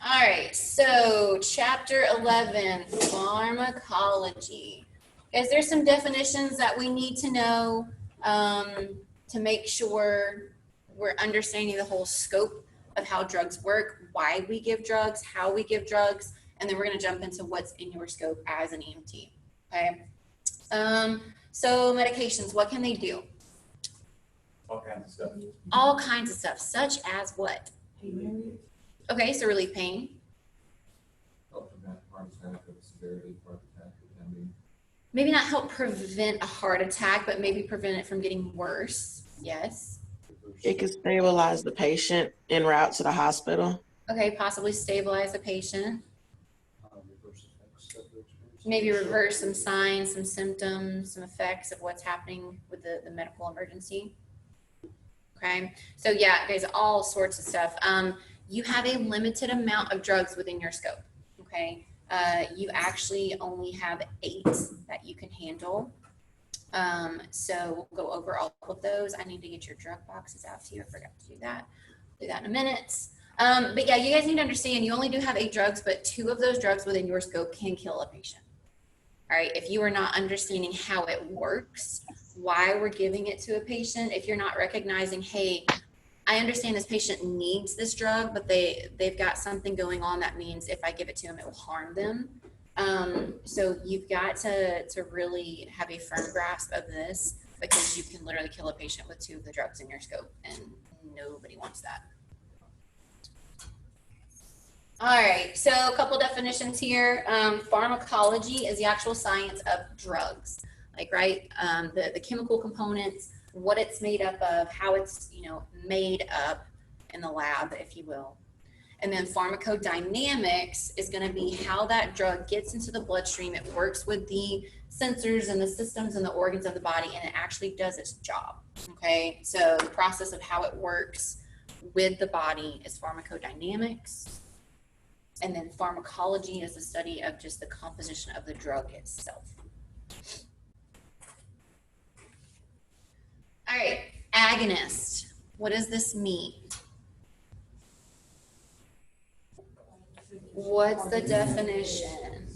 All right, so chapter 11, pharmacology. Guys, there's some definitions that we need to know to make sure we're understanding the whole scope of how drugs work, why we give drugs, how we give drugs, and then we're going to jump into what's in your scope as an EMT. Okay. So medications, what can they do? All kinds of stuff. All kinds of stuff, such as what? Okay, so relieve pain. Help prevent heart attack or the severity of heart attack, depending. Maybe not help prevent a heart attack, but maybe prevent it from getting worse. Yes. It could stabilize the patient en route to the hospital. Okay, possibly stabilize the patient. Reverse effects of the experience. Maybe reverse some signs, some symptoms, some effects of what's happening with the medical emergency. Okay, so yeah, guys, all sorts of stuff. You have a limited amount of drugs within your scope. Okay, you actually only have 8 that you can handle. So we'll go over all of those. I need to get your drug boxes out to you. I forgot to do that. Do that in a minute. But yeah, you guys need to understand you only do have 8 drugs, but 2 of those drugs within your scope can kill a patient. All right, if you are not understanding how it works, why we're giving it to a patient, if you're not recognizing, hey, I understand this patient needs this drug, but they've got something going on that means if I give it to them, it will harm them. So you've got to really have a firm grasp of this, because you can literally kill a patient with 2 of the drugs in your scope, and nobody wants that. All right, so a couple definitions here. Pharmacology is the actual science of drugs, like, right, the chemical components, what it's made up of, how it's, made up in the lab, if you will. And then pharmacodynamics is going to be how that drug gets into the bloodstream. It works with the sensors and the systems and the organs of the body, and it actually does its job. Okay, so the process of how it works with the body is pharmacodynamics. And then pharmacology is the study of just the composition of the drug itself. All right, agonist. What does this mean? What's the definition?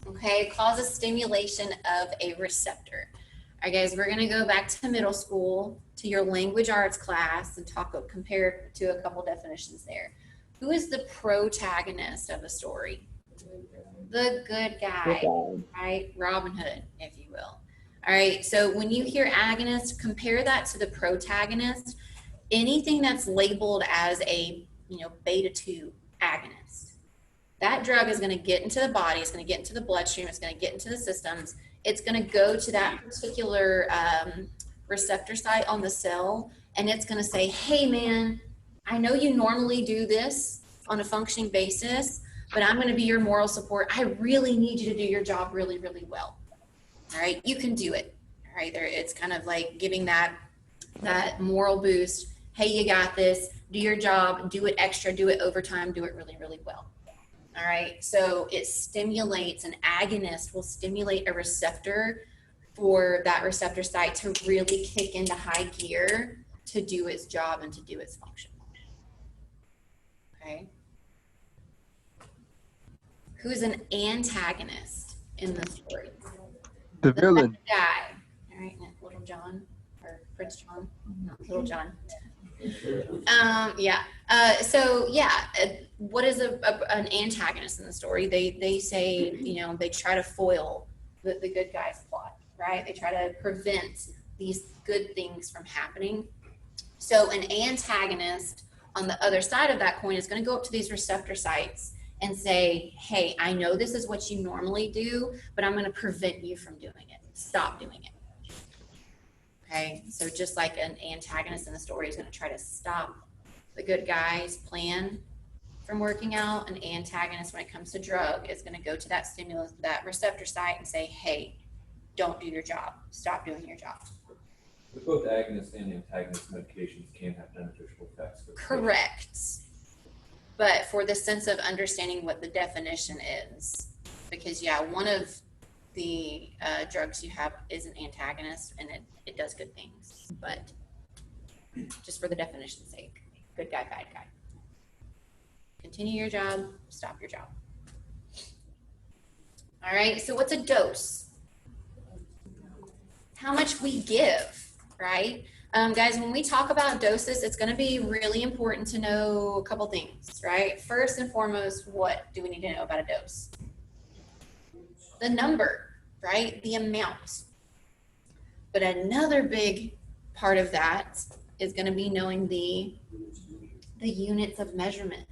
Okay, causes stimulation of a receptor. All right, guys, we're going to go back to middle school, to your language arts class, and compare to a couple definitions there. Who is the protagonist of the story? The good guy, right? Robin Hood, if you will. All right, so when you hear agonist, compare that to the protagonist. Anything that's labeled as a, beta 2 agonist. That drug is going to get into the body, it's going to get into the bloodstream, it's going to get into the systems, it's going to go to that particular receptor site on the cell, and it's going to say, hey man, I know you normally do this on a functioning basis, but I'm going to be your moral support. I really need you to do your job really, really well. All right, you can do it. All right, it's kind of like giving that moral boost. Hey, you got this. Do your job. Do it extra. Do it overtime. Do it really, really well. All right, so it stimulates, an agonist will stimulate a receptor for that receptor site to really kick into high gear to do its job and to do its function. Okay. Who's an antagonist in the story? The villain. Guy. All right, Little John or Prince John, not Little John. What is an antagonist in the story? They say, they try to foil the good guy's plot, right? They try to prevent these good things from happening. So an antagonist on the other side of that coin is going to go up to these receptor sites and say, hey, I know this is what you normally do, but I'm going to prevent you from doing it. Stop doing it. Okay, so just like an antagonist in the story is going to try to stop the good guy's plan from working out, an antagonist when it comes to drug is going to go to that stimulus, that receptor site, and say, hey, don't do your job. Stop doing your job. But both agonist and antagonist medications can have beneficial effects. Correct. But for the sense of understanding what the definition is, because one of the drugs you have is an antagonist, and it does good things, but just for the definition's sake, good guy, bad guy. Continue. Continue your job, stop your job. All right, so what's a dose? How much we give, right? Guys, when we talk about doses, it's going to be really important to know a couple things, right? First and foremost, what do we need to know about a dose? The number, right? The amount. But another big part of that is going to be knowing the units of measurement.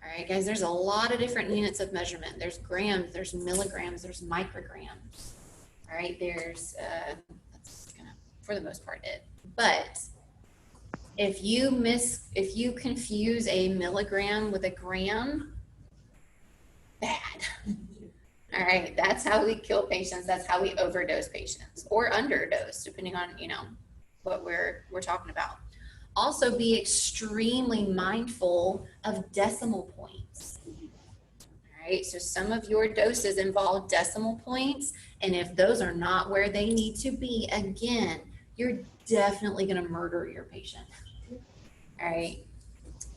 All right, guys, there's a lot of different units of measurement. There's grams, there's milligrams, there's micrograms. All right, there's, that's kind of, for the most part, it. But if you confuse a milligram with a gram, bad. All right, that's how we kill patients. That's how we overdose patients or underdose, depending on, what we're talking about. Also be extremely mindful of decimal points. All right, so some of your doses involve decimal points, and if those are not where they need to be, again, you're definitely going to murder your patient. All right,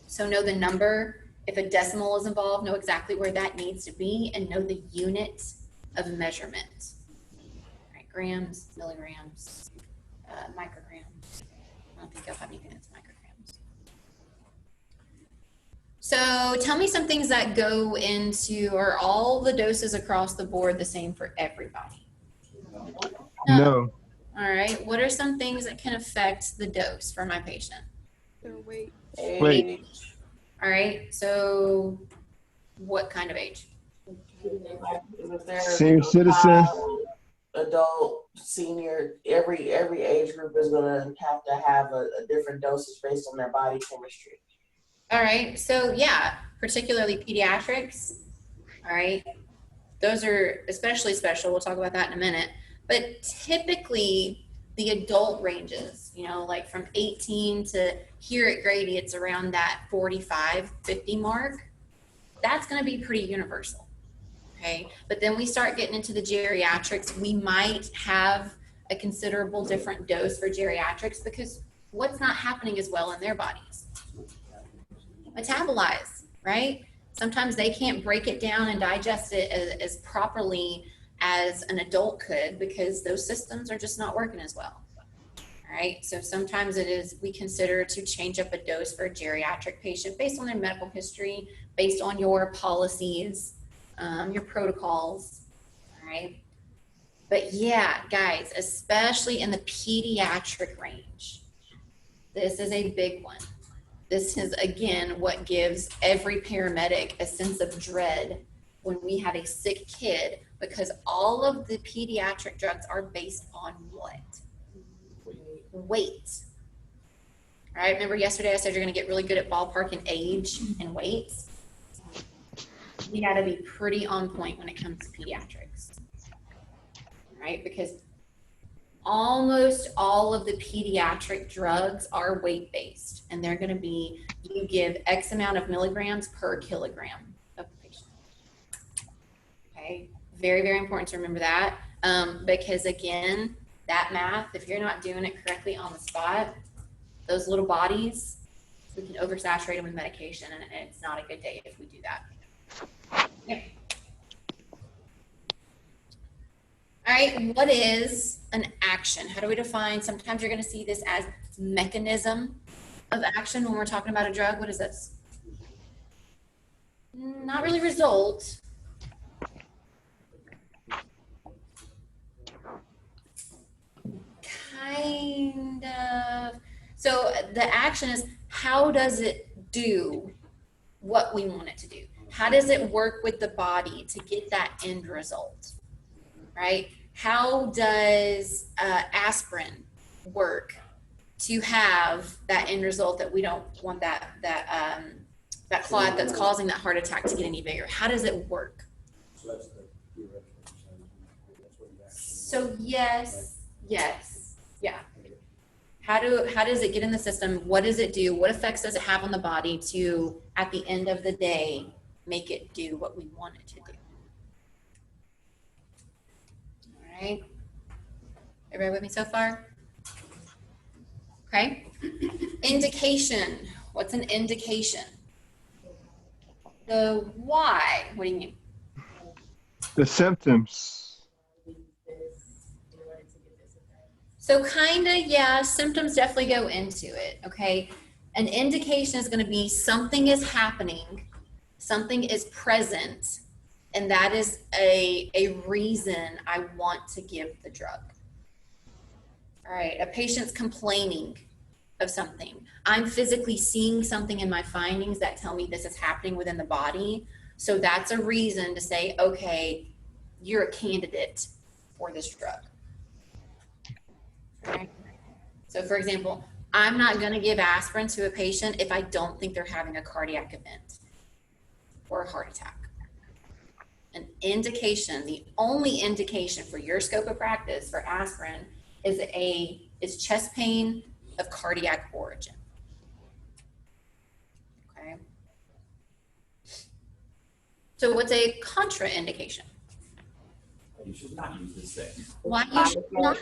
so know the number. If a decimal is involved, know exactly where that needs to be and know the unit of measurement. All right, grams, milligrams, micrograms. I don't think I'll have anything that's micrograms. So tell me some things that go into, are all the doses across the board the same for everybody? No. All right, what are some things that can affect the dose for my patient? Their weight. Wait. All right, so what kind of age? If they're Senior a citizen. child, adult, senior, every age group is gonna have to have a different dosage based on their body chemistry. All right, so yeah, particularly pediatrics. All right, those are especially special. We'll talk about that in a minute. But typically, the adult ranges, like from 18 to here at Grady, it's around that 45, 50 mark. That's going to be pretty universal. Okay, but then we start getting into the geriatrics. We might have a considerable different dose for geriatrics because what's not happening as well in their bodies? Metabolize, right? Sometimes they can't break it down and digest it as properly as an adult could because those systems are just not working as well. All right, so sometimes we consider to change up a dose for a geriatric patient based on their medical history, based on your policies, your protocols, all right? But yeah, guys, especially in the pediatric range, this is a big one. This is, again, what gives every paramedic a sense of dread when we have a sick kid, because all of the pediatric drugs are based on what? Weight. All right, remember yesterday I said you're going to get really good at ballparking age and weight? You got to be pretty on point when it comes to pediatrics, right? Because almost all of the pediatric drugs are weight-based, and they're going to be, you give X amount of milligrams per kilogram of the patient. Okay, very, very important to remember that, because again, that math, if you're not doing it correctly on the spot, those little bodies, we can oversaturate them with medication, and it's not a good day if we do that. Okay. All right, what is an action? How do we define? Sometimes you're going to see this as mechanism of action when we're talking about a drug. What is this? Not really result. Kind of. So the action is, how does it do what we want it to do? How does it work with the body to get that end result? Right? How does aspirin work to have that end result that we don't want that clot that's causing that heart attack to get any bigger? How does it work? So that's the theoretical percentage. That's what you actually So yes, yeah. How does it get in the system? What does it do? What effects does it have on the body to, at the end of the day, make it do what we want it to do? All right. Everybody with me so far? Okay. Indication. What's an indication? The why, what do you mean? The symptoms. So kinda, yeah, symptoms definitely go into it, okay? An indication is gonna be something is happening, something is present, and that is a reason I want to give the drug. All right, a patient's complaining of something. I'm physically seeing something in my findings that tell me this is happening within the body. So that's a reason to say, okay, you're a candidate for this drug. All right. So for example, I'm not going to give aspirin to a patient if I don't think they're having a cardiac event or a heart attack. An indication, the only indication for your scope of practice for aspirin is chest pain of cardiac origin. Okay. So what's a contraindication? You should not use this thing. Why you should not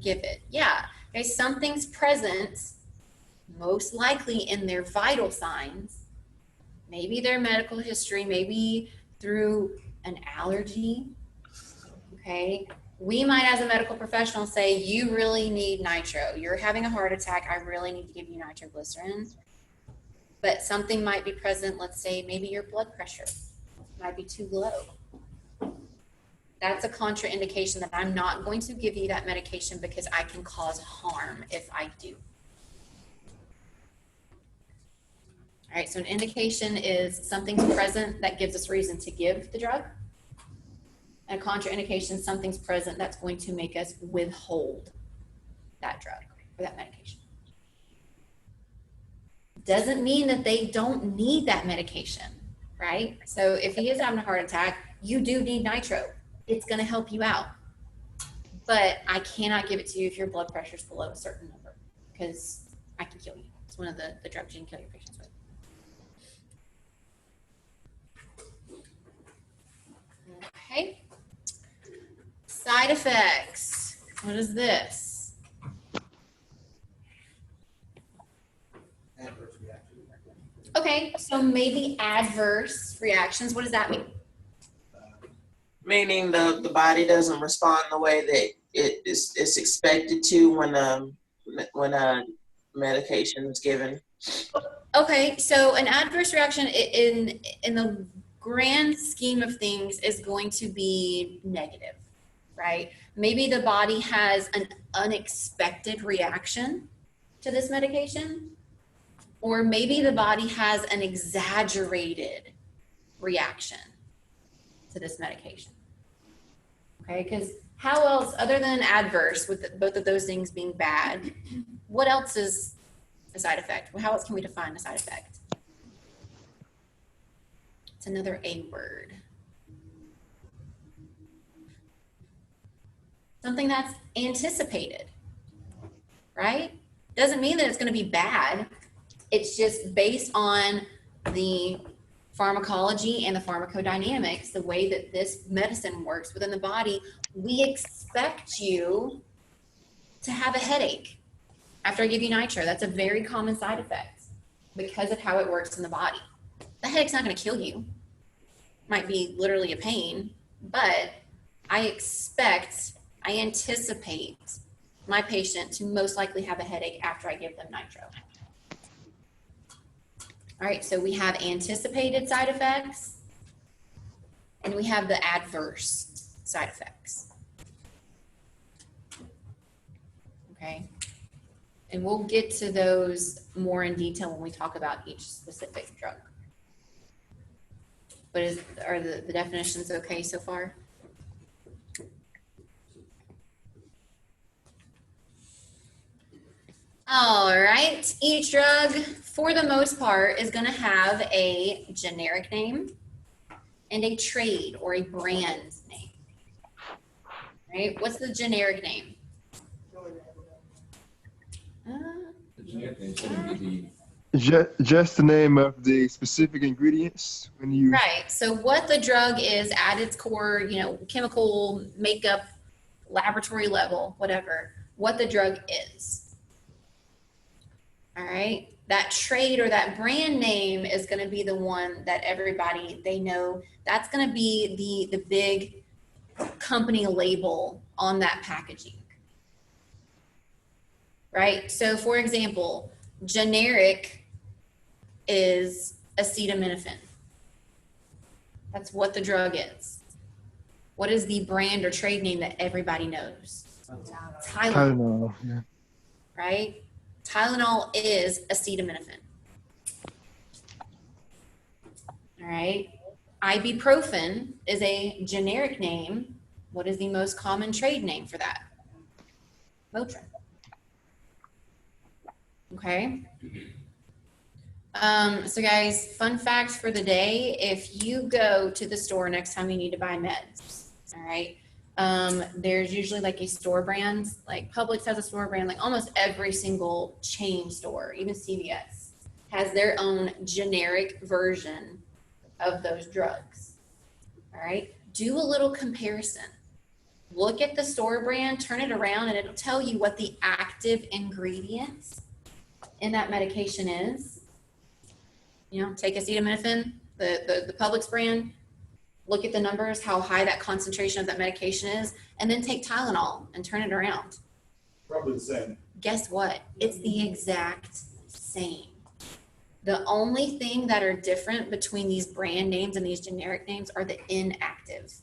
give it? Yeah. Okay, something's present, most likely in their vital signs, maybe their medical history, maybe through an allergy. Okay. We might, as a medical professional, say, you really need nitro. You're having a heart attack. I really need to give you nitroglycerin. But something might be present. Let's say maybe your blood pressure might be too low. That's a contraindication that I'm not going to give you that medication because I can cause harm if I do. All right, so an indication is something's present that gives us reason to give the drug. And a contraindication, something's present that's going to make us withhold that drug or that medication. Doesn't mean that they don't need that medication, right? So if he is having a heart attack, you do need nitro. It's going to help you out. But I cannot give it to you if your blood pressure is below a certain number because I can kill you. It's one of the drugs you can kill your patients with. Okay. Side effects. What is this? Adverse reaction. Okay, so maybe adverse reactions. What does that mean? Meaning the body doesn't respond the way that it's expected to when a medication is given. Okay, so an adverse reaction in the grand scheme of things is going to be negative, right? Maybe the body has an unexpected reaction to this medication, or maybe the body has an exaggerated reaction to this medication. Okay, because how else, other than adverse, with both of those things being bad, what else is a side effect? Well, how else can we define a side effect? It's another A word. Something that's anticipated, right? Doesn't mean that it's going to be bad. It's just based on the pharmacology and the pharmacodynamics, the way that this medicine works within the body. We expect you to have a headache after I give you nitro. That's a very common side effect because of how it works in the body. The headache's not going to kill you. Might be literally a pain, but I anticipate my patient to most likely have a headache after I give them nitro. All right, so we have anticipated side effects and we have the adverse side effects. Okay, and we'll get to those more in detail when we talk about each specific drug. But are the definitions okay so far? All right, each drug, for the most part, is going to have a generic name and a trade or a brand name. Right? What's the generic name? The generic name shouldn't be Just the name of the specific ingredients when you. Right. So what the drug is at its core, chemical makeup, laboratory level, whatever, what the drug is. All right. that trade or that brand name is going to be the one that everybody they know. That's going to be the big company label on that packaging, right? So for example, generic is acetaminophen. That's what the drug is. What is the brand or trade name that everybody knows? Tylenol, Tylenol. Yeah. right? Tylenol is acetaminophen. All right. Ibuprofen is a generic name. What is the most common trade name for that? Motrin. Okay. So guys, fun fact for the day, if you go to the store next time you need to buy meds, all right, there's usually like a store brand, like Publix has a store brand, like almost every single chain store, even CVS, has their own generic version of those drugs. All right, do a little comparison. Look at the store brand, turn it around, and it'll tell you what the active ingredients in that medication is. You know, take acetaminophen, the Publix brand, look at the numbers, how high that concentration of that medication is, and then take Tylenol and turn it around. Probably the same. Guess what? It's the exact same. The only thing that are different between these brand names and these generic names are the inactive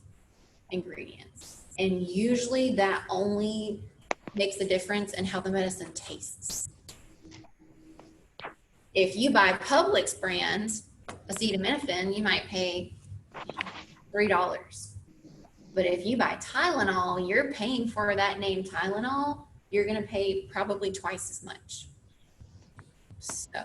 ingredients. And usually that only makes a difference in how the medicine tastes. If you buy Publix brand acetaminophen, you might pay $3. But if you buy Tylenol, you're paying for that name Tylenol, you're going to pay probably twice as much. So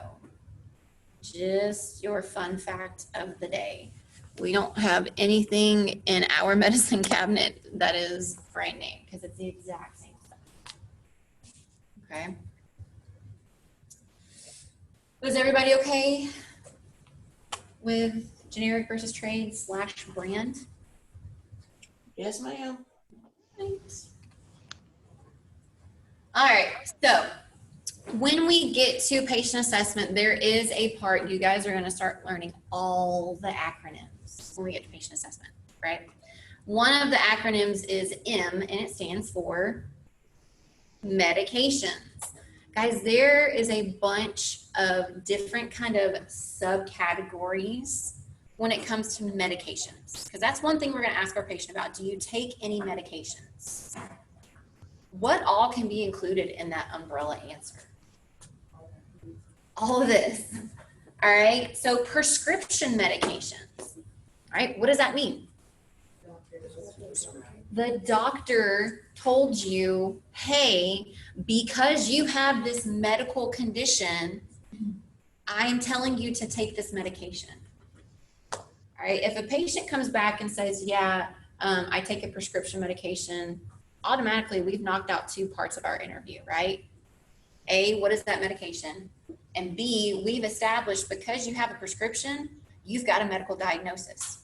just your fun fact of the day. We don't have anything in our medicine cabinet that is brand name because it's the exact same stuff. Okay. Was everybody okay with generic versus trade / brand? Yes, ma'am. Right. All right, so when we get to patient assessment, there is a part you guys are going to start learning all the acronyms when we get to patient assessment, right? One of the acronyms is M, and it stands for medications. Guys, there is a bunch of different kind of subcategories when it comes to medications, because that's one thing we're going to ask our patient about. Do you take any medications? What all can be included in that umbrella answer? All of this. All right. So prescription medications. All right. What does that mean? The doctor told you, hey, because you have this medical condition, I'm telling you to take this medication. All right. If a patient comes back and says, yeah, I take a prescription medication, automatically we've knocked out 2 parts of our interview, right? A, what is that medication? And B, we've established because you have a prescription, you've got a medical diagnosis.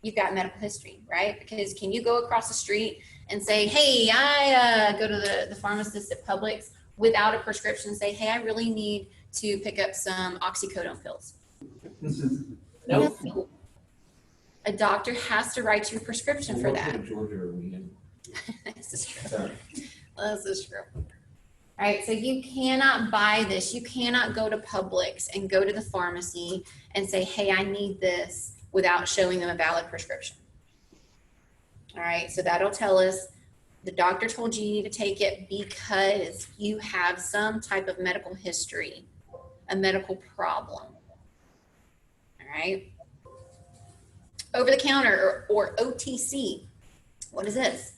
You've got medical history, right? Because can you go across the street and say, hey, I go to the pharmacist at Publix without a prescription and say, hey, I really need to pick up some oxycodone pills? Nope. No. A doctor has to write you a prescription for What that. part of Georgia are we in? This is true. Sorry. This is true. All right, so you cannot buy this. You cannot go to Publix and go to the pharmacy and say, hey, I need this without showing them a valid prescription. All right, so that'll tell us the doctor told you need to take it because you have some type of medical history, a medical problem. All right. Over the counter or OTC. What is this?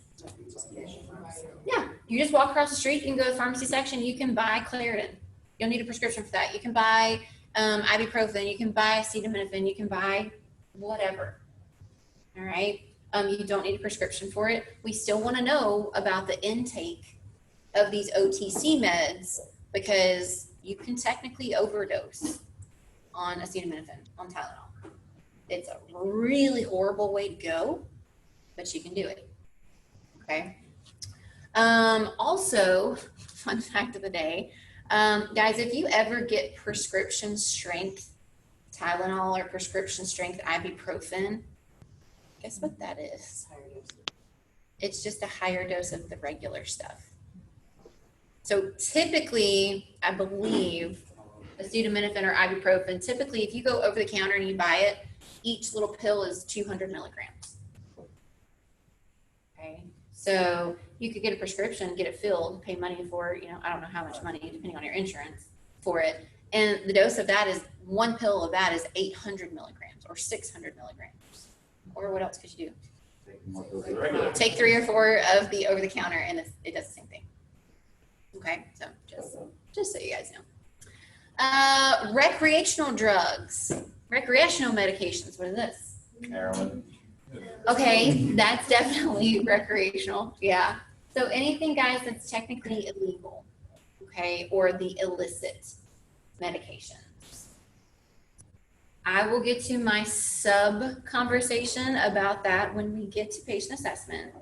Yeah, you just walk across the street, you can go to the pharmacy section, you can buy Claritin. You don't need a prescription for that. You can buy ibuprofen, you can buy acetaminophen, you can buy whatever. All right, you don't need a prescription for it. We still want to know about the intake of these OTC meds because you can technically overdose on acetaminophen, on Tylenol. It's a really horrible way to go, but you can do it. Okay. Also, fun fact of the day, Guys, if you ever get prescription strength Tylenol or prescription strength ibuprofen, guess what that is? It's just a higher dose of the regular stuff. So typically, I believe acetaminophen or ibuprofen, typically if you go over the counter and you buy it, each little pill is 200 milligrams. Okay, so you could get a prescription, get it filled, pay money for, I don't know how much money, depending on your insurance for it. And the dose of that is, one pill of that is 800 milligrams or 600 milligrams. Or what else could you do? Take 3 or 4 of the over the counter and it does the same thing. Okay, so just so you guys know. Recreational drugs, recreational medications. What is this? Heroin. Okay, that's definitely recreational. Yeah. So anything, guys, that's technically illegal, okay, or the illicit medications. I will get to my sub conversation about that when we get to patient assessment.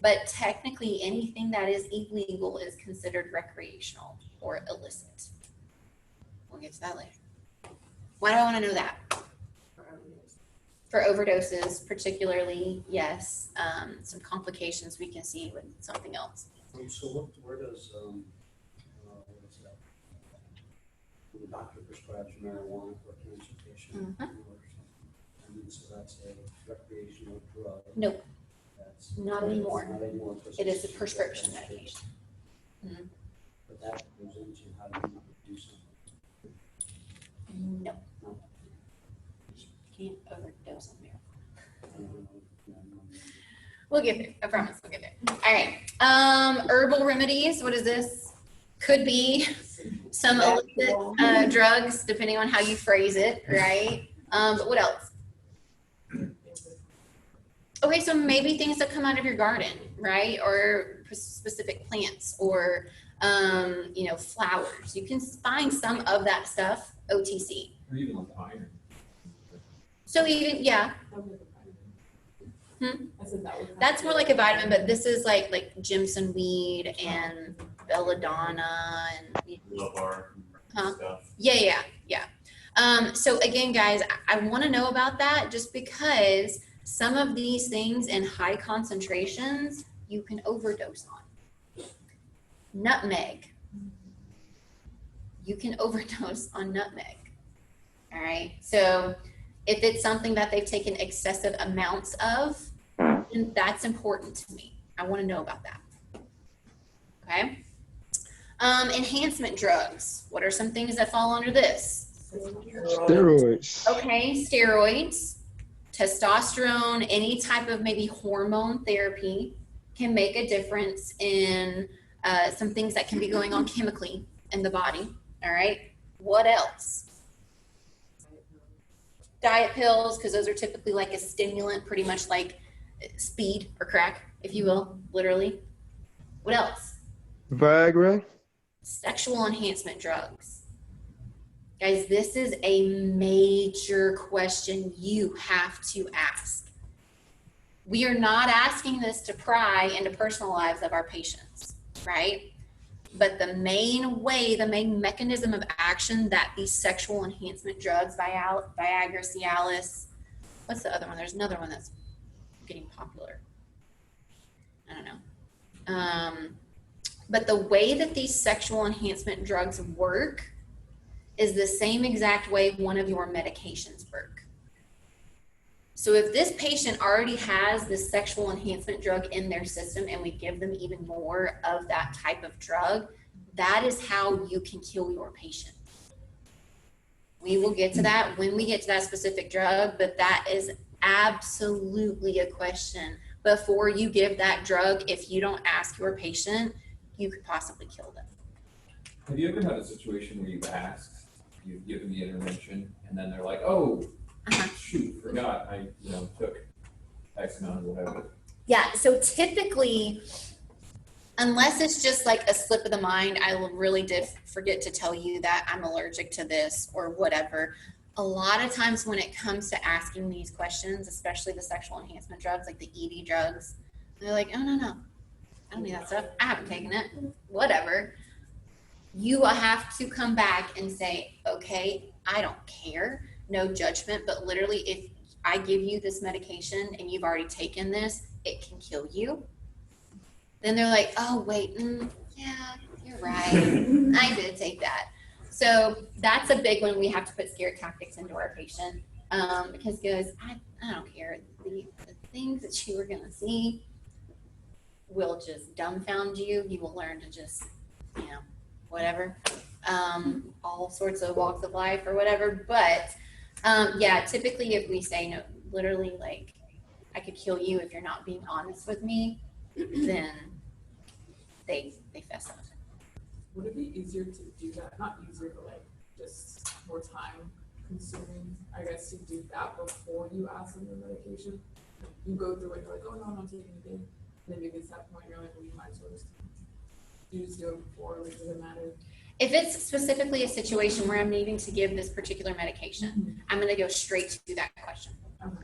But technically, anything that is illegal is considered recreational or illicit. We'll get to that later. Why do I want to know that? For overdoses, particularly, yes. Some complications we can see with something else. So where does, what is that? When the doctor prescribes marijuana for a cancer patient or something, and so that's a recreational drug. Nope, That's not anymore. Not anymore. It is a prescription medication. But that goes into how do you do something. No. Can't overdose on marijuana. We'll get there. I promise we'll get there. All right. Herbal remedies. What is this? Could be some illicit drugs, depending on how you phrase it, right? But what else? Okay, so maybe things that come out of your garden, right? Or specific plants or, flowers. You can find some of that stuff OTC. Or even like iron. So even, yeah. That's more like a vitamin, but this is like Jimson weed and belladonna and Stuff. yeah. So again, guys, I want to know about that just because some of these things in high concentrations you can overdose on. Nutmeg. You can overdose on nutmeg. All right. So if it's something that they've taken excessive amounts of, then that's important to me. I want to know about that. Okay. Enhancement drugs. What are some things that fall under this? Steroids. Okay, steroids, testosterone, any type of maybe hormone therapy can make a difference in some things that can be going on chemically in the body. All right. What else? Diet pills, because those are typically like a stimulant, pretty much like speed or crack, if you will, literally. What else? Viagra. Sexual enhancement drugs. Guys, this is a major question you have to ask. We are not asking this to pry into personal lives of our patients, right? But the main mechanism of action that these sexual enhancement drugs, Viagra, Cialis, what's the other one? There's another one that's getting popular. I don't know. But the way that these sexual enhancement drugs work is the same exact way one of your medications work. So if this patient already has this sexual enhancement drug in their system and we give them even more of that type of drug, that is how you can kill your patient. We will get to that when we get to that specific drug, but that is absolutely a question. Before you give that drug, if you don't ask your patient, you could possibly kill them. Have you ever had a situation where you've asked, you've given the intervention, and then they're like, oh, shoot, forgot, I took X amount or whatever? Yeah, so typically, unless it's just like a slip of the mind, I really did forget to tell you that I'm allergic to this or whatever. A lot of times when it comes to asking these questions, especially the sexual enhancement drugs, like the ED drugs, they're like, oh, no, I don't need that stuff. I haven't taken it. Whatever. you have to come back and say, okay, I don't care, no judgment, but literally if I give you this medication and you've already taken this, it can kill you. Then they're like, oh, wait, yeah, you're right. I did take that. So that's a big one. We have to put scare tactics into our patient because he goes, I don't care. The things that you were going to see will just dumbfound you. You will learn to just, whatever, all sorts of walks of life or whatever. But yeah, typically if we say no, literally like, I could kill you if you're not being honest with me, then they fess up. Would it be easier to do that? Not easier, but like just more time consuming, I guess, to do that before you ask them the medication? You go through it, you're like, oh no, I'm not taking anything. And then maybe it's that point you're like, well, you might as well just do it before, like, does it matter? If it's specifically a situation where I'm needing to give this particular medication, I'm going to go straight to that question. Okay.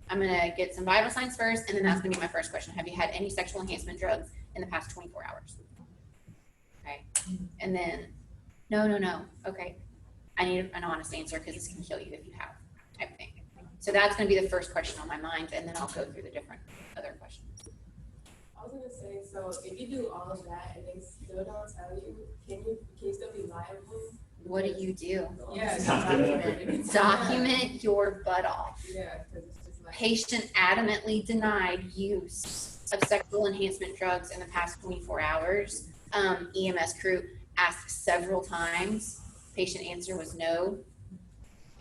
I'm going to get some vital signs first, and then that's going to be my first question. Have you had any sexual enhancement drugs in the past 24 hours? Okay. And then, no. Okay. I need an honest answer because this can kill you if you have, type thing. So that's going to be the first question on my mind, and then I'll go through the different other questions. I was gonna say, so if you do all of that and they still don't tell you, can you still be liable? What do you do? Yeah, Document your butt off. Yeah, because it's just like. Patient adamantly denied use of sexual enhancement drugs in the past 24 hours. EMS crew asked several times. Patient answer was no.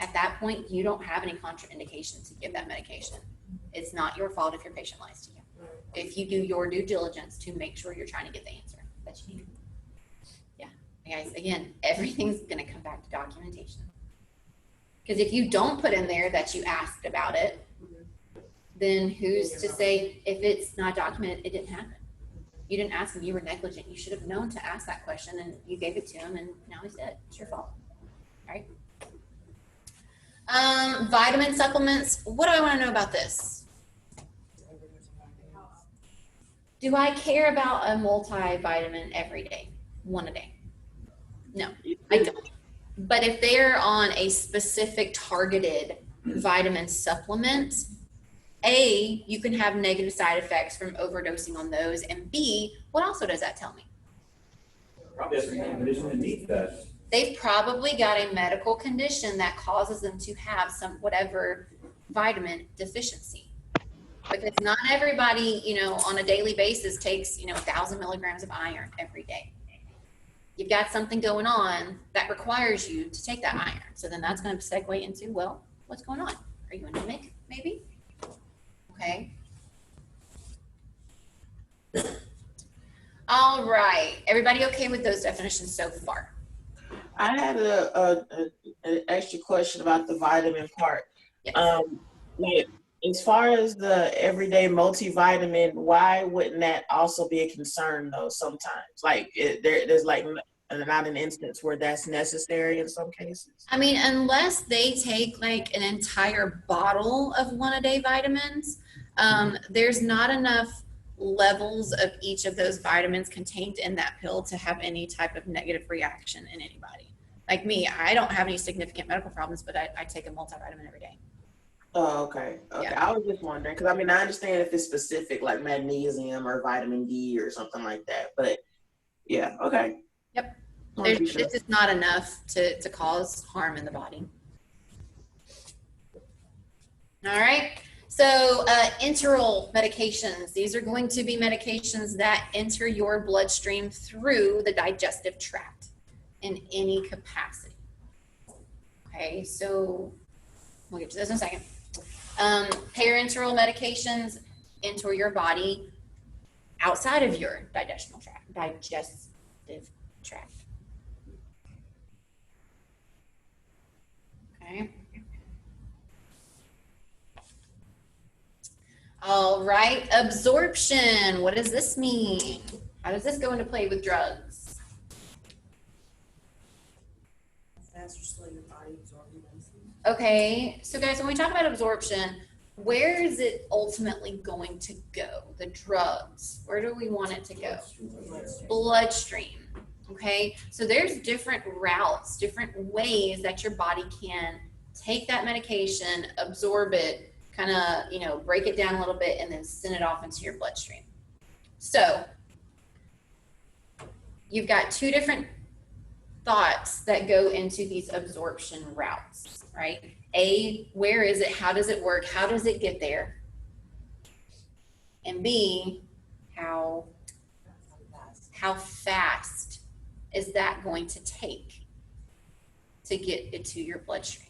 At that point, you don't have any contraindication to give that medication. It's not your fault if your patient lies to you. If you do your due diligence to make sure you're trying to get the answer that you need. Yeah, guys, again, everything's gonna come back to documentation. Because if you don't put in there that you asked about it, then who's to say if it's not documented, it didn't happen? You didn't ask him, you were negligent. You should have known to ask that question and you gave it to him and now he's dead. It's your fault, right? Vitamin supplements. What do I want to know about this? Do I care about a multivitamin every day? One a day? No, I don't. But if they're on a specific targeted vitamin supplement, A, you can have negative side effects from overdosing on those. And B, what also does that tell me? Probably has a condition that needs that. They've probably got a medical condition that causes them to have some whatever vitamin deficiency. Because not everybody, on a daily basis takes, 1,000 milligrams of iron every day. You've got something going on that requires you to take that iron. So then that's going to segue into, well, what's going on? Are you anemic, maybe? Okay. All right. Everybody okay with those definitions so far? I had an extra question about the vitamin part. Yes. Like, as far as the everyday multivitamin, why wouldn't that also be a concern though? Sometimes, like there's like not an instance where that's necessary in some cases. I mean, unless they take like an entire bottle of one-a-day vitamins, there's not enough levels of each of those vitamins contained in that pill to have any type of negative reaction in anybody. Like me, I don't have any significant medical problems, but I take a multivitamin every day. Oh, okay. Yeah. I was just wondering because I understand if it's specific like magnesium or vitamin D or something like that, but yeah, okay. Yep. Sure. This is not enough to cause harm in the body. All right. So enteral medications. These are going to be medications that enter your bloodstream through the digestive tract in any capacity. Okay, so we'll get to this in a second. Parenteral medications enter your body outside of your digestive tract. Okay. All right, absorption. What does this mean? How does this go into play with drugs? Faster, slow your body absorbing medicine. Okay, so guys, when we talk about absorption, where is it ultimately going to go? The drugs, where do we want it to go? Bloodstream. Okay, so there's different routes, different ways that your body can take that medication, absorb it, kind of, you know, break it down a little bit, and then send it off into your bloodstream. So you've got two different thoughts that go into these absorption routes, right? A, where is it? How does it work? How does it get there? And B, how fast is that going to take to get it to your bloodstream?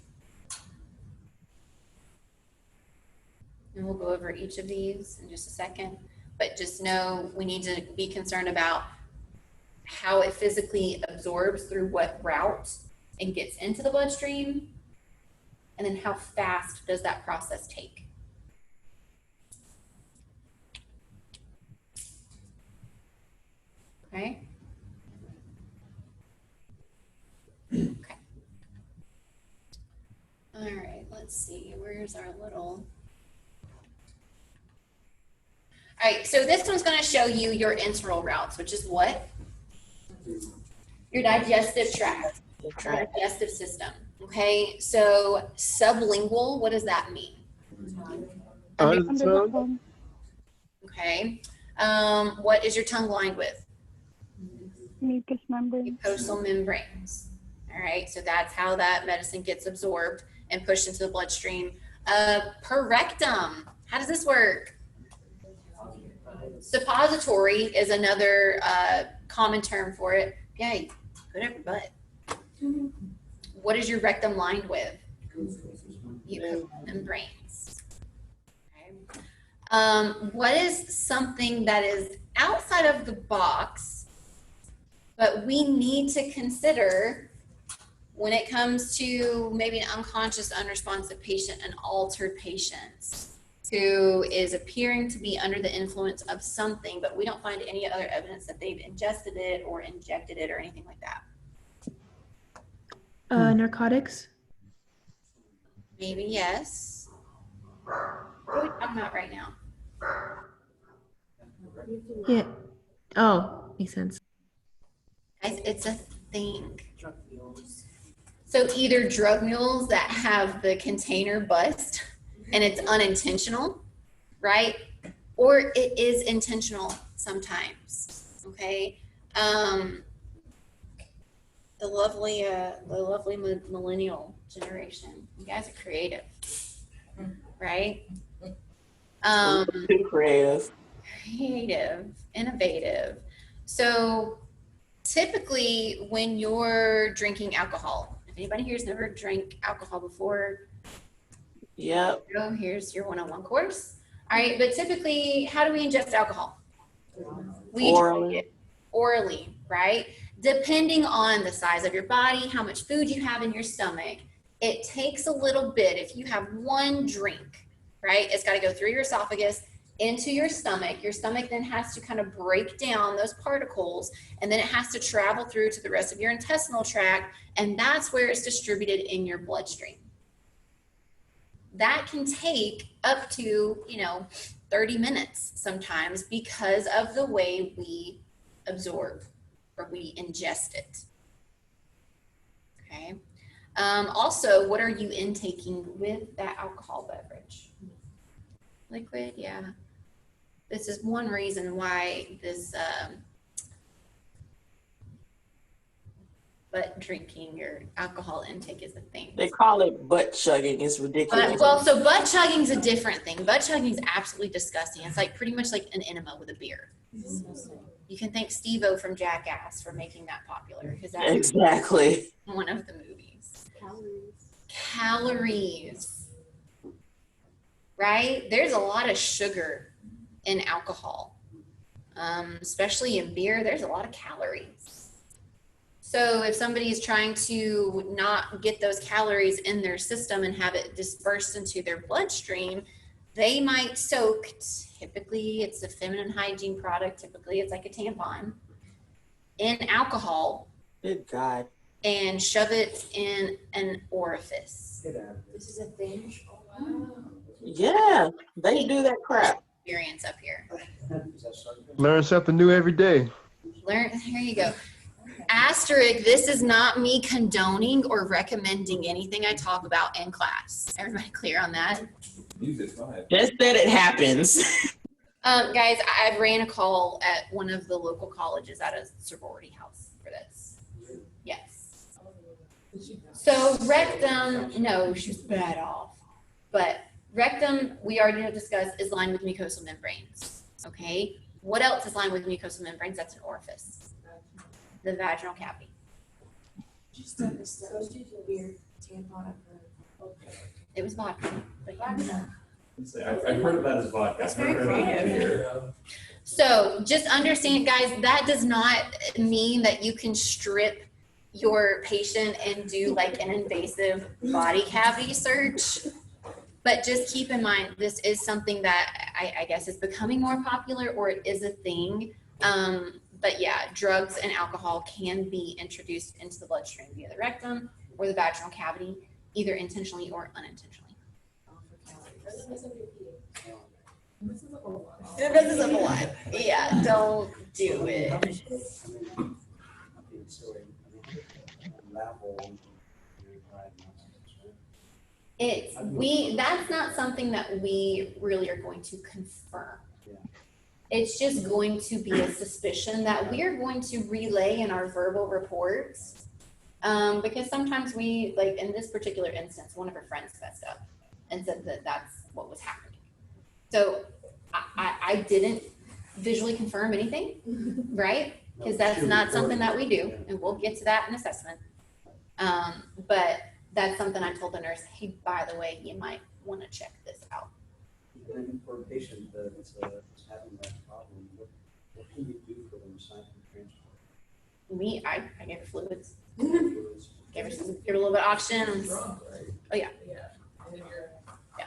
And we'll go over each of these in just a second, but just know we need to be concerned about how it physically absorbs through what route and gets into the bloodstream, and then how fast does that process take. Okay. Okay. All right, let's see, where's our little. All right, so this one's going to show you your enteral routes, which is what? Your digestive tract, your digestive system. Okay, so sublingual, what does that mean? Under the tongue. Okay, what is your tongue lined with? Mucous membrane. Mucosal membranes. All right, so that's how that medicine gets absorbed and pushed into the bloodstream. Per rectum, how does this work? Suppository is another common term for it. Yeah, you put it up your butt. What is your rectum lined with? Mucosal membranes. Okay. What is something that is outside of the box, but we need to consider when it comes to maybe an unconscious, unresponsive patient, an altered patient who is appearing to be under the influence of something, but we don't find any other evidence that they've ingested it or injected it or anything like that? Narcotics? Maybe yes. What are we talking about right now? Yeah. Oh, makes sense. Guys, it's a thing. So either drug mules that have the container bust and it's unintentional, right? Or it is intentional sometimes, okay? The lovely millennial generation, you guys are creative, right? Too creative. Creative, innovative. So typically when you're drinking alcohol, if anybody here's never drank alcohol before, Yep. here's your one-on-one course. All right, but typically, how do we ingest alcohol? We Orally. drink it orally, right? Depending on the size of your body, how much food you have in your stomach, it takes a little bit. If you have one drink, right, it's got to go through your esophagus into your stomach. Your stomach then has to kind of break down those particles, and then it has to travel through to the rest of your intestinal tract, and that's where it's distributed in your bloodstream. That can take up to, 30 minutes sometimes because of the way we absorb or we ingest it. Okay. Also, what are you intaking with that alcohol beverage? Liquid, yeah. This is one reason why this butt drinking or alcohol intake is a thing. They call it butt chugging. It's ridiculous. So butt chugging is a different thing. Butt chugging is absolutely disgusting. It's like pretty much like an enema with a beer. You can thank Steve-O from Jackass for making that popular because that's Exactly. one of the movies. Calories. Right? There's a lot of sugar in alcohol, especially in beer. There's a lot of calories. So if somebody is trying to not get those calories in their system and have it dispersed into their bloodstream, they might soak, typically it's a feminine hygiene product, typically it's like a tampon, in alcohol. Good God. And shove it in an orifice. This is a thing. Yeah, they do that crap. Experience up here. Learn something new every day. Here you go. asterisk, this is not me condoning or recommending anything I talk about in class. Everybody clear on that? Music's fine. Just that it happens. Guys, I've ran a call at one of the local colleges at a sorority house for this. Yes. So rectum, no, she's bad off. But rectum, we already have discussed, is lined with mucosal membranes. Okay. What else is lined with mucosal membranes? That's an orifice. The vaginal cavity. Just understood. Weird tampon. It was vodka. But yeah. I've heard of that as vodka. That's I've never very heard of it creative. here. So just understand, guys, that does not mean that you can strip your patient and do like an invasive body cavity search. But just keep in mind, this is something that I guess is becoming more popular, or it is a thing. But yeah, drugs and alcohol can be introduced into the bloodstream via the rectum or the vaginal cavity, either intentionally or unintentionally. This is a whole lot. This is a lot. Yeah, don't do it. I mean, so, unravel, That's not something that we really are going to confirm. Yeah. It's just going to be a suspicion that we are going to relay in our verbal reports. Because sometimes we, like in this particular instance, one of her friends messed up and said that that's what was happening. So I didn't visually confirm anything, right? Because that's not something that we do, and we'll get to that in assessment. But that's something I told the nurse, hey, by the way, you might want to check this out. And for a patient that's having that problem, what can you do for them aside from transport? I gave her fluids, Fluids? gave her a little bit of oxygen. Oh yeah. Yeah. And then you're. Yeah.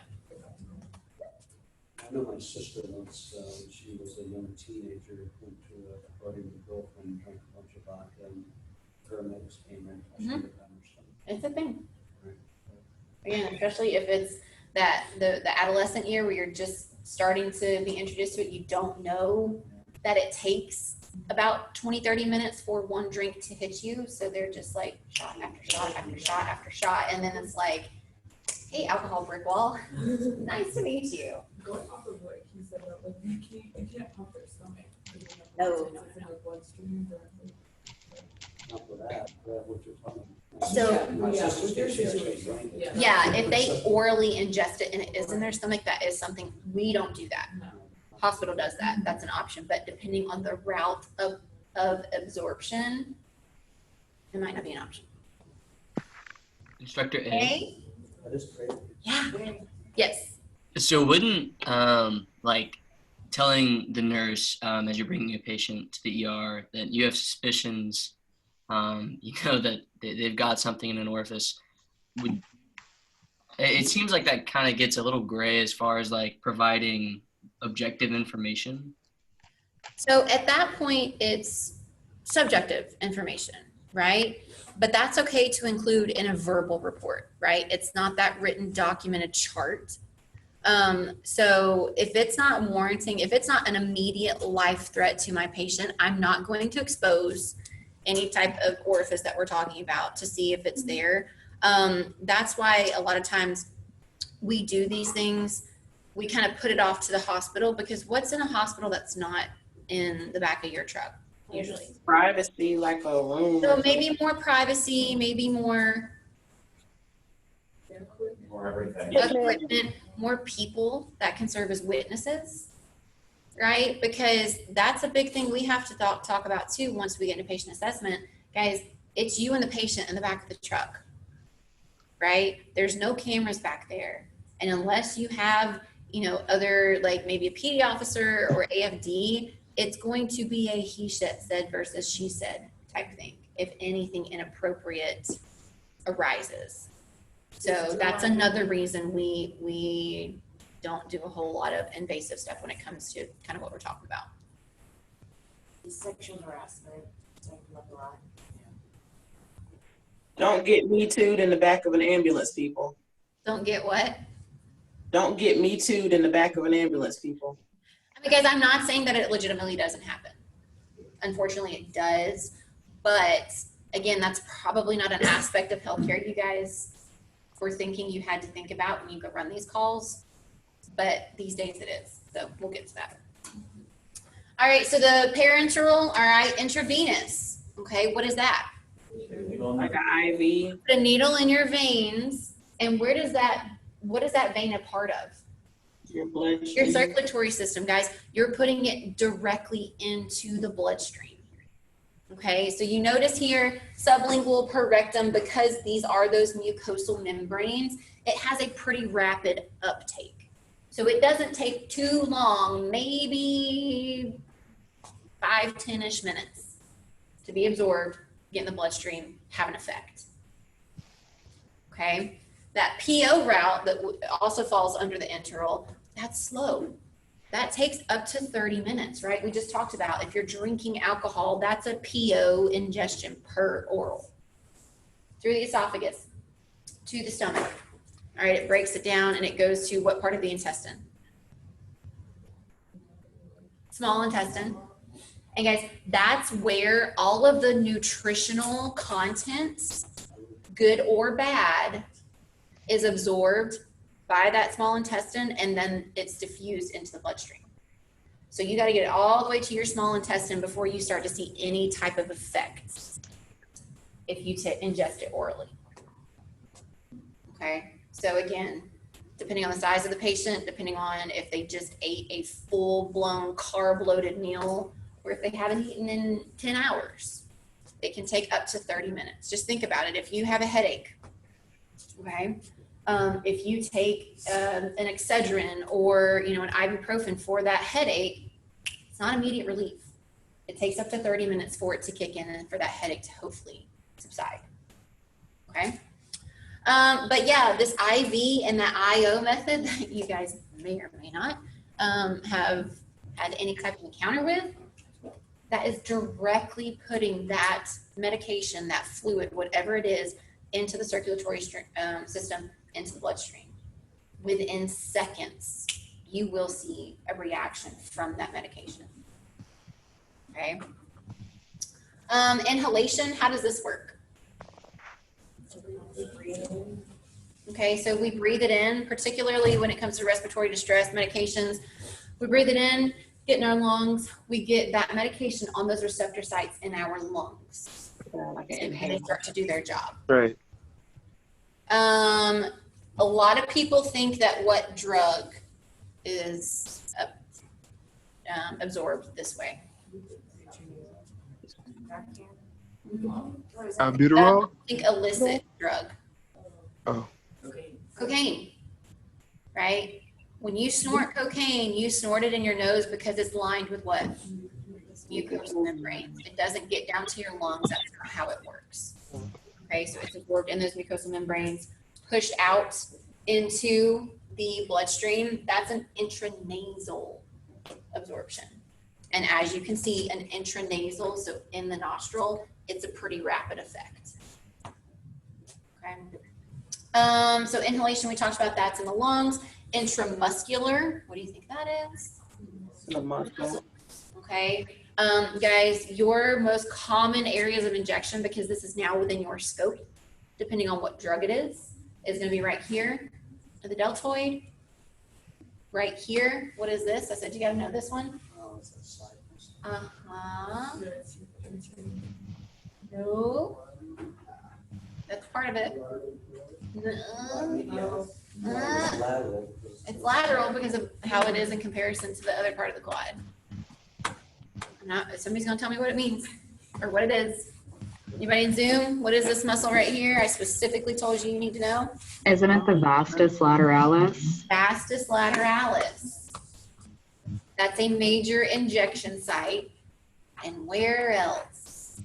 I know my sister once, when she was a young teenager, went to a party with a girlfriend, drank a bunch of vodka, and paramedics came in. I should have done or something. It's a thing. Right. Again, especially if it's that the adolescent year where you're just starting to be introduced to it, you don't know that it takes about 20-30 minutes for one drink to hit you. So they're just like shot after shot after shot after shot. And then it's like, hey, alcohol brick wall. Nice to meet you. Going off of what he said about like you can't pump their stomach. No. It's in their bloodstream directly. Not for that, what you're talking about. So- My Yeah. sister, she actually drank it. Yeah, if they orally ingest it and it is in their stomach, that is something, we don't do that. No. Hospital does that, that's an option, but depending on the route of absorption, it might not be an option. Instructor A. Okay? That is great. Yeah, yes. So wouldn't like telling the nurse as you're bringing a patient to the ER that you have suspicions, that they've got something in an orifice, it seems like that kind of gets a little gray as far as like providing objective information. So at that point, it's subjective information, right? But that's okay to include in a verbal report, right? It's not that written documented chart. So if it's not warranting, if it's not an immediate life threat to my patient, I'm not going to expose any type of orifice that we're talking about to see if it's there. That's why a lot of times we do these things, we kind of put it off to the hospital, because what's in a hospital that's not in the back of your truck usually? Privacy, like a room. So maybe more privacy, maybe more Or everything. equipment, more people that can serve as witnesses, right? Because that's a big thing we have to talk about too once we get into patient assessment. Guys, it's you and the patient in the back of the truck, right? There's no cameras back there. And unless you have, other, like maybe a PD officer or AFD, it's going to be a he said versus she said type thing, if anything inappropriate arises. So that's another reason we don't do a whole lot of invasive stuff when it comes to kind of what we're talking about. Sexual harassment, talking about a lot. Don't get me too'd in the back of an ambulance, people. Don't get what? Don't get me too'd in the back of an ambulance, people. I mean, guys, I'm not saying that it legitimately doesn't happen. Unfortunately, it does. But again, that's probably not an aspect of healthcare you guys were thinking you had to think about when you go run these calls. But these days it is. So we'll get to that. All right, so the parenteral, all right, intravenous. Okay, what is that? Like an IV. Put a needle in your veins. And what is that vein a part of? Your bloodstream. Your circulatory system, guys. You're putting it directly into the bloodstream. Okay, so you notice here, sublingual, per rectum, because these are those mucosal membranes, it has a pretty rapid uptake. So it doesn't take too long, maybe 5-10-ish minutes to be absorbed, get in the bloodstream, have an effect. Okay, that PO route that also falls under the enteral, that's slow. That takes up to 30 minutes, right? We just talked about if you're drinking alcohol, that's a PO ingestion per oral. Through the esophagus to the stomach. All right, it breaks it down and it goes to what part of the intestine? Small intestine. And guys, that's where all of the nutritional contents, good or bad, is absorbed by that small intestine, and then it's diffused into the bloodstream. So you got to get it all the way to your small intestine before you start to see any type of effects if you ingest it orally. Okay, so again, depending on the size of the patient, depending on if they just ate a full-blown carb-loaded meal, or if they haven't eaten in 10 hours, it can take up to 30 minutes. Just think about it. If you have a headache, okay, if you take an Excedrin or an ibuprofen for that headache, it's not immediate relief. It takes up to 30 minutes for it to kick in and for that headache to hopefully subside. Okay. But yeah, this IV and that IO method that you guys may or may not have had any type of encounter with, that is directly putting that medication, that fluid, whatever it is, into the circulatory system, into the bloodstream. Within seconds, you will see a reaction from that medication. Okay. Inhalation, how does this work? Okay, so we breathe it in, particularly when it comes to respiratory distress medications. We breathe it in, get in our lungs, we get that medication on those receptor sites in our lungs. And they start to do their job. Right. A lot of people think that what drug is absorbed this way? Albuterol? I think illicit drug. Oh. Cocaine, right? When you snort cocaine, you snort it in your nose because it's lined with what? Mucosal membranes. It doesn't get down to your lungs. That's not how it works. Okay, so it's absorbed in those mucosal membranes, pushed out into the bloodstream. That's an intranasal absorption. And as you can see, an intranasal, so in the nostril, it's a pretty rapid effect. Okay. So inhalation, we talked about, that's in the lungs. Intramuscular, what do you think that is? The muscle. Okay. Guys, your most common areas of injection, because this is now within your scope, depending on what drug it is going to be right here, the deltoid. Right here, what is this? I said you got to know this one. Oh, it's a side. Uh-huh. No. That's part of it. It's lateral because of how it is in comparison to the other part of the quad. Somebody's gonna tell me what it means or what it is. Anybody in Zoom? What is this muscle right here? I specifically told you need to know. Isn't it the vastus lateralis? Vastus lateralis. That's a major injection site. And where else?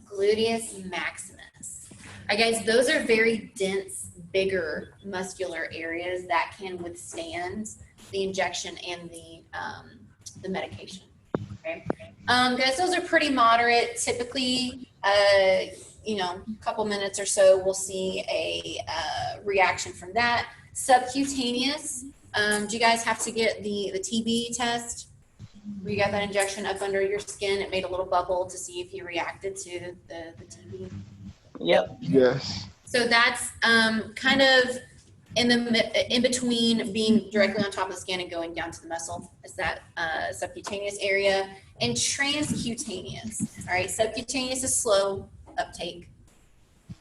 Gluteus maximus. All right, guys, those are very dense, bigger muscular areas that can withstand the injection and the medication. Okay, guys, those are pretty moderate. Typically, a couple minutes or so, we'll see a reaction from that. Subcutaneous. Do you guys have to get the TB test? where you got that injection up under your skin. It made a little bubble to see if you reacted to the TB. Yep. Yes. So that's kind of in between being directly on top of the skin and going down to the muscle. Is that subcutaneous area and transcutaneous. All right, subcutaneous is slow uptake.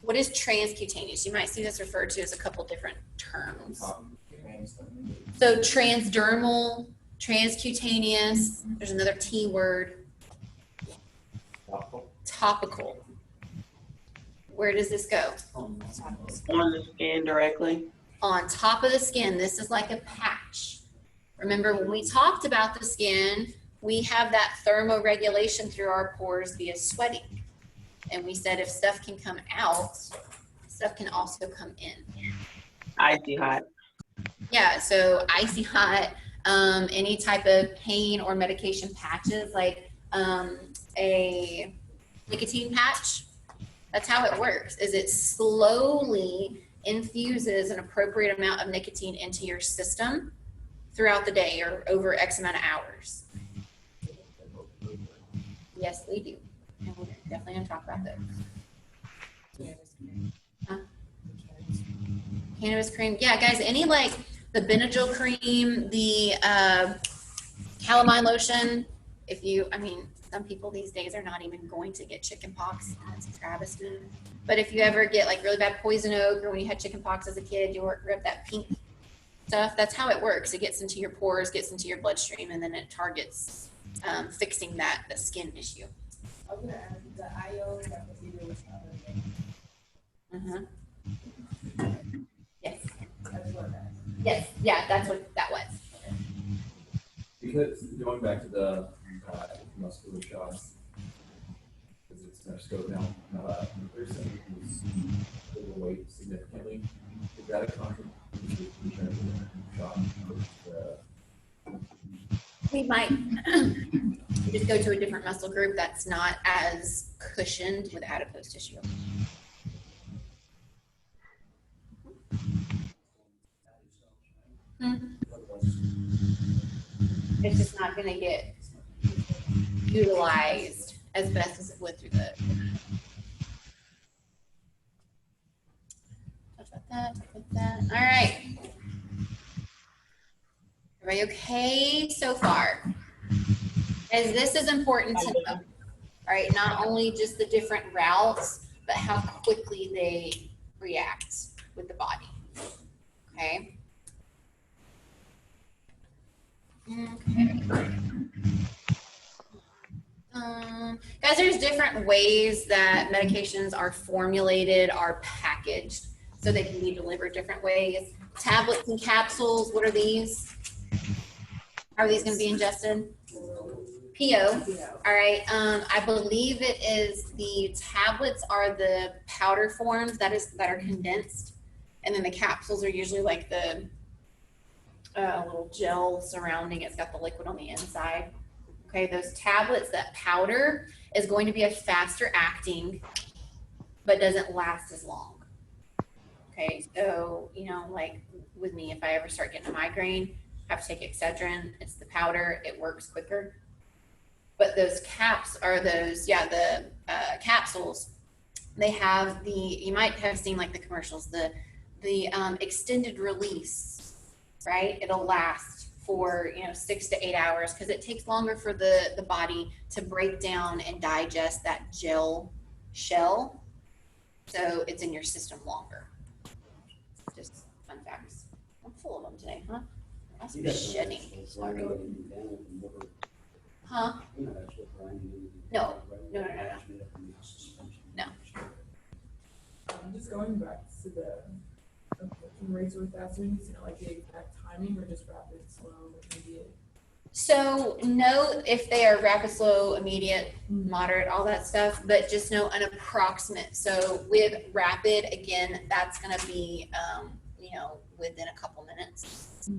What is transcutaneous? You might see this referred to as a couple different terms. So transdermal, transcutaneous. There's another T word. Topical. Where does this go? On the skin directly. On top of the skin. This is like a patch. Remember when we talked about the skin, we have that thermoregulation through our pores via sweating. And we said if stuff can come out, stuff can also come in. Icy hot. Yeah, so icy hot, any type of pain or medication patches, like a nicotine patch. That's how it works, is it slowly infuses an appropriate amount of nicotine into your system throughout the day or over X amount of hours. Yes, we do. And we're definitely going to talk about those. Huh? Cannabis cream. Yeah, guys, any like the Benadryl cream, the calamine lotion, if you, I mean, some people these days are not even going to get chicken pox. That's a travesty. But if you ever get like really bad poison oak or when you had chicken pox as a kid, you rub that pink stuff. That's how it works. It gets into your pores, gets into your bloodstream, and then it targets fixing that the skin issue. I was gonna ask the IO that procedure was Yes. that's what that. Yes. Yeah, that's what that was. Because going back to the muscular shots, because it's going to scope down, the person who's overweight significantly, is that a contribution shot? We might just go to a different muscle group that's not as cushioned with adipose tissue. It's just not going to get utilized as best as it would through the. Talk about that. Talk about that. All right. Everybody okay so far? As this is important to know. All right, not only just the different routes, but how quickly they react with the body. Okay. Okay. Guys, there's different ways that medications are formulated, are packaged, so they can be delivered different ways. Tablets and capsules, what are these? How are these going to be ingested? PO. All right. I believe it is the tablets are the powder forms that are condensed, and then the capsules are usually like the little gel surrounding. It's got the liquid on the inside. Okay, those tablets, that powder is going to be a faster acting, but doesn't last as long. Okay, so, you know, like with me, if I ever start getting a migraine, I have to take Excedrin. It's the powder. It works quicker. But those caps are those, the capsules. They have you might have seen like the commercials, the extended release, right? It'll last for 6 to 8 hours because it takes longer for the body to break down and digest that gel shell. So it's in your system longer. Just fun facts. I'm full of them today, huh? I must be shedding. Sorry. Huh? No. Just going back to the rates with that, so we need to know like the exact timing or just rapid, slow, immediate. So know if they are rapid, slow, immediate, moderate, all that stuff, but just know an approximate. So with rapid, again, that's going to be, within a couple minutes.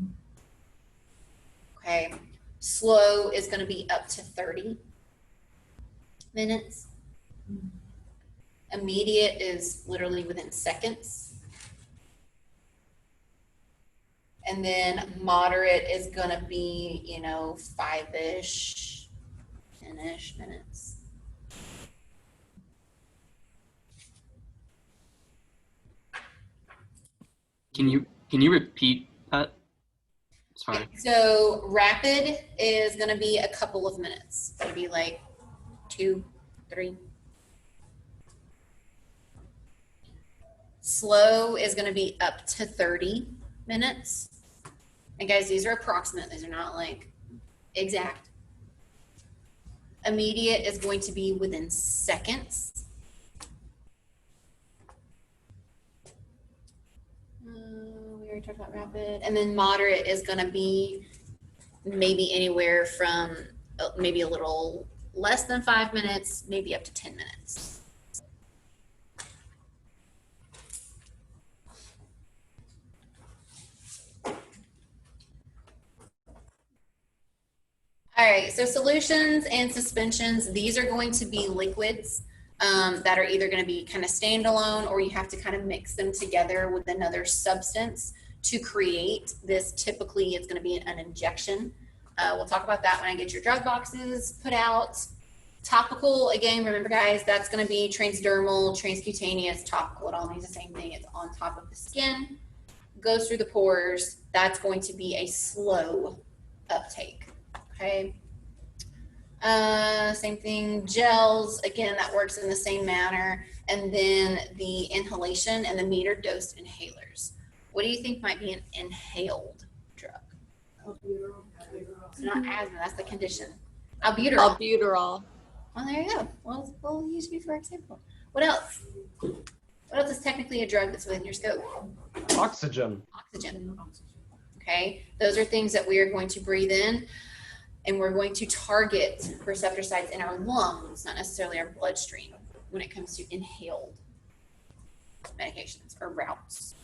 Okay. Slow is going to be up to 30 minutes. Immediate is literally within seconds. And then moderate is gonna be, you know, 5-ish, 10-ish minutes. Can you repeat that? Sorry. So rapid is gonna be a couple of minutes. It'll be like 2, 3. Slow is gonna be up to 30 minutes. And guys, these are approximate. These are not like exact. Immediate is going to be within seconds. We already talked about rapid. And then moderate is going to be maybe anywhere from maybe a little less than 5 minutes, maybe up to 10 minutes. All right, so solutions and suspensions, these are going to be liquids that are either going to be kind of standalone, or you have to kind of mix them together with another substance to create this. Typically, it's going to be an injection. We'll talk about that when I get your drug boxes put out. Topical, again, remember guys, that's going to be transdermal, transcutaneous, topical. It all means the same thing. It's on top of the skin, goes through the pores. That's going to be a slow uptake. Okay. Same thing, gels, again, that works in the same manner. And then the inhalation and the meter dose inhalers. What do you think might be an inhaled drug? It's not asthma, that's the condition. Albuterol. Albuterol. Well, there you go. Well, we'll use you for example. What else? What else is technically a drug that's within your scope? Oxygen. Oxygen. Okay. Those are things that we are going to breathe in. And we're going to target receptor sites in our lungs, not necessarily our bloodstream, when it comes to inhaled medications or routes.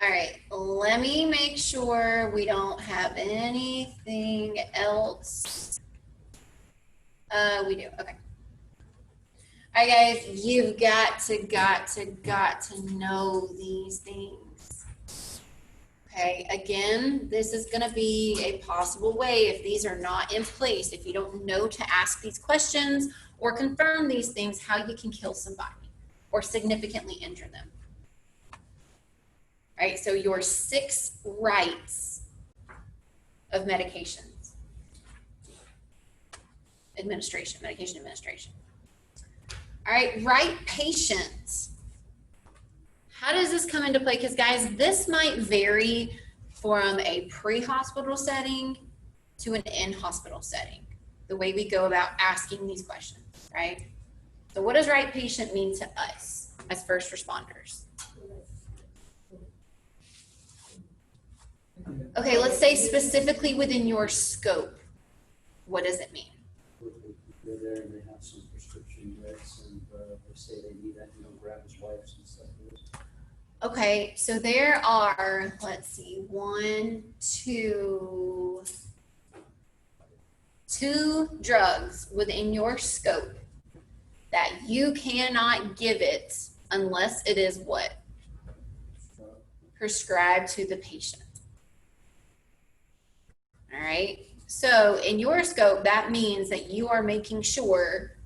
All right, let me make sure we don't have anything else. We do, okay. All right, guys, you've got to know these things. Okay, again, this is going to be a possible way if these are not in place, if you don't know to ask these questions or confirm these things, how you can kill somebody or significantly injure them. All right, so your 6 rights of medications. Medication administration. All right, right patient. How does this come into play? Because guys, this might vary from a pre-hospital setting to an in-hospital setting, the way we go about asking these questions, right? So what does right patient mean to us as first responders? Okay, let's say specifically within your scope, what does it mean? They're there and they have some prescription meds and they say they need that, grab his wife's and stuff. Okay, so there are, let's see, 2 drugs within your scope that you cannot give it unless it is what? Prescribed to the patient. All right, so in your scope, that means that you are making sure,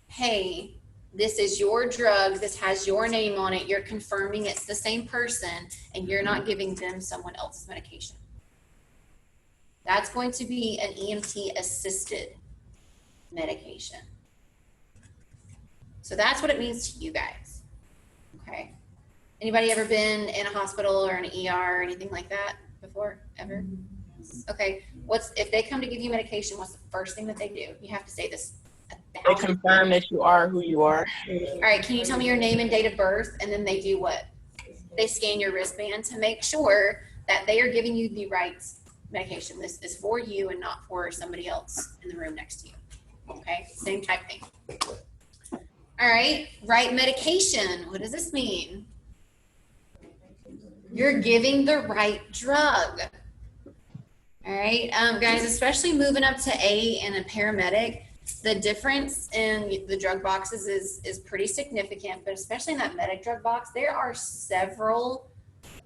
hey, this is your drug, this has your name on it, you're confirming it's the same person, and you're not giving them someone else's medication. That's going to be an EMT assisted medication. So that's what it means to you guys, okay? Anybody ever been in a hospital or an ER or anything like that before, ever? Okay, if they come to give you medication, what's the first thing that they do? You have to say this 1,000 They confirm that you are who you are. All right, can you tell me your name and date of birth? And then they do what? They scan your wristband to make sure that they are giving you the right medication. This is for you and not for somebody else in the room next to you. Okay, same type thing. All right, right medication. What does this mean? You're giving the right drug. All right, guys, especially moving up to A and a paramedic, The difference in the drug boxes is pretty significant, but especially in that medic drug box, there are several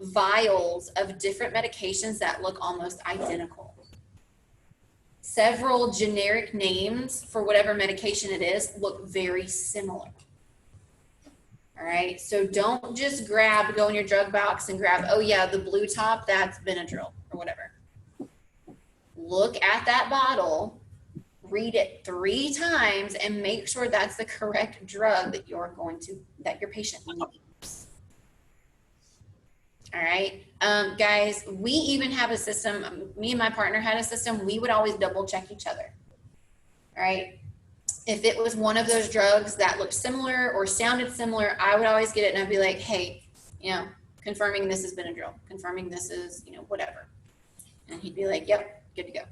vials of different medications that look almost identical. Several generic names for whatever medication it is look very similar. All right, so don't just go in your drug box and grab, oh yeah, the blue top, that's Benadryl or whatever. Look at that bottle, read it 3 times, and make sure that's the correct drug that that your patient needs. All right, guys, we even have a system, me and my partner had a system, we would always double check each other. All right, if it was one of those drugs that looked similar or sounded similar, I would always get it and I'd be like, hey, confirming this is Benadryl, confirming this is, whatever. And he'd be like, yep, good to go.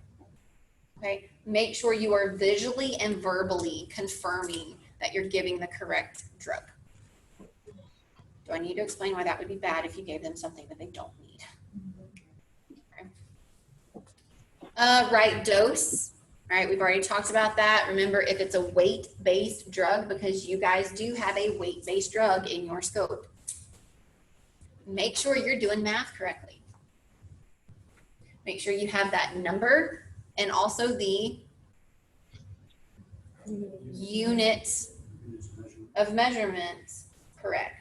Okay, make sure you are visually and verbally confirming that you're giving the correct drug. Do I need to explain why that would be bad if you gave them something that they don't need? Okay. Right dose. All right, we've already talked about that. Remember, if it's a weight-based drug, because you guys do have a weight-based drug in your scope, make sure you're doing math correctly. Make sure you have that number and also the unit of measurement correct.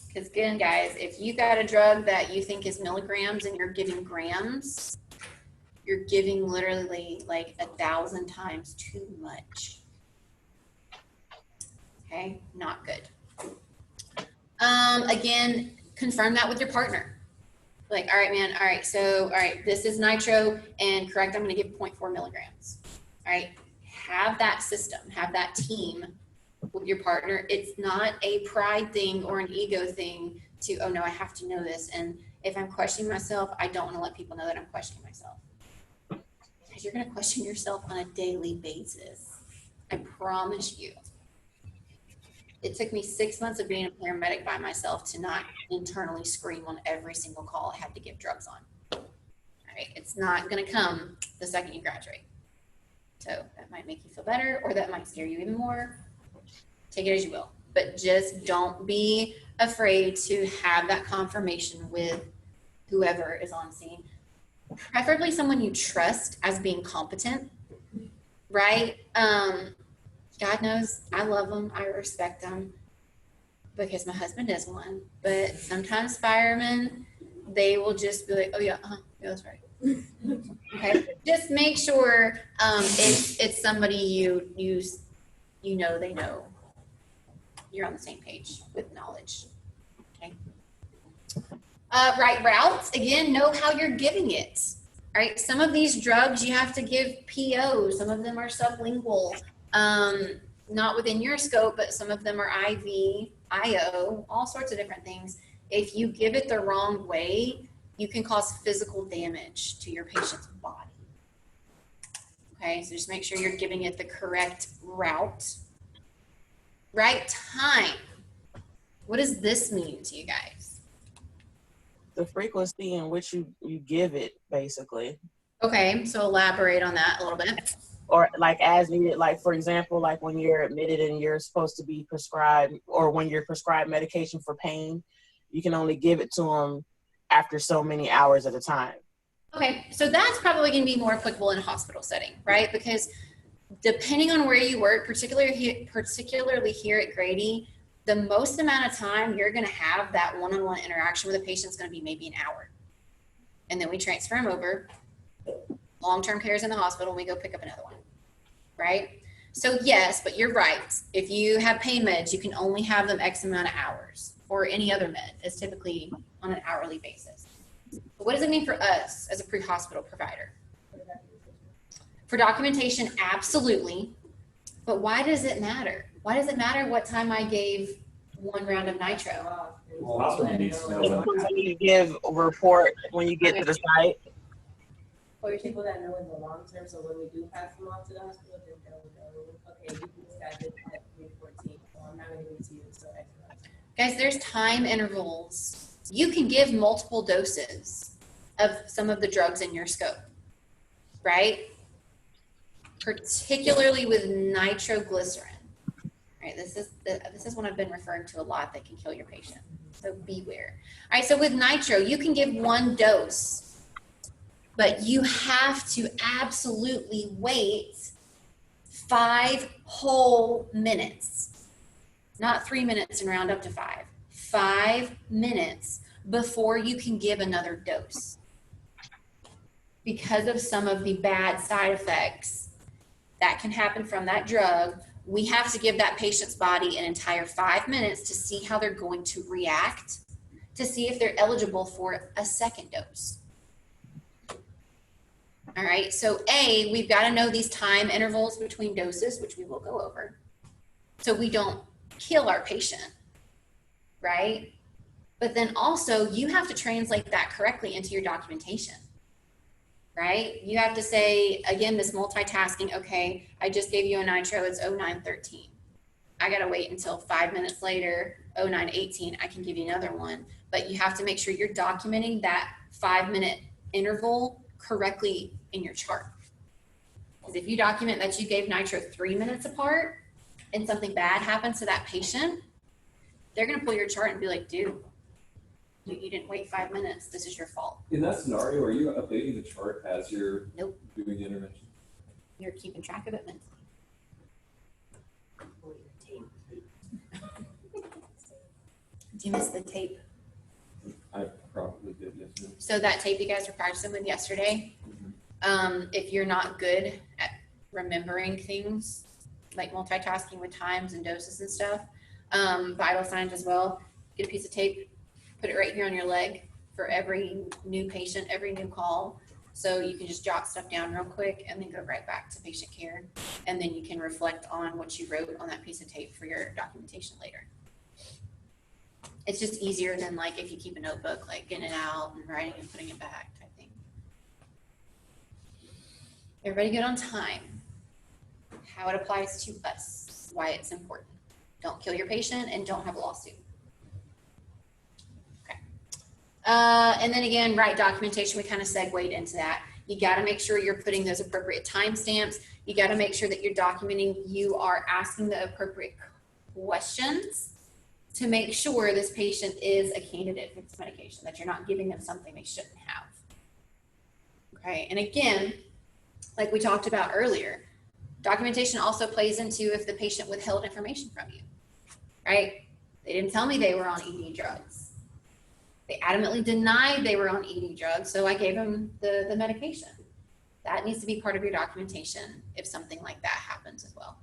Because again, guys, if you got a drug that you think is milligrams and you're giving grams, you're giving literally like 1,000 times too much. Okay, not good. Again, confirm that with your partner. Like, all right, man, all right, so, all right, this is nitro, and correct, I'm gonna give 0.4 milligrams. All right, have that system, have that team with your partner. It's not a pride thing or an ego thing to, oh no, I have to know this. And if I'm questioning myself, I don't wanna let people know that I'm questioning myself. Because you're gonna question yourself on a daily basis. I promise you. It took me 6 months of being a paramedic by myself to not internally scream on every single call I had to give drugs on. All right, it's not gonna come the second you graduate. So that might make you feel better, or that might scare you even more. Take it as you will, but just don't be afraid to have that confirmation with whoever is on scene. Preferably someone you trust as being competent, right? God knows I love them, I respect them, because my husband is one. But sometimes firemen, they will just be like, oh yeah, yeah, that's right. Okay, just make sure it's somebody you know they know. You're on the same page with knowledge. Okay. Right routes, again, know how you're giving it. All right, some of these drugs you have to give PO, some of them are sublingual. Not within your scope, but some of them are IV, IO, all sorts of different things. If you give it the wrong way, you can cause physical damage to your patient's body. Okay, so just make sure you're giving it the correct route. Right time. What does this mean to you guys? The frequency in which you give it, basically. Okay, so elaborate on that a little bit. Or like as needed, like for example, like when you're admitted and you're supposed to be prescribed, or when you're prescribed medication for pain, you can only give it to them after so many hours at a time. Okay, so that's probably going to be more applicable in a hospital setting, right? Because depending on where you work, particularly here at Grady, the most amount of time you're going to have that one-on-one interaction with a patient is going to be maybe an hour. And then we transfer them over. Long-term care is in the hospital, and we go pick up another one, right? So yes, but you're right. If you have pain meds, you can only have them X amount of hours, or any other med. It's typically on an hourly basis. But what does it mean for us as a pre-hospital provider? For documentation, absolutely. But why does it matter? Why does it matter what time I gave one round of nitro? Well, hospital needs to know when You give a report when you get to the site. For people that know in the long term, so when we do pass them off to the hospital, then they'll know, okay, this guy did that 314, so I'm not going to give it to you, so X. Guys, there's time intervals. You can give multiple doses of some of the drugs in your scope, right? particularly with nitroglycerin. All right, this is one I've been referring to a lot that can kill your patient. So beware. All right, so with nitro, you can give 1 dose, but you have to absolutely wait 5 whole minutes, not 3 minutes and round up to 5. 5 minutes before you can give another dose. Because of some of the bad side effects that can happen from that drug, we have to give that patient's body an entire 5 minutes to see how they're going to react, to see if they're eligible for a second dose. All right, so A, we've got to know these time intervals between doses, which we will go over, so we don't kill our patient, right? But then also, you have to translate that correctly into your documentation, right? You have to say, again, this multitasking, okay, I just gave you a nitro, it's 0913. I got to wait until 5 minutes later, 0918, I can give you another one. But you have to make sure you're documenting that 5 minute interval correctly in your chart. Because if you document that you gave nitro 3 minutes apart and something bad happens to that patient, they're going to pull your chart and be like, dude, you didn't wait 5 minutes. This is your fault. In that scenario, are you updating the chart as you're Nope. doing the intervention? You're keeping track of it mentally. Did you miss the tape? I probably did, yes. Ma'am. So that tape you guys were practicing with yesterday, if you're not good at remembering things, like multitasking with times and doses and stuff, vital signs as well, get a piece of tape, put it right here on your leg for every new patient, every new call. So you can just jot stuff down real quick and then go right back to patient care. And then you can reflect on what you wrote on that piece of tape for your documentation later. It's just easier than like if you keep a notebook, like getting it out and writing and putting it back type thing. Everybody good on time? How it applies to us, why it's important. Don't kill your patient and don't have a lawsuit. Okay. And then again, right documentation, we kind of segued into that. You got to make sure you're putting those appropriate timestamps. You got to make sure that you're documenting, you are asking the appropriate questions to make sure this patient is a candidate for this medication, that you're not giving them something they shouldn't have. Okay, and again, like we talked about earlier, documentation also plays into if the patient withheld information from you, right? They didn't tell me they were on ED drugs. They adamantly denied they were on ED drugs, so I gave them the medication. That needs to be part of your documentation if something like that happens as well.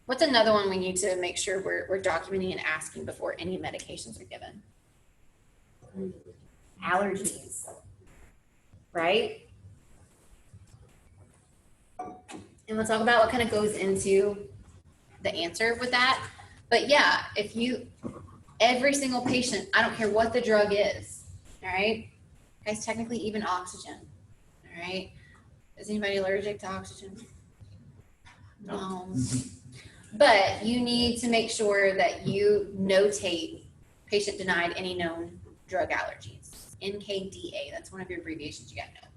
What's another one we need to make sure we're documenting and asking before any medications are given? Allergies, right? And we'll talk about what kind of goes into the answer with that. But yeah, if every single patient, I don't care what the drug is, all right? Guys, technically even oxygen, all right? Is anybody allergic to oxygen? No. But you need to make sure that you notate patient denied any known drug allergies. NKDA, that's one of your abbreviations you got to know.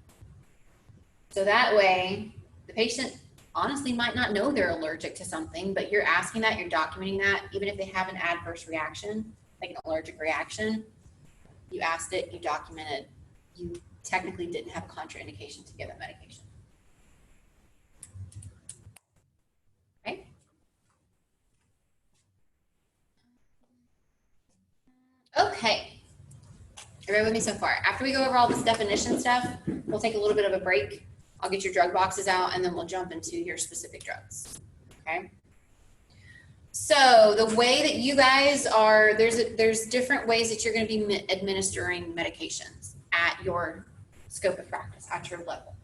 So that way, the patient honestly might not know they're allergic to something, but you're asking that, you're documenting that, even if they have an adverse reaction, like an allergic reaction, you asked it, you documented, you technically didn't have a contraindication to give that medication. Okay? Okay. Everybody with me so far? After we go over all this definition stuff, we'll take a little bit of a break. I'll get your drug boxes out and then we'll jump into your specific drugs. Okay. So the way that you guys are, there's different ways that you're going to be administering medications at your scope of practice, at your level.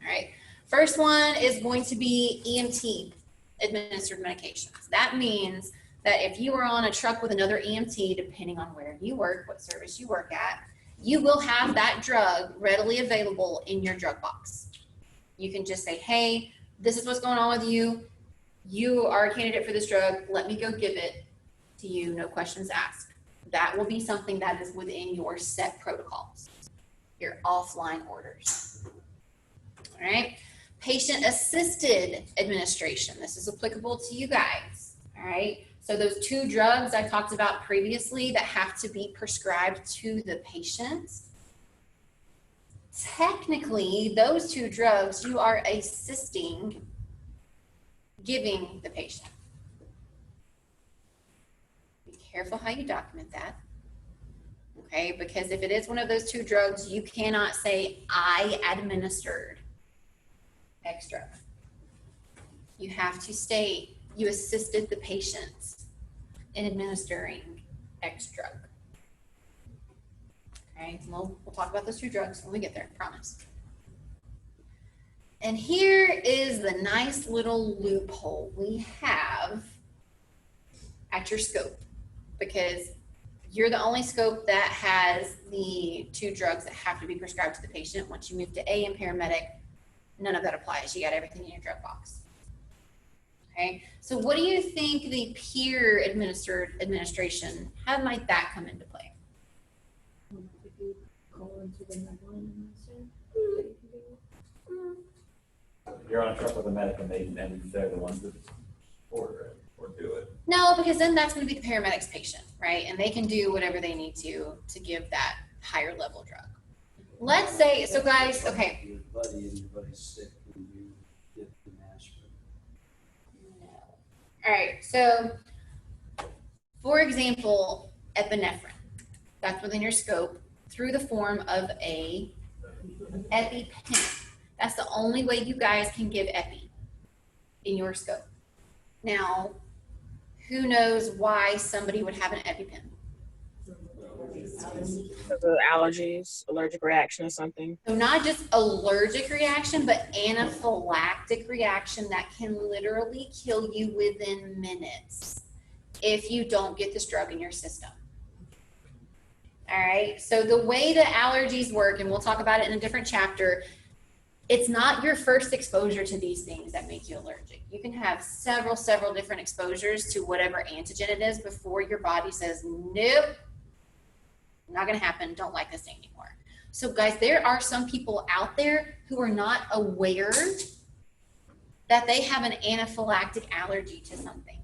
All right. First one is going to be EMT administered medications. That means that if you are on a truck with another EMT, depending on where you work, what service you work at, you will have that drug readily available in your drug box. You can just say, hey, this is what's going on with you. You are a candidate for this drug. Let me go give it to you. No questions asked. That will be something that is within your set protocols, your offline orders. All All right. Patient assisted administration. This is applicable to you guys. All right. So those 2 drugs I talked about previously that have to be prescribed to the patient. Technically, those 2 drugs you are assisting giving the patient. Be careful how you document that. Okay, because if it is one of those 2 drugs, you cannot say, I administered X drug. You have to state you assisted the patient in administering X drug. Okay, we'll talk about those 2 drugs when we get there, I promise. And here is the nice little loophole we have at your scope, because you're the only scope that has the 2 drugs that have to be prescribed to the patient. Once you move to A and paramedic, none of that applies. You got everything in your drug box. Okay, so what do you think the peer administered administration, how might that come into play? If you go into the med line You're on a truck with a medic and they're the ones that order it or do it. No, because then that's going to be the paramedic's patient, right? And they can do whatever they need to give that higher level drug. Let's say, so guys, okay. Your buddy and your buddy's sick and you get the aspirin. All right, so for example, epinephrine, that's within your scope through the form of a EpiPen. That's the only way you guys can give epi in your scope. Now, who knows why somebody would have an EpiPen? Because of allergies, allergic reaction or something. So not just allergic reaction, but anaphylactic reaction that can literally kill you within minutes if you don't get this drug in your system. All right, so the way the allergies work, and we'll talk about it in a different chapter, it's not your first exposure to these things that make you allergic. You can have several different exposures to whatever antigen it is before your body says, nope, not gonna happen, don't like this anymore. So guys, there are some people out there who are not aware that they have an anaphylactic allergy to something.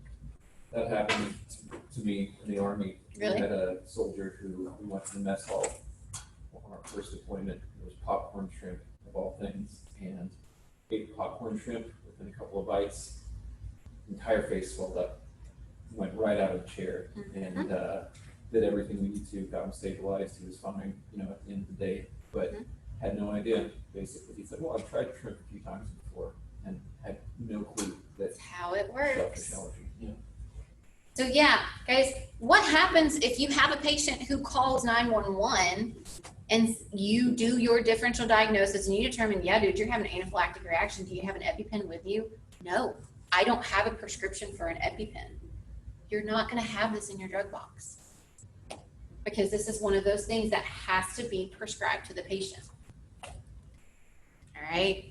That happened to me in the Army. Really? We had a soldier who we went to the mess hall on our first deployment. It was popcorn shrimp, of all things, and ate popcorn shrimp within a couple of bites. Entire face swelled up, went right out of the chair, and did everything we needed to, got him stabilized. He was fine, at the end of the day, but had no idea. Basically, he said, well, I've tried shrimp a few times before and had no clue that That's how it works. shellfish allergy. Yeah. So yeah, guys, what happens if you have a patient who calls 911 and you do your differential diagnosis and you determine, yeah, dude, you're having an anaphylactic reaction. Do you have an EpiPen with you? No, I don't have a prescription for an EpiPen. You're not going to have this in your drug box because this is one of those things that has to be prescribed to the patient. All right.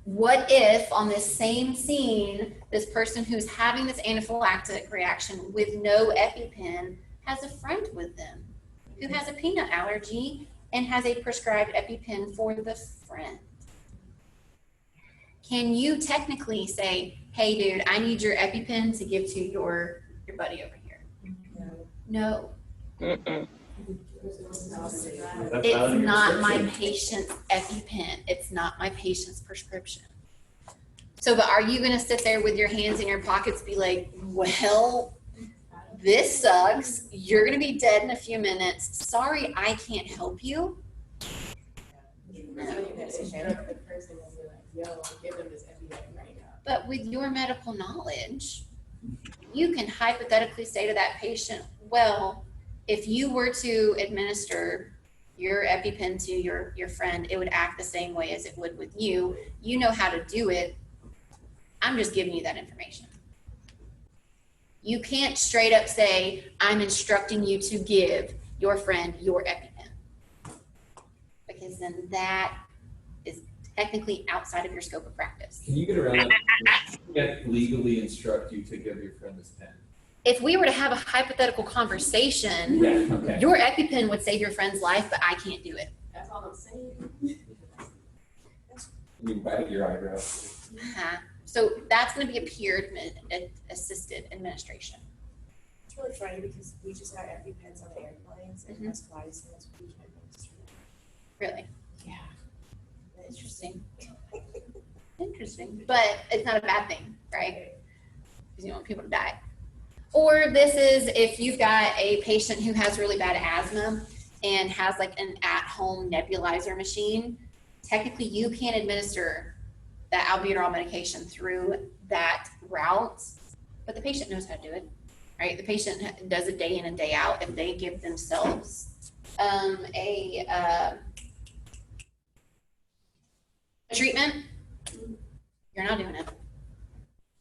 What if on this same scene, this person who's having this anaphylactic reaction with no EpiPen has a friend with them who has a peanut allergy and has a prescribed EpiPen for the friend? Can you technically say, hey, dude, I need your EpiPen to give to your buddy over here? No. It's not my patient's EpiPen. It's not my patient's prescription. So, but are you going to sit there with your hands in your pockets, be like, well, this sucks. You're going to be dead in a few minutes. Sorry, I can't help you. But with your medical knowledge, you can hypothetically say to that patient, well, if you were to administer your EpiPen to your friend, it would act the same way as it would with you. You know how to do it. I'm just giving you that information. You can't straight up say, I'm instructing you to give your friend your EpiPen, because then that is technically outside of your scope of practice. Can you get around that? You can't legally instruct you to give your friend this pen. If we were to have a hypothetical conversation, Yeah, okay. your EpiPen would save your friend's life, but I can't do it. That's all I'm saying. You bite your eyebrow. So that's going to be a peer assisted administration. It's really funny because we just got EpiPens on the airplanes, and that's why it's so much we can administer. Really Yeah. interesting. Interesting, but it's not a bad thing, right? Because you don't want people to die. Or this is if you've got a patient who has really bad asthma and has like an at-home nebulizer machine. Technically, you can't administer that albuterol medication through that route, but the patient knows how to do it, right? The patient does it day in and day out. If they give themselves a treatment, you're not doing it.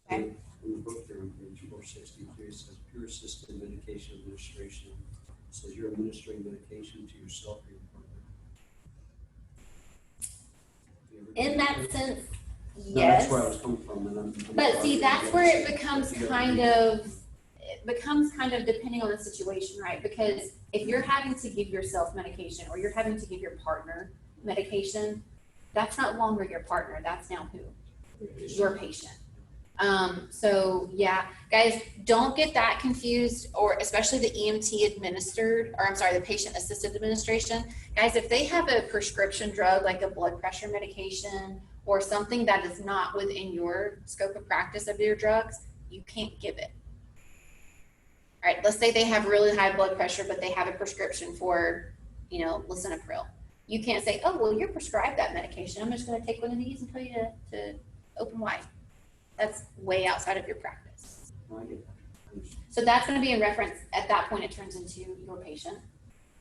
Okay. In the book there on page 463, it says pure assisted medication administration. It says you're administering medication to yourself or your partner. In that sense, No, yes. that's where I was coming from. And I'm But see, that's where it becomes kind of depending on the situation, right? Because if you're having to give yourself medication or you're having to give your partner medication, that's not longer your partner. That's now who? Your patient. So yeah, guys, don't get that confused, or especially the EMT administered, or I'm sorry, the patient assisted administration. Guys, if they have a prescription drug like a blood pressure medication or something that is not within your scope of practice of your drugs, you can't give it. All right, let's say they have really high blood pressure, but they have a prescription for, lisinopril. You can't say, oh, well, you're prescribed that medication. I'm just going to take one of these and tell you to open wide. That's way outside of your practice. So that's going to be in reference. At that point, it turns into your patient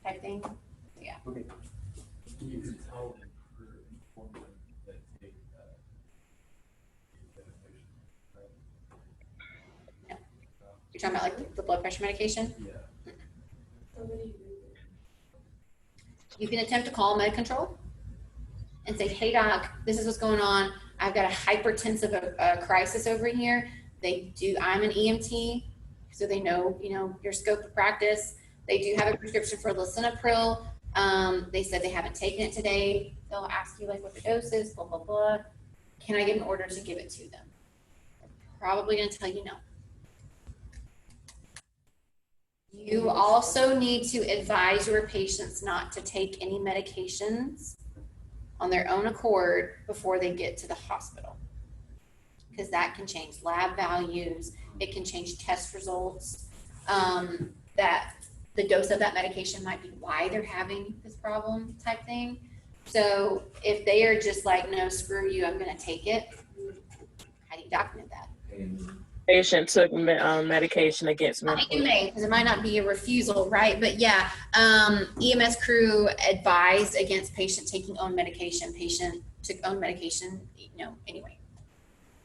type thing. Yeah. Okay. You can tell them or inform them that they medication, right? No. You're talking about like the blood pressure medication? Yeah. You can attempt to call med control and say, hey doc, this is what's going on. I've got a hypertensive crisis over here. I'm an EMT, so they know, your scope of practice. They do have a prescription for lisinopril. They said they haven't taken it today. They'll ask you like what the dose is, blah, blah, blah. Can I get an order to give it to them? They're probably gonna tell you no. You also need to advise your patients not to take any medications on their own accord before they get to the hospital, because that can change lab values. It can change test results. That the dose of that medication might be why they're having this problem type thing. So if they are just like, no, screw you, I'm going to take it, how do you document that? Patient took medication against mental. It may, because it might not be a refusal, right? But yeah, EMS crew advised against patient taking own medication. Patient took own medication, anyway.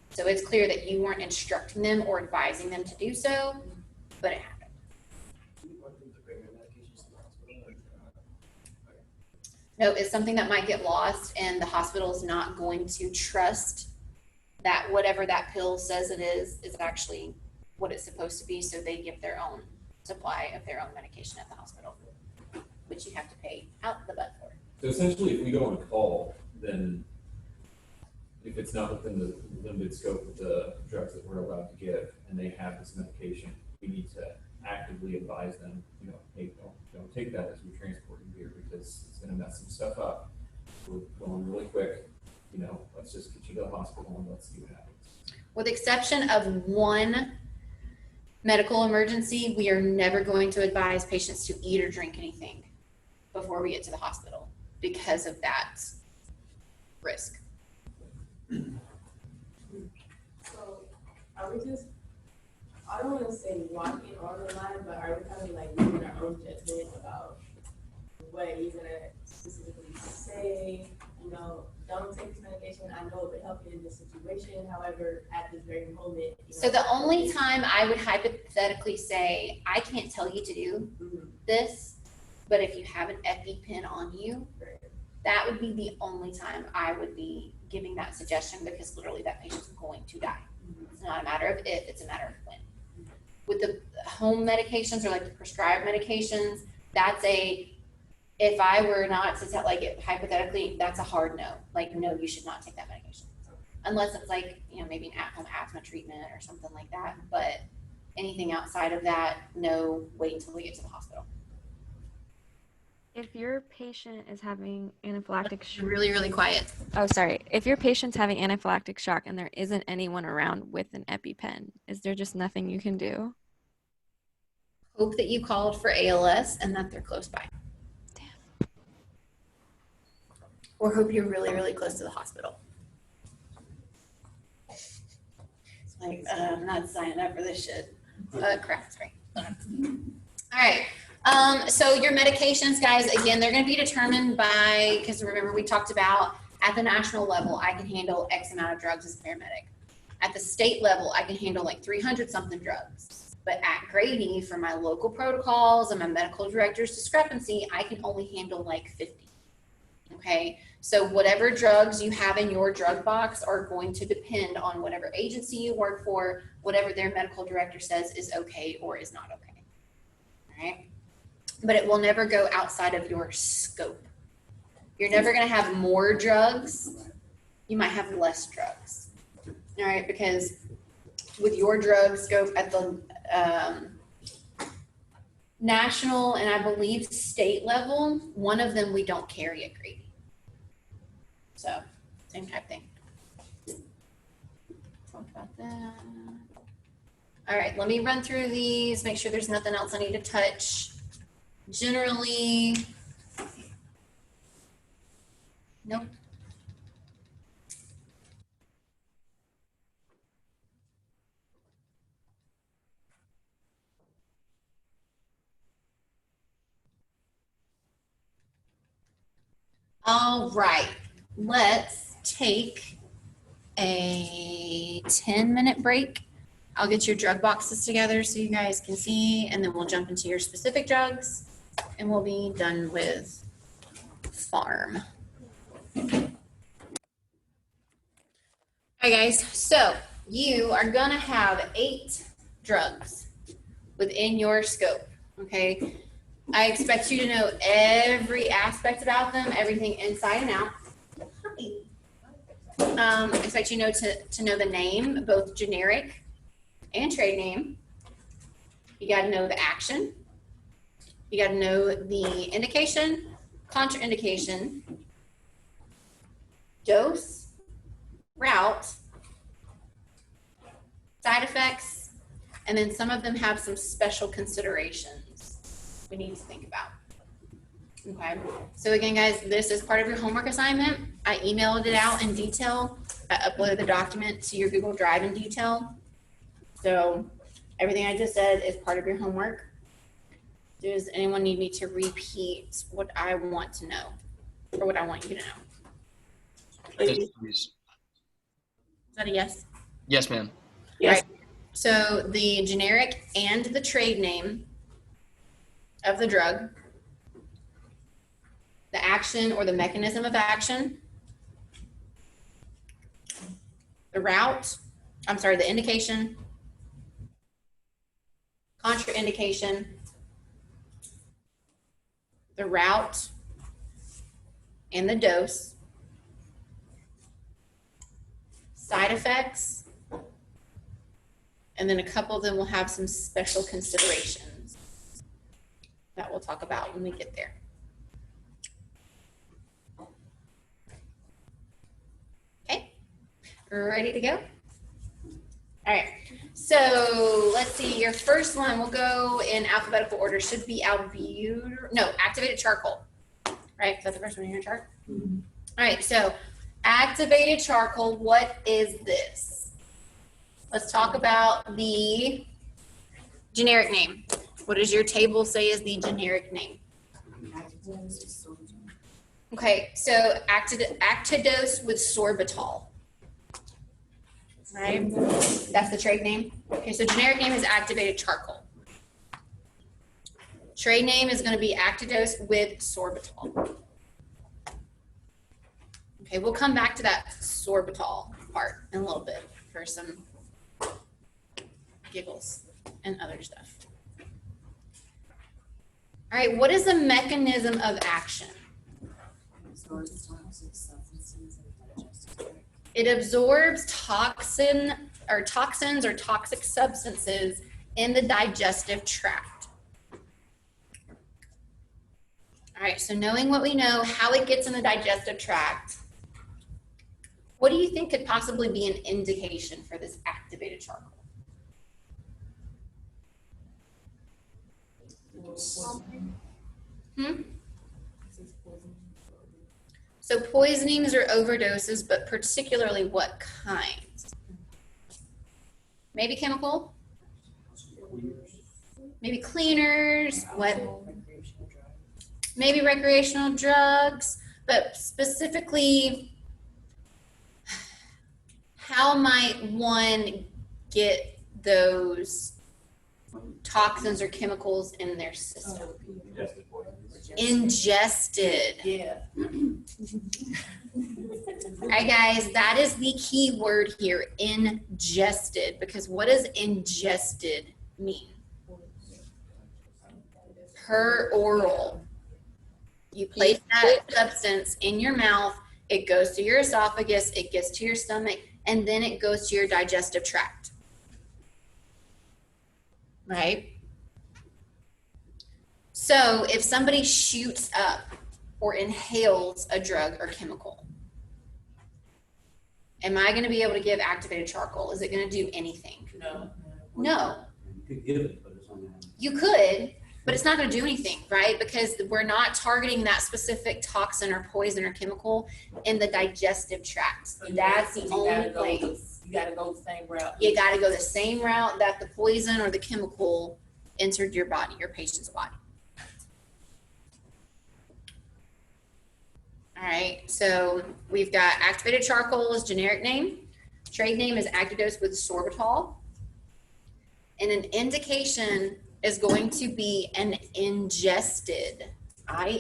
So it's clear that you weren't instructing them or advising them to do so, but it happened. No, it's something that might get lost, and the hospital is not going to trust that whatever that pill says it is actually what it's supposed to be, so they give their own supply of their own medication at the hospital, which you have to pay out the butt for. So essentially, if we go on call, then if it's not within the limited scope of the drugs that we're allowed to give, and they have this medication, we need to actively advise them, hey, don't take that as we transport you here, because it's going to mess some stuff up. We're going really quick. Let's just get you to the hospital and let's see what happens. With the exception of one medical emergency, we are never going to advise patients to eat or drink anything before we get to the hospital because of that risk. So are we just, I don't want to say walking on the line, but are we kind of like using our own judgment about what you're going to specifically say? Don't take this medication. I know it would help you in this situation. However, at this very moment. So the only time I would hypothetically say, I can't tell you to do this, but if you have an EpiPen on you, that would be the only time I would be giving that suggestion, because literally that patient's going to die. It's not a matter of if, it's a matter of when. With the home medications or like the prescribed medications, that's a if I were not to tell, like, hypothetically, that's a hard no. Like, no, you should not take that medication. Unless it's like, you know, maybe an at-home asthma treatment or something like that. But anything outside of that, no, wait until we get to the hospital. If your patient is having anaphylactic shock, Really, really quiet. oh, sorry. If your patient's having anaphylactic shock and there isn't anyone around with an EpiPen, is there just nothing you can do? Hope that you called for ALS and that they're close by. Damn. Or hope you're really, really close to the hospital. It's like, I'm not signing up for this shit. Crap, sorry. All right. So your medications, guys, again, they're going to be determined by, because remember we talked about at the national level, I can handle X amount of drugs as a paramedic. At the state level, I can handle like 300 something drugs. But at Grady, for my local protocols and my medical director's discrepancy, I can only handle like 50. Okay. So whatever drugs you have in your drug box are going to depend on whatever agency you work for, whatever their medical director says is okay or is not okay. All right. But it will never go outside of your scope. You're never going to have more drugs. You might have less drugs. All right. Because with your drug scope at the national and I believe state level, one of them we don't carry at Grady. So same type thing. Talk about that. All right, let me run through these, make sure there's nothing else I need to touch. Generally, nope. All right, let's take a 10-minute break. I'll get your drug boxes together so you guys can see, and then we'll jump into your specific drugs, and we'll be done with Pharm. All right, guys, so you are gonna have 8 drugs within your scope, okay? I expect you to know every aspect about them, everything inside and out. I expect you to know the name, both generic and trade name. You got to know the action. You got to know the indication, contraindication, dose, route, side effects, and then some of them have some special considerations we need to think about. Okay, so again, guys, this is part of your homework assignment. I emailed it out in detail. I uploaded the document to your Google Drive in detail. So everything I just said is part of your homework. Does anyone need me to repeat what I want to know or what I want you to know? Yes, please. Is that a yes? Yes, ma'am. Yes. Right. So the generic and the trade name of the drug, the action or the mechanism of action, the route, the indication, contraindication, the route, and the dose, side effects, and then a couple of them will have some special considerations that we'll talk about when we get there. Okay, ready to go? All right, so let's see, your first one, we'll go in alphabetical order, should be activated charcoal, right? Is that the first one in your chart? Mm-hmm. All right, so activated charcoal, what is this? Let's talk about the generic name. What does your table say is the generic name? Okay, so Actidose with sorbitol. Right? That's the trade name. Okay, so generic name is activated charcoal. Trade name is going to be Actidose with sorbitol. Okay, we'll come back to that sorbitol part in a little bit for some giggles and other stuff. All right, what is the mechanism of action? It absorbs toxins or toxic substances in the digestive tract. All right, so knowing what we know, how it gets in the digestive tract, what do you think could possibly be an indication for this activated charcoal? So poisonings or overdoses, but particularly what kinds? Maybe chemical? Maybe cleaners? What? Maybe recreational drugs, but specifically, how might one get those toxins or chemicals in their system? Ingested. Yeah. All right, guys, that is the key word here, ingested, because what does ingested mean? Per oral. You place that substance in your mouth, it goes to your esophagus, it gets to your stomach, and then it goes to your digestive tract. Right? So if somebody shoots up or inhales a drug or chemical, am I going to be able to give activated charcoal? Is it going to do anything? No. No. You could give it, but it's not gonna. You could, but it's not going to do anything, right? Because we're not targeting that specific toxin or poison or chemical in the digestive tract. So That's the only place. place. You gotta go the same route. You got to go the same route that the poison or the chemical entered your body, your patient's body. All right, so we've got activated charcoal as generic name. Trade name is Actidose with sorbitol. And an indication is going to be an ingested,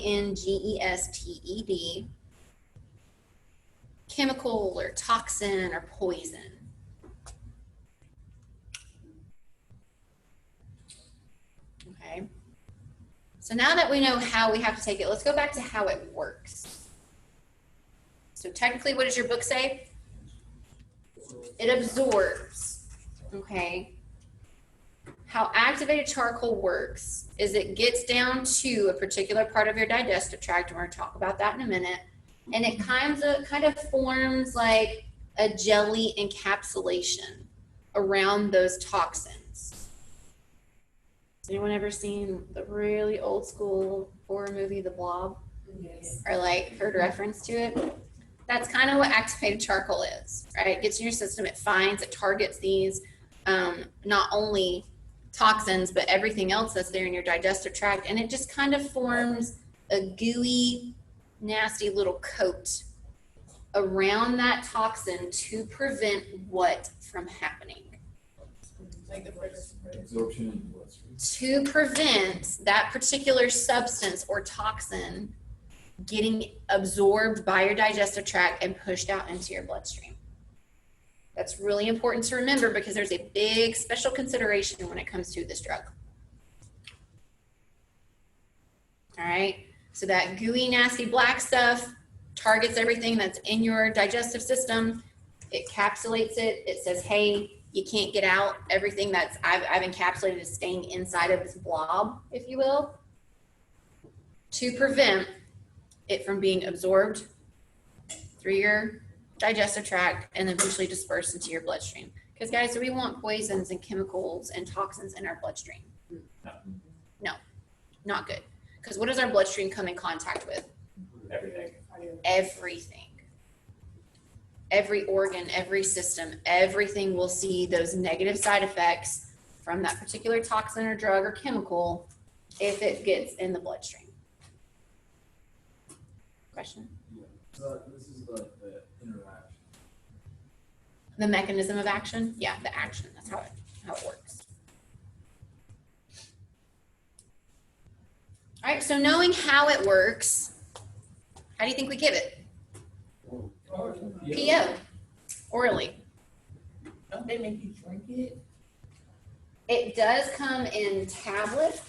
ingested, chemical or toxin or poison. Okay. So now that we know how we have to take it, let's go back to how it works. So technically, what does your book say? It absorbs, okay? How activated charcoal works is it gets down to a particular part of your digestive tract, and we're gonna talk about that in a minute, and it kind of forms like a jelly encapsulation around those toxins. Anyone ever seen the really old school horror movie, The Blob? Yes. Or like heard reference to it? That's kind of what activated charcoal is, right? It gets in your system, it finds, it targets these not only toxins, but everything else that's there in your digestive tract. And it just kind of forms a gooey, nasty little coat around that toxin to prevent what from happening. Absorption in the bloodstream. To prevent that particular substance or toxin getting absorbed by your digestive tract and pushed out into your bloodstream. That's really important to remember because there's a big special consideration when it comes to this drug. All right, so that gooey, nasty black stuff targets everything that's in your digestive system. It encapsulates it. It says, hey, you can't get out. Everything that's I've encapsulated is staying inside of this blob, if you will, to prevent it from being absorbed through your digestive tract and eventually dispersed into your bloodstream. Because guys, do we want poisons and chemicals and toxins in our bloodstream? No, not good. Because what does our bloodstream come in contact with? Everything. Everything. Every organ, every system, everything will see those negative side effects from that particular toxin or drug or chemical if it gets in the bloodstream. Question? Yeah. So this is the interaction. The mechanism of action? Yeah, the action. That's how it works. All right, so knowing how it works, how do you think we give it? PO, orally. Don't they make you drink it? It does come in tablet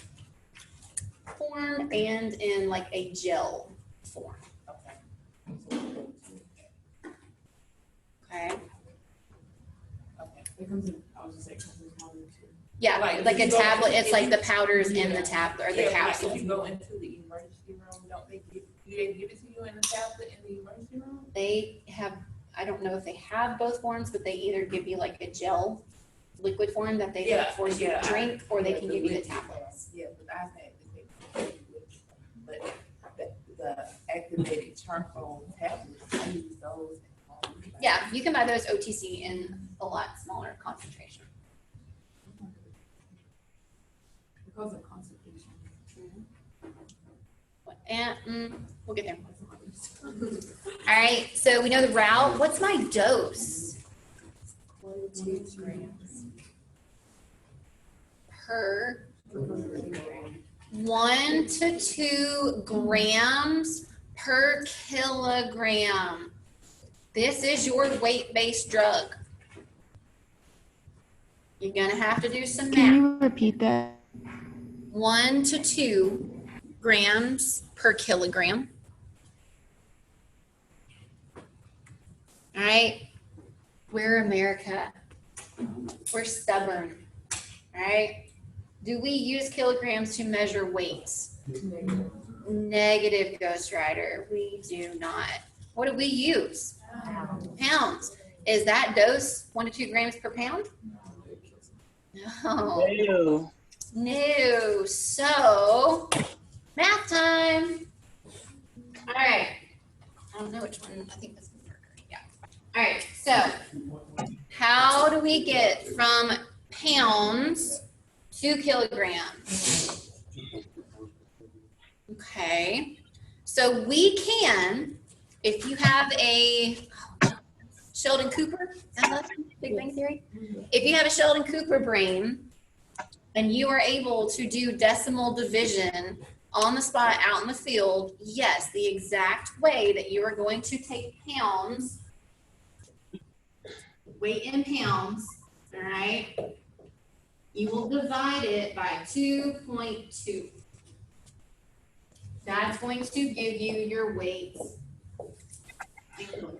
form and in like a gel form. Okay. It comes in, I was just saying, it comes in one and two. Yeah, Like, like if a you go- tablet, it's if like you- the powders in the Yeah. tablet or the Yeah, like, capsule. if you go into the emergency room, don't they give, do they give it to you in the tablet in the emergency room? They have, I don't know if they have both forms, but they either give you like a gel liquid form that they force you to drink, or they can give you the tablets. Yeah, but I've had the but the activated charcoal tablets, I use those. Yeah, you can buy those OTC in a lot smaller concentration. Because of constipation. And we'll get there. All right, so we know the route. What's my dose? 2 grams per 1 to 2 grams per kilogram. This is your weight-based drug. You're gonna have to do some math. Can you repeat that? 1 to 2 grams per kilogram. All right, we're America. We're stubborn. All right, do we use kilograms to measure weights? Negative, Ghost Rider. We do not. What do we use? Pounds. Is that dose 1 to 2 grams per pound? No. Ew. No. So, math time. All right. I don't know which one. I think this is marker. Yeah. All right. So, how do we get from pounds to kilograms? Okay. So, we can, if you have a Sheldon Cooper, is that Big Bang Theory? If you have a Sheldon Cooper brain, and you are able to do decimal division on the spot out in the field, yes, the exact way that you are going to take pounds, weight in pounds, all right, you will divide it by 2.2. That's going to give you your weight in kilograms.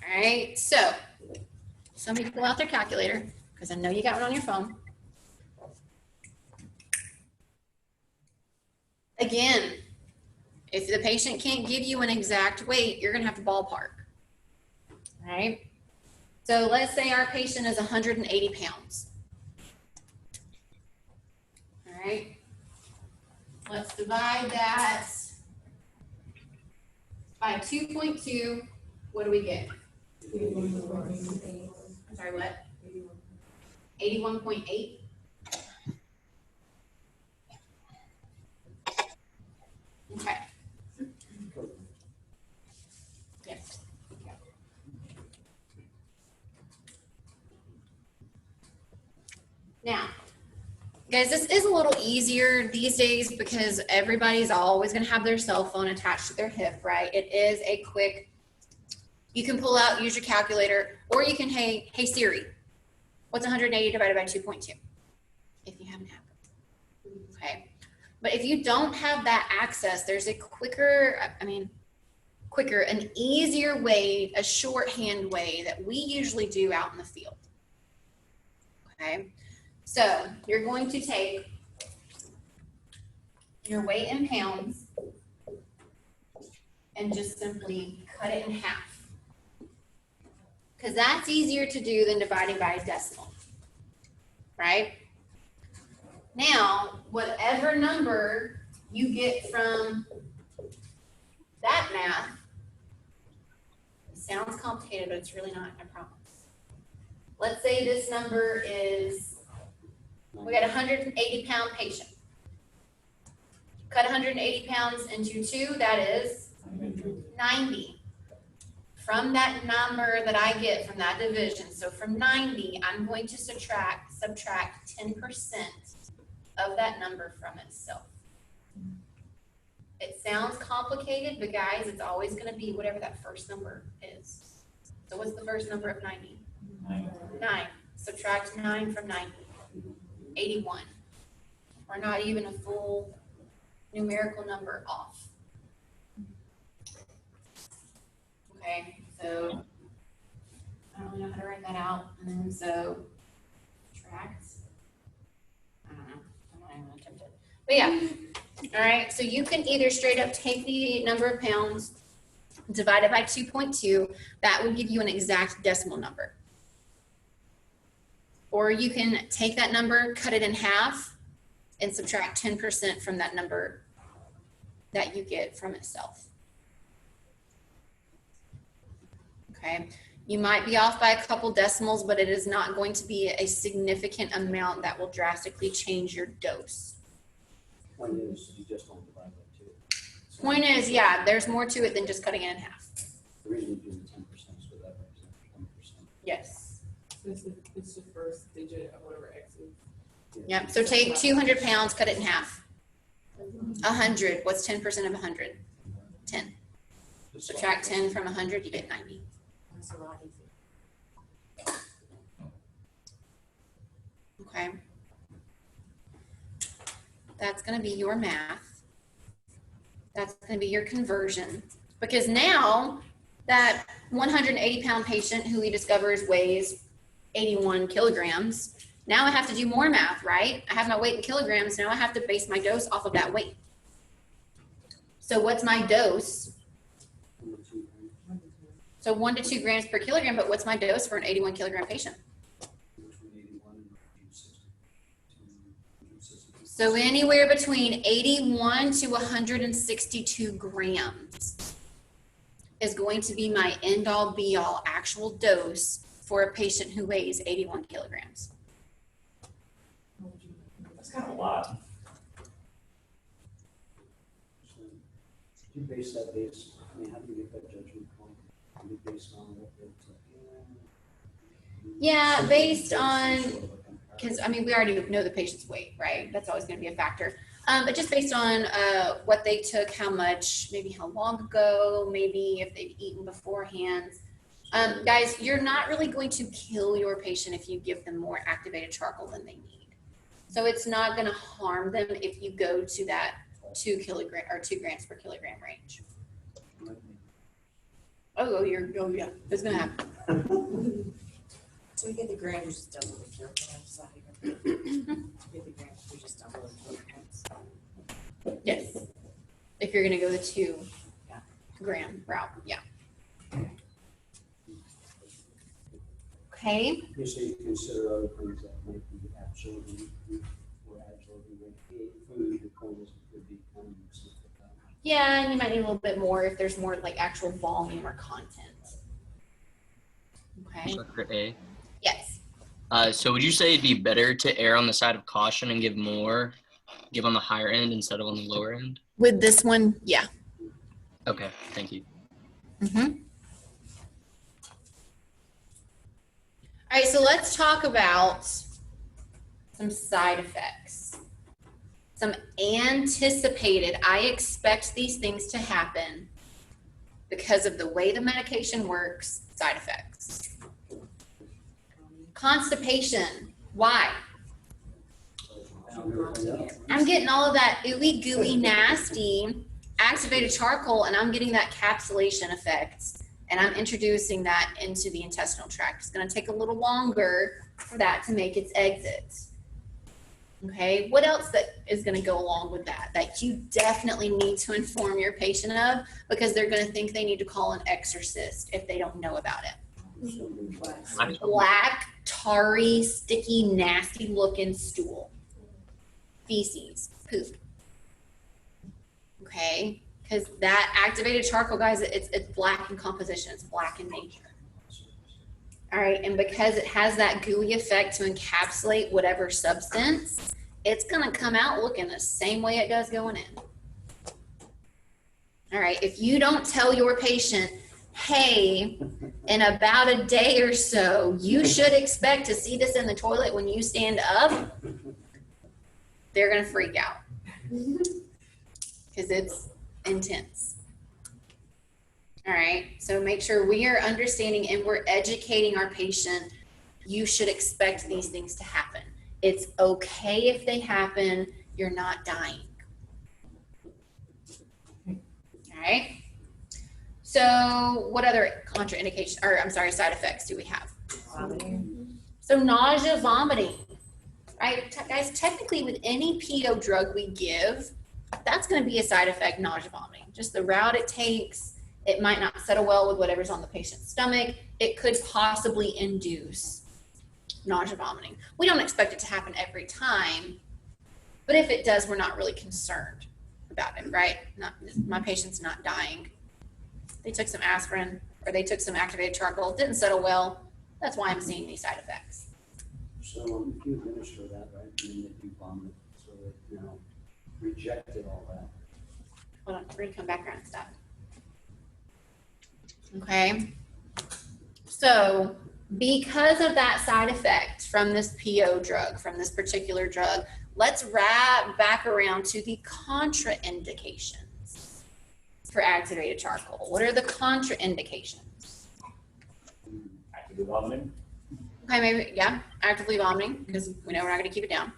All right, so somebody pull out their calculator, because I know you got one on your phone. Again, if the patient can't give you an exact weight, you're going to have to ballpark. All right? So let's say our patient is 180 pounds. All right? Let's divide that by 2.2. What do we get? I'm sorry, what? 81.8. Okay. Yes. Now, guys, this is a little easier these days because everybody's always going to have their cell phone attached to their hip, right? It is a quick, you can pull out, use your calculator, or you can, hey Siri, what's 180 divided by 2.2? If you have an app. Okay. But if you don't have that access, there's a quicker, an easier way, a shorthand way that we usually do out in the field. Okay. So you're going to take your weight in pounds and just simply cut it in half. Because that's easier to do than dividing by a decimal, right? Now, whatever number you get from that math, it sounds complicated, but it's really not, I promise. Let's say this number is, we got a 180-pound patient. Cut 180 pounds into 2, that is 90. From that number that I get from that division, so from 90, I'm going to subtract 10% of that number from itself. It sounds complicated, but guys, it's always going to be whatever that first number is. So what's the first number of 90? 9. Subtract 9 from 90. 81. We're not even a full numerical number off. Okay, so I don't know how to write that out. And then so subtract. I don't know. I'm not even gonna attempt it. But yeah. All right. So you can either straight up take the number of pounds, divide it by 2.2. That would give you an exact decimal number. Or you can take that number, cut it in half, and subtract 10% from that number that you get from itself. Okay. You might be off by a couple decimals, but it is not going to be a significant amount that will drastically change your dose. Point is, you just don't divide by two. Point is, yeah, there's more to it than just cutting it in half. The reason you do the 10% is so that represents 20%. Yes. It's the first digit of whatever X is. Yep. So take 200 pounds, cut it in half. 100. What's 10% of 100? 10. Subtract 10 from 100, you get 90. That's a lot easier. Okay. That's going to be your math. That's going to be your conversion. Because now that 180-pound patient who he discovers weighs 81 kilograms, now I have to do more math, right? I have my weight in kilograms. Now I have to base my dose off of that weight. So what's my dose? So 1 to 2 grams per kilogram, but what's my dose for an 81 kilogram patient? So anywhere between 81 to 162 grams is going to be my end all be all actual dose for a patient who weighs 81 kilograms. That's kind of a lot. So, do you base that I mean, how do you get that judgment call? Are you based on what it's Yeah, based on, because I mean, we already know the patient's weight, right? That's always going to be a factor. But just based on what they took, how much, maybe how long ago, maybe if they've eaten beforehand. Guys, you're not really going to kill your patient if you give them more activated charcoal than they need. So it's not going to harm them if you go to that 2 grams per kilogram range. Oh yeah, it's going to happen. So we get the grams, we just double the kilograms. To get the grams, we just double the kilograms. Yes. If you're going to go the 2 gram route, yeah. Okay. You say you consider other things that might be absorbing or absorbing food, the cold could be kind of mixed with that. Yeah, and you might need a little bit more if there's more like actual volume or content. Okay. Dr. A. Yes. So would you say it'd be better to err on the side of caution and give on the higher end instead of on the lower end? With this one, yeah. Okay, thank you. Mm-hmm. All right, so let's talk about some side effects. Some anticipated, I expect these things to happen because of the way the medication works, side effects. Constipation, why? I'm getting all of that ooey gooey nasty activated charcoal and I'm getting that capsulation effect and I'm introducing that into the intestinal tract. It's going to take a little longer for that to make its exit. Okay, what else that is going to go along with that you definitely need to inform your patient of because they're going to think they need to call an exorcist if they don't know about it. Black, tarry, sticky, nasty looking stool. Feces, poop. Okay, because that activated charcoal, guys, it's black in composition, it's black in nature. All right, and because it has that gooey effect to encapsulate whatever substance, it's gonna come out looking the same way it does going in. All right, if you don't tell your patient, hey, in about a day or so, you should expect to see this in the toilet when you stand up, they're gonna freak out because it's intense. All right, so make sure we are understanding and we're educating our patient. You should expect these things to happen. It's okay if they happen. you're not dying. All right. So what other contraindications, or I'm sorry, side effects do we have? So nausea, vomiting, right? Guys, technically with any PO drug we give, that's going to be a side effect, nausea, vomiting. Just the route it takes, it might not settle well with whatever's on the patient's stomach. It could possibly induce nausea, vomiting. We don't expect it to happen every time, but if it does, we're not really concerned about it, right? My patient's not dying. They took some aspirin or they took some activated charcoal, didn't settle well. That's why I'm seeing these side effects. So if you administer that, right, and then they do vomit, so that, you know, rejected all that. Hold on, we're gonna come back around and stop. Okay. So because of that side effect from this PO drug, from this particular drug, let's wrap back around to the contraindications for activated charcoal. What are the contraindications? Actively vomiting. Okay, maybe, yeah, actively vomiting, because we know we're not gonna keep it down.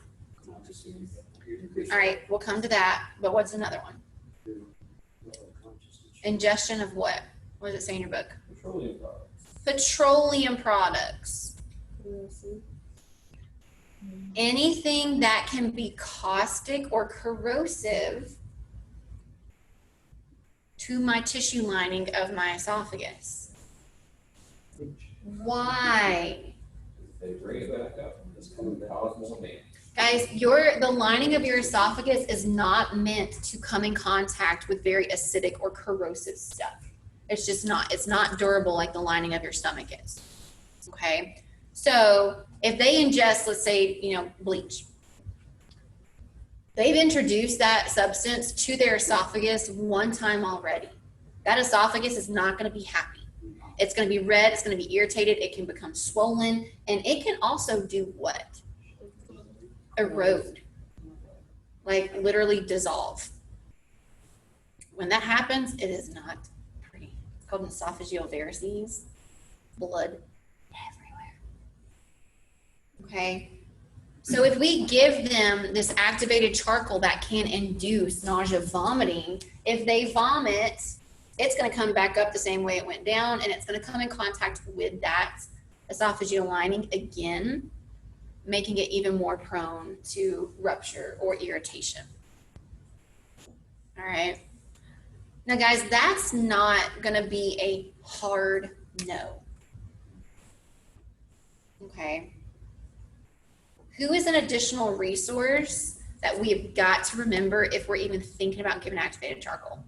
All right, we'll come to that, but what's another one? Ingestion of what? What does it say in your book? Petroleum products. Petroleum products. Anything that can be caustic or corrosive to my tissue lining of my esophagus. Why? They bring it back up. It's going to cause more damage. Guys, the lining of your esophagus is not meant to come in contact with very acidic or corrosive stuff. It's just not. It's not durable like the lining of your stomach is. Okay? So if they ingest, let's say, bleach, they've introduced that substance to their esophagus one time already. That esophagus is not going to be happy. It's going to be red. It's going to be irritated. It can become swollen. And it can also do what? Erode. Like literally dissolve. When that happens, it is not pretty. It's called an esophageal varices. Blood everywhere. Okay? So if we give them this activated charcoal that can induce nausea, vomiting, if they vomit, it's going to come back up the same way it went down, and it's going to come in contact with that esophageal lining again, making it even more prone to rupture or irritation. All right. Now, guys, that's not going to be a hard no. Okay. Who is an additional resource that we have got to remember if we're even thinking about giving activated charcoal?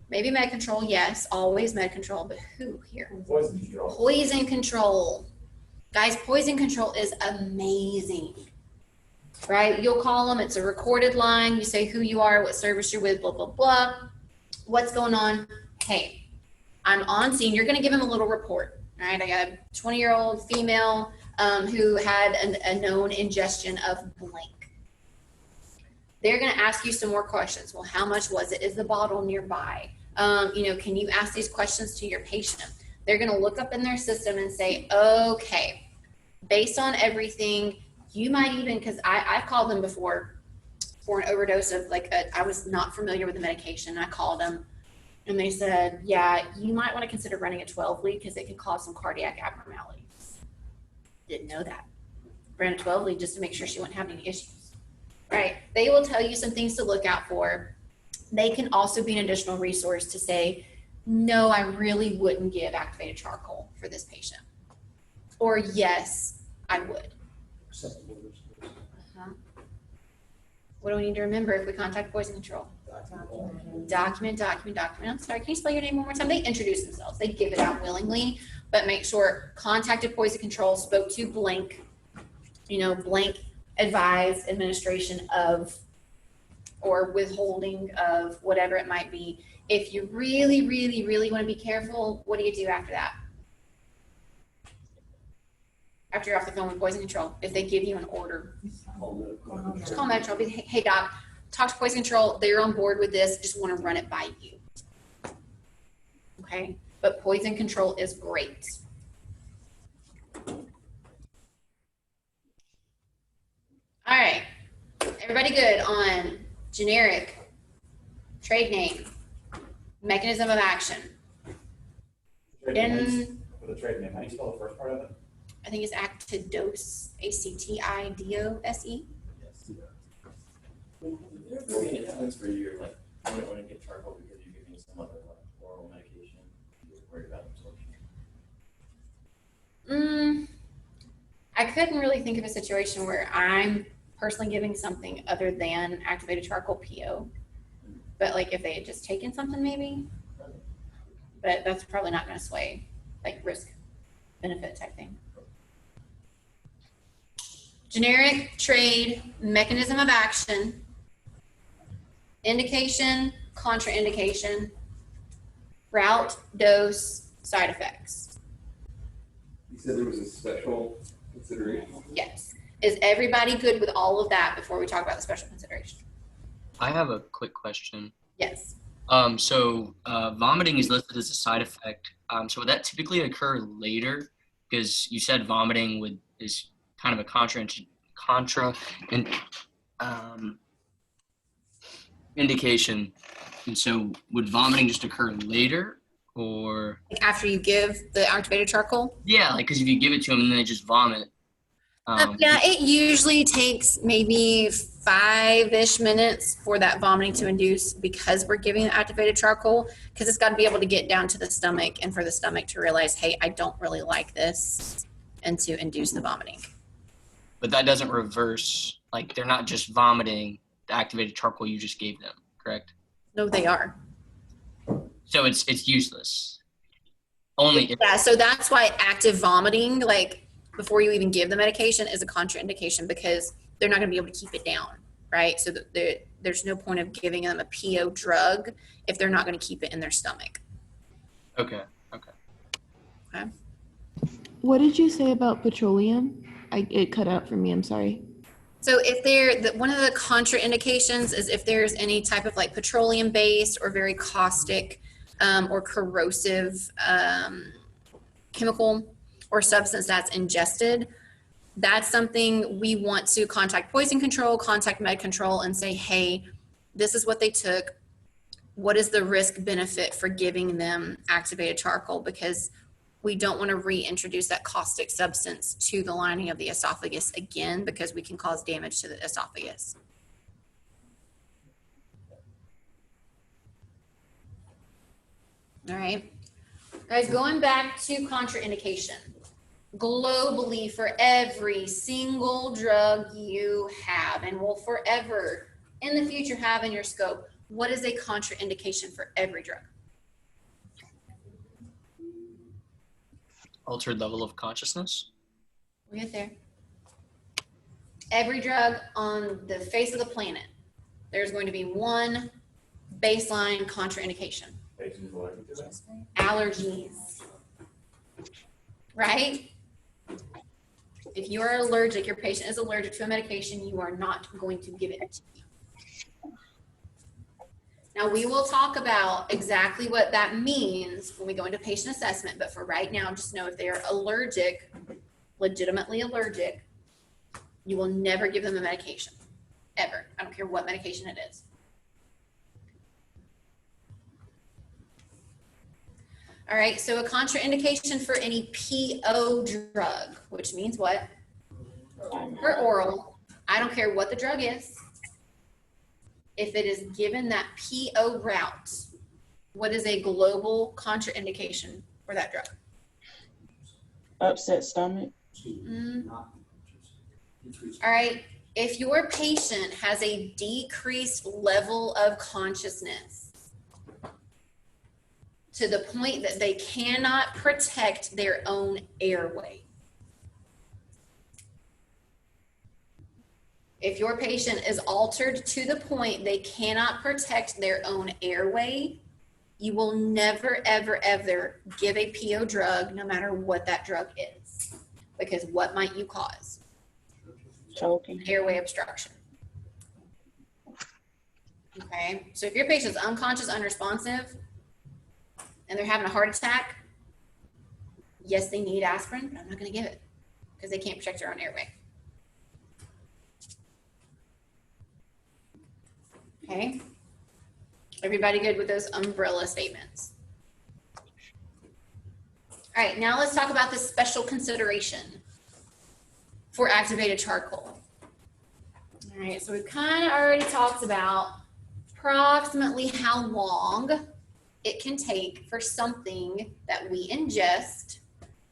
Maybe med control, yes, always med control, but who here? Poison control. Poison control. Guys, poison control is amazing, right? You'll call them, it's a recorded line. You say who you are, what service you're with, blah, blah, blah. What's going on? Hey, I'm on scene. You're going to give them a little report, all right? I got a 20-year-old female who had a known ingestion of blank. They're going to ask you some more questions. Well, how much was it? Is the bottle nearby? Can you ask these questions to your patient? They're going to look up in their system and say, okay, based on everything, you might even, because I've called them before for an overdose of I was not familiar with the medication. I called them and they said, yeah, you might want to consider running a 12 lead because it could cause some cardiac abnormalities. Didn't know that. Ran a 12 lead just to make sure she wouldn't have any issues. Right? They will tell you some things to look out for. They can also be an additional resource to say, no, I really wouldn't give activated charcoal for this patient. Or yes, I would. Acceptable risk. What do we need to remember if we contact poison control? Document. I'm sorry, can you spell your name one more time? They introduce themselves. They give it out willingly, but make sure contacted poison control, spoke to blank, blank advised administration of or withholding of whatever it might be. If you really, really, really want to be careful, what do you do after that? After you're off the phone with poison control, if they give you an order, just call med control. Hey doc, talk to poison control. They're on board with this. Just want to run it by you. Okay, but poison control is great. All right. Everybody good on generic, trade name, mechanism of action? Trade name, In, for the trade name, how do you spell the first part of it? I think it's actidose, ACTIDOSE. Yes. There's any instance where you're like, you don't want to get charcoal because you're giving some other like oral medication, you're worried about absorption. I couldn't really think of a situation where I'm personally giving something other than activated charcoal PO. But like if they had just taken something maybe, but that's probably not going to sway like risk benefit type thing. Generic, trade, mechanism of action, indication, contraindication, route, dose, side effects. You said there was a special consideration? Yes. Is everybody good with all of that before we talk about the special consideration? I have a quick question. Yes. So vomiting is listed as a side effect. So would that typically occur later? Because you said vomiting is kind of a indication. And so would vomiting just occur later or? After you give the activated charcoal? Yeah, like because if you give it to them and then they just vomit. Yeah, it usually takes maybe 5-ish minutes for that vomiting to induce because we're giving the activated charcoal, because it's got to be able to get down to the stomach and for the stomach to realize, hey, I don't really like this, and to induce the vomiting. But that doesn't reverse, like they're not just vomiting the activated charcoal you just gave them, correct? No, they are. So it's useless. Only if, Yeah, so that's why active vomiting, like before you even give the medication, is a contraindication because they're not going to be able to keep it down, right? So there's no point of giving them a PO drug if they're not going to keep it in their stomach. Okay. Okay. What did you say about petroleum? It cut out for me. I'm sorry. So if one of the contraindications is if there's any type of like petroleum based or very caustic or corrosive chemical or substance that's ingested, that's something we want to contact poison control, contact med control and say, hey, this is what they took. What is the risk benefit for giving them activated charcoal? Because we don't want to reintroduce that caustic substance to the lining of the esophagus again, because we can cause damage to the esophagus. All right. Guys, going back to contraindication. Globally, for every single drug you have and will forever in the future have in your scope, what is a contraindication for every drug? altered level of consciousness. We'll get there. Every drug on the face of the planet, there's going to be one baseline contraindication. Allergies. Right? If you are allergic, your patient is allergic to a medication, you are not going to give it to you. Now, we will talk about exactly what that means when we go into patient assessment, but for right now, just know if they are allergic, legitimately allergic, you will never give them a medication, ever. I don't care what medication it is. All right, so a contraindication for any PO drug, which means what? For oral. I don't care what the drug is. If it is given that PO route, what is a global contraindication for that drug? Upset stomach. All right, if your patient has a decreased level of consciousness to the point that they cannot protect their own airway. If your patient is altered to the point they cannot protect their own airway, you will never, ever, ever give a PO drug, no matter what that drug is. Because what might you cause? Choking. Airway obstruction. Okay, so if your patient's unconscious, unresponsive, and they're having a heart attack, yes, they need aspirin, but I'm not going to give it. because they can't protect their own airway. Okay. Everybody good with those umbrella statements? All right, now let's talk about the special consideration for activated charcoal. All right, so we've kind of already talked about approximately how long it can take for something that we ingest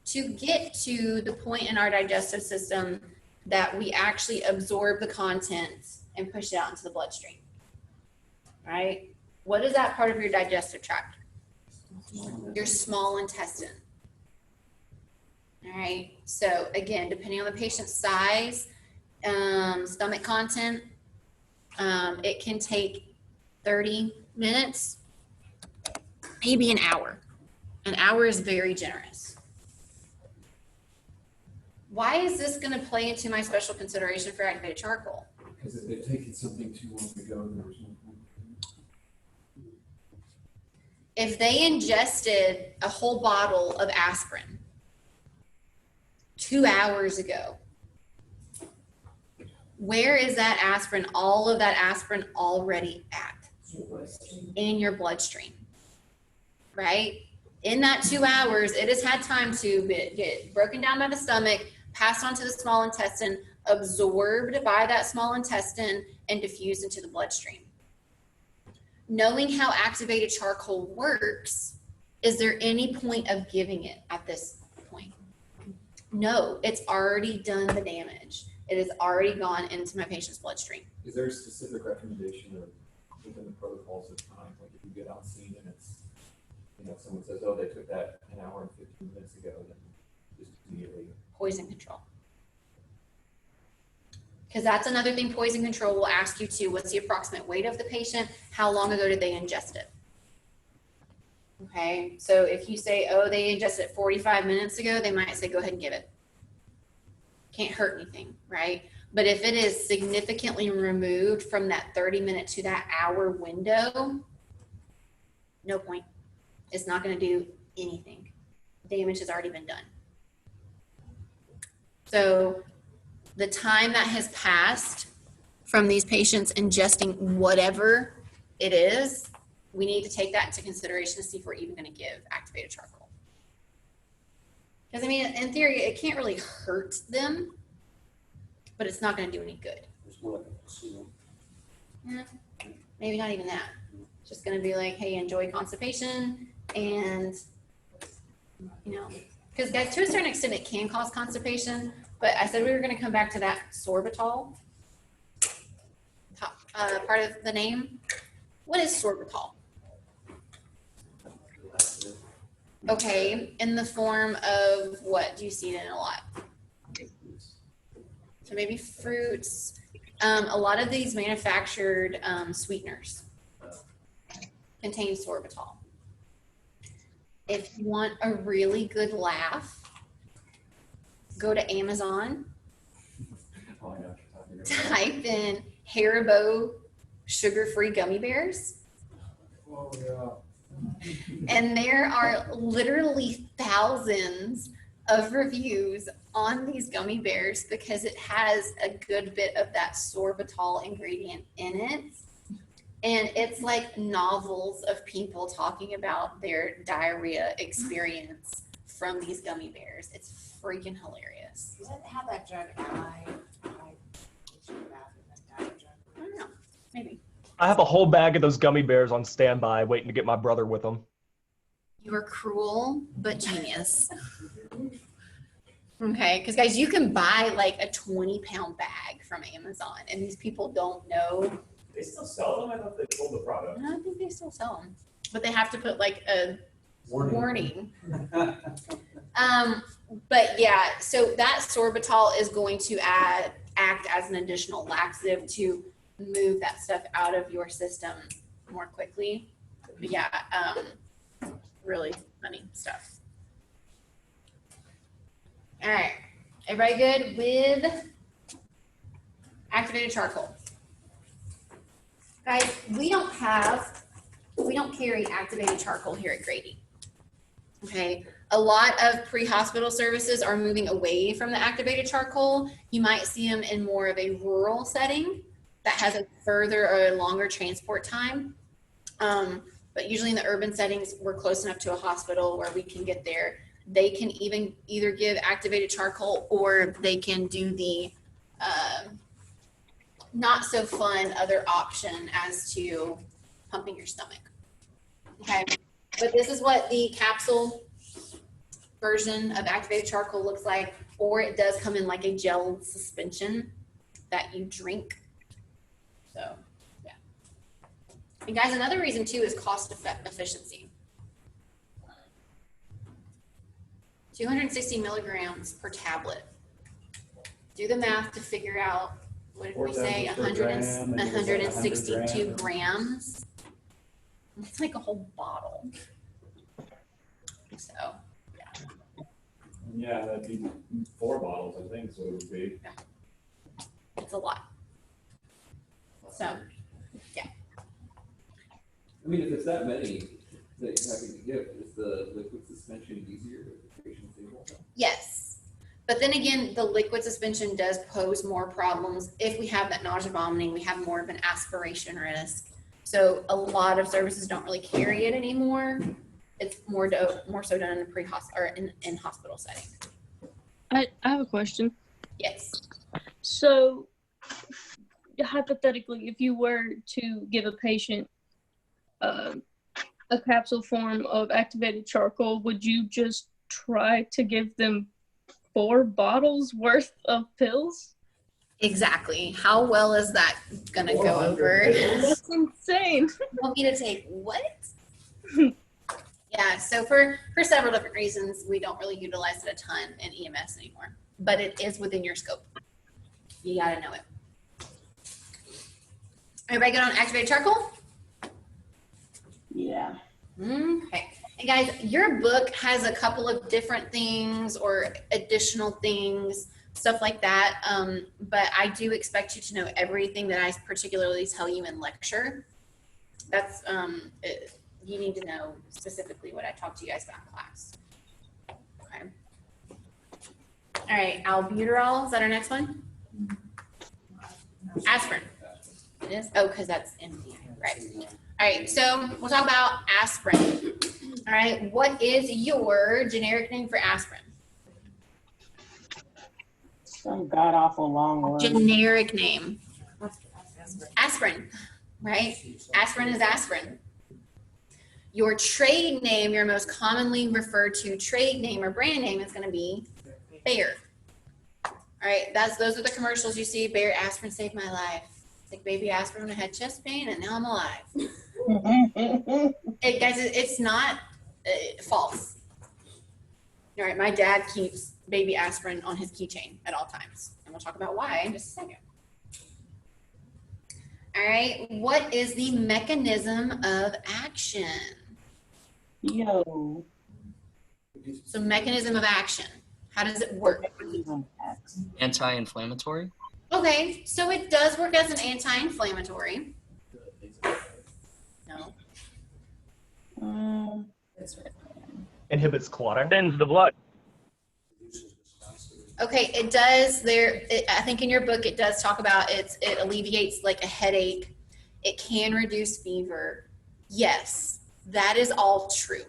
to get to the point in our digestive system that we actually absorb the contents and push it out into the bloodstream. All right, what is that part of your digestive tract? Your small intestine. All right, so again, depending on the patient's size, stomach content, it can take 30 minutes, maybe an hour. An hour is very generous. Why is this going to play into my special consideration for activated charcoal? Because if they've taken something too long to go, there was no point. If they ingested a whole bottle of aspirin 2 hours ago, where is that aspirin, all of that aspirin already at? In your bloodstream, right? In that 2 hours, it has had time to get broken down by the stomach, passed on to the small intestine, absorbed by that small intestine, and diffused into the bloodstream. Knowing how activated charcoal works, is there any point of giving it at this point? No, it's already done the damage. It has already gone into my patient's bloodstream. Is there a specific recommendation of within the protocols of time? Like if you get on scene and it's, you know, someone says, oh, they took that an hour and 15 minutes ago, then just immediately. Poison control. Because that's another thing poison control will ask you to, what's the approximate weight of the patient? How long ago did they ingest it? Okay, so if you say, oh, they ingested it 45 minutes ago, they might say, go ahead and give it. Can't hurt anything, right? But if it is significantly removed from that 30-minute to that hour window, no point. It's not going to do anything. Damage has already been done. So the time that has passed from these patients ingesting whatever it is, we need to take that into consideration to see if we're even going to give activated charcoal. Because, I mean, in theory, it can't really hurt them, but it's not going to do any good. It's more like a placebo. Yeah, maybe not even that. It's just going to be like, hey, enjoy constipation, and, you know, because guys, to a certain extent, it can cause constipation, but I said we were going to come back to that sorbitol part of the name. What is sorbitol? Okay, in the form of what? Do you see it in a lot? So maybe fruits. A lot of these manufactured sweeteners contain sorbitol. If you want a really good laugh, go to Amazon, type in Haribo sugar-free gummy bears. Oh, yeah. And there are literally thousands of reviews on these gummy bears because it has a good bit of that sorbitol ingredient in it. And it's like novels of people talking about their diarrhea experience from these gummy bears. It's freaking hilarious. Does it have that drug ally? I don't know, maybe. I have a whole bag of those gummy bears on standby waiting to get my brother with them. You are cruel, but genius. Okay, because guys, you can buy like a 20-pound bag from Amazon, and these people don't know. They still sell them? I thought they sold the product. I don't think they still sell them, but they have to put like a warning. But yeah, so that sorbitol is going to act as an additional laxative to move that stuff out of your system more quickly. But yeah, really funny stuff. All right, everybody good with activated charcoal? Guys, we don't carry activated charcoal here at Grady. Okay, a lot of pre-hospital services are moving away from the activated charcoal. You might see them in more of a rural setting, that has a further or a longer transport time. But usually in the urban settings, we're close enough to a hospital where we can get there. They can even either give activated charcoal, or they can do the not so fun other option as to pumping your stomach. Okay, but this is what the capsule version of activated charcoal looks like, or it does come in like a gel suspension that you drink. So, yeah. And guys, another reason too is cost efficiency. 260 milligrams per tablet. Do the math to figure out, what did we say, 162 grams. It's like a whole bottle. So, yeah. Yeah, that'd be 4 bottles, I think, so it would be. Yeah. It's a lot. So, yeah. I mean, if it's that many that you're having to give, is the liquid suspension easier if the patient's able? Yes. But then again, the liquid suspension does pose more problems. If we have that nausea vomiting, we have more of an aspiration risk. So a lot of services don't really carry it anymore. It's more so done in a pre-hospital or in hospital setting. I have a question. Yes. So hypothetically, if you were to give a patient a capsule form of activated charcoal, would you just try to give them 4 bottles worth of pills? Exactly. How well is that gonna go over? That's insane. You want me to take what? Yeah, so for several different reasons, we don't really utilize it a ton in EMS anymore, but it is within your scope. You gotta know it. Everybody good on activated charcoal? Yeah. Okay. And guys, your book has a couple of different things or additional things, stuff like that. But I do expect you to know everything that I particularly tell you in lecture. That's, you need to know specifically what I talked to you guys about in class. Okay. All right, albuterol, is that our next one? Aspirin. It is? Oh, because that's MDI, right. All right, so we'll talk about aspirin. All right, what is your generic name for aspirin? Some god awful long word. Generic name. Aspirin, right? Aspirin is aspirin. Your trade name, your most commonly referred to trade name or brand name is going to be Bayer. All right, those are the commercials you see. Bayer aspirin saved my life. Take baby aspirin when I had chest pain, and now I'm alive. Guys, it's not false. All right, my dad keeps baby aspirin on his keychain at all times, and we'll talk about why in just a second. All right, what is the mechanism of action? Yo. So mechanism of action, how does it work? Anti-inflammatory. Okay, so it does work as an anti-inflammatory. No. Inhibits clotting. Thins the blood. Okay, it does. I think in your book it does talk about it alleviates like a headache. It can reduce fever. Yes, that is all true.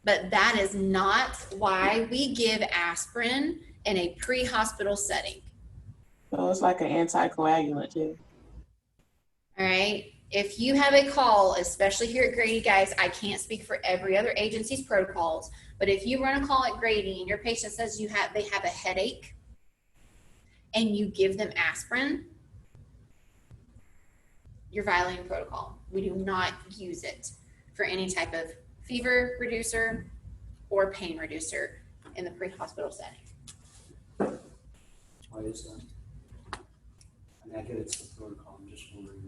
But that is not why we give aspirin in a pre-hospital setting. So it's like an anticoagulant too. All right. If you have a call, especially here at Grady, guys, I can't speak for every other agency's protocols, but if you run a call at Grady and your patient says they have a headache and you give them aspirin, you're violating protocol. We do not use it for any type of fever reducer or pain reducer in the pre-hospital setting. Why is that? I mean, I get it's the protocol, I'm just wondering.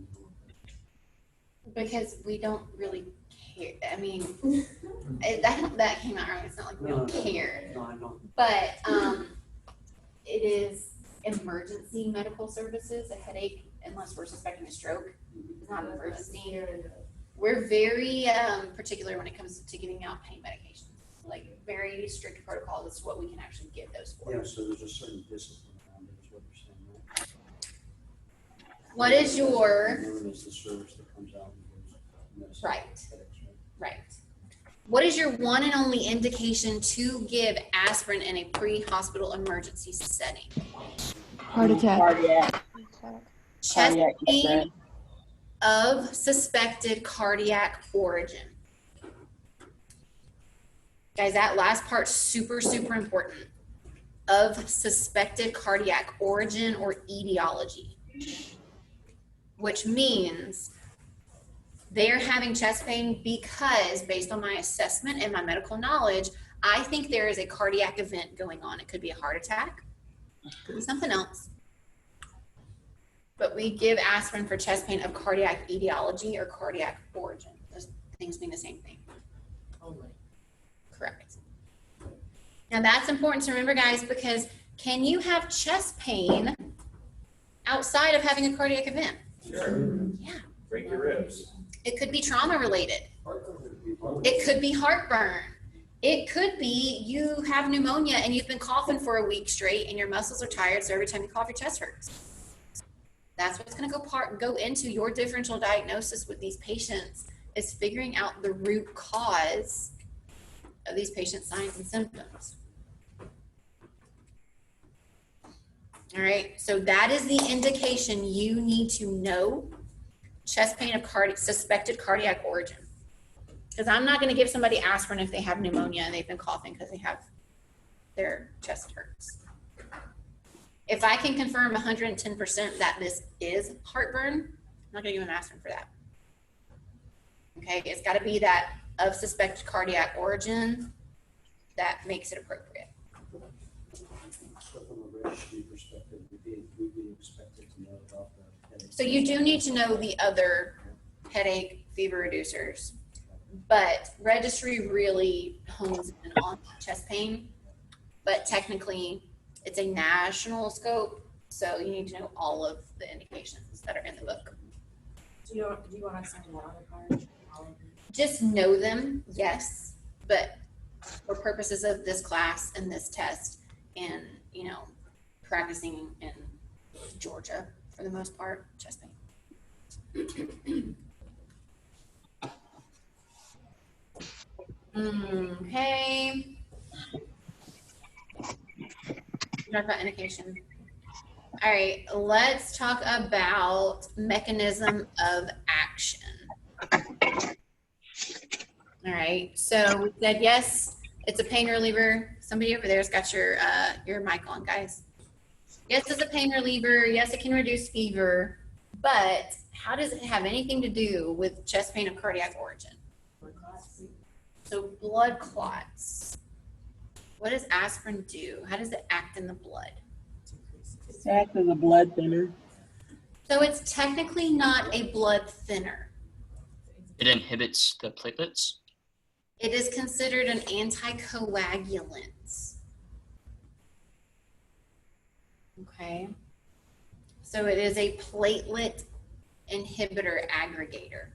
Because we don't really care. I mean, that came out wrong. It's not like we don't care. No, I know. But it is emergency medical services. A headache, unless we're suspecting a stroke, is not an emergency. We're very particular when it comes to giving out pain medications. Like very strict protocols as to what we can actually give those for. Yeah, so there's a certain discipline around it, is what you're saying, What is your, Urine is the service that comes out and gives medicine. Right. Headaches, right. What is your one and only indication to give aspirin in a pre-hospital emergency setting? Heart attack. Cardiac. Chest Cardiac pain distress. of suspected cardiac origin. Guys, that last part's super, super important. Of suspected cardiac origin or etiology, which means they're having chest pain because, based on my assessment and my medical knowledge, I think there is a cardiac event going on. It could be a heart attack, it could be something else. But we give aspirin for chest pain of cardiac etiology or cardiac origin. Those things mean the same thing. Only. Correct. Now that's important to remember, guys, because can you have chest pain outside of having a cardiac event? Sure. Yeah. Break your ribs. It could be trauma related. It could be heartburn. It could be you have pneumonia and you've been coughing for a week straight and your muscles are tired, so every time you cough, your chest hurts. That's what's going to go into your differential diagnosis with these patients, is figuring out the root cause of these patients' signs and symptoms. All right, so that is the indication you need to know chest pain of suspected cardiac origin. Because I'm not going to give somebody aspirin if they have pneumonia and they've been coughing because they have their chest hurts. If I can confirm 110% that this is heartburn, I'm not going to give them aspirin for that. Okay, it's got to be that of suspected cardiac origin that makes it appropriate. So from a registry perspective, we'd be expected to know about the headaches. So you do need to know the other headache, fever reducers, but registry really hones in on chest pain, but technically it's a national scope, so you need to know all of the indications that are in the book. Do you want to sign that on the card? Just know them, yes, but for purposes of this class and this test and, you know, practicing in Georgia for the most part, chest pain. Okay. Talk about indication. All right, let's talk about mechanism of action. All right, so we said yes, it's a pain reliever. Somebody over there's got your mic on, guys. Yes, it's a pain reliever. Yes, it can reduce fever, but how does it have anything to do with chest pain of cardiac origin? So blood clots. What does aspirin do? How does it act in the blood? It acts as a blood thinner. So it's technically not a blood thinner. It inhibits the platelets. It is considered an anticoagulant. Okay. So it is a platelet inhibitor aggregator.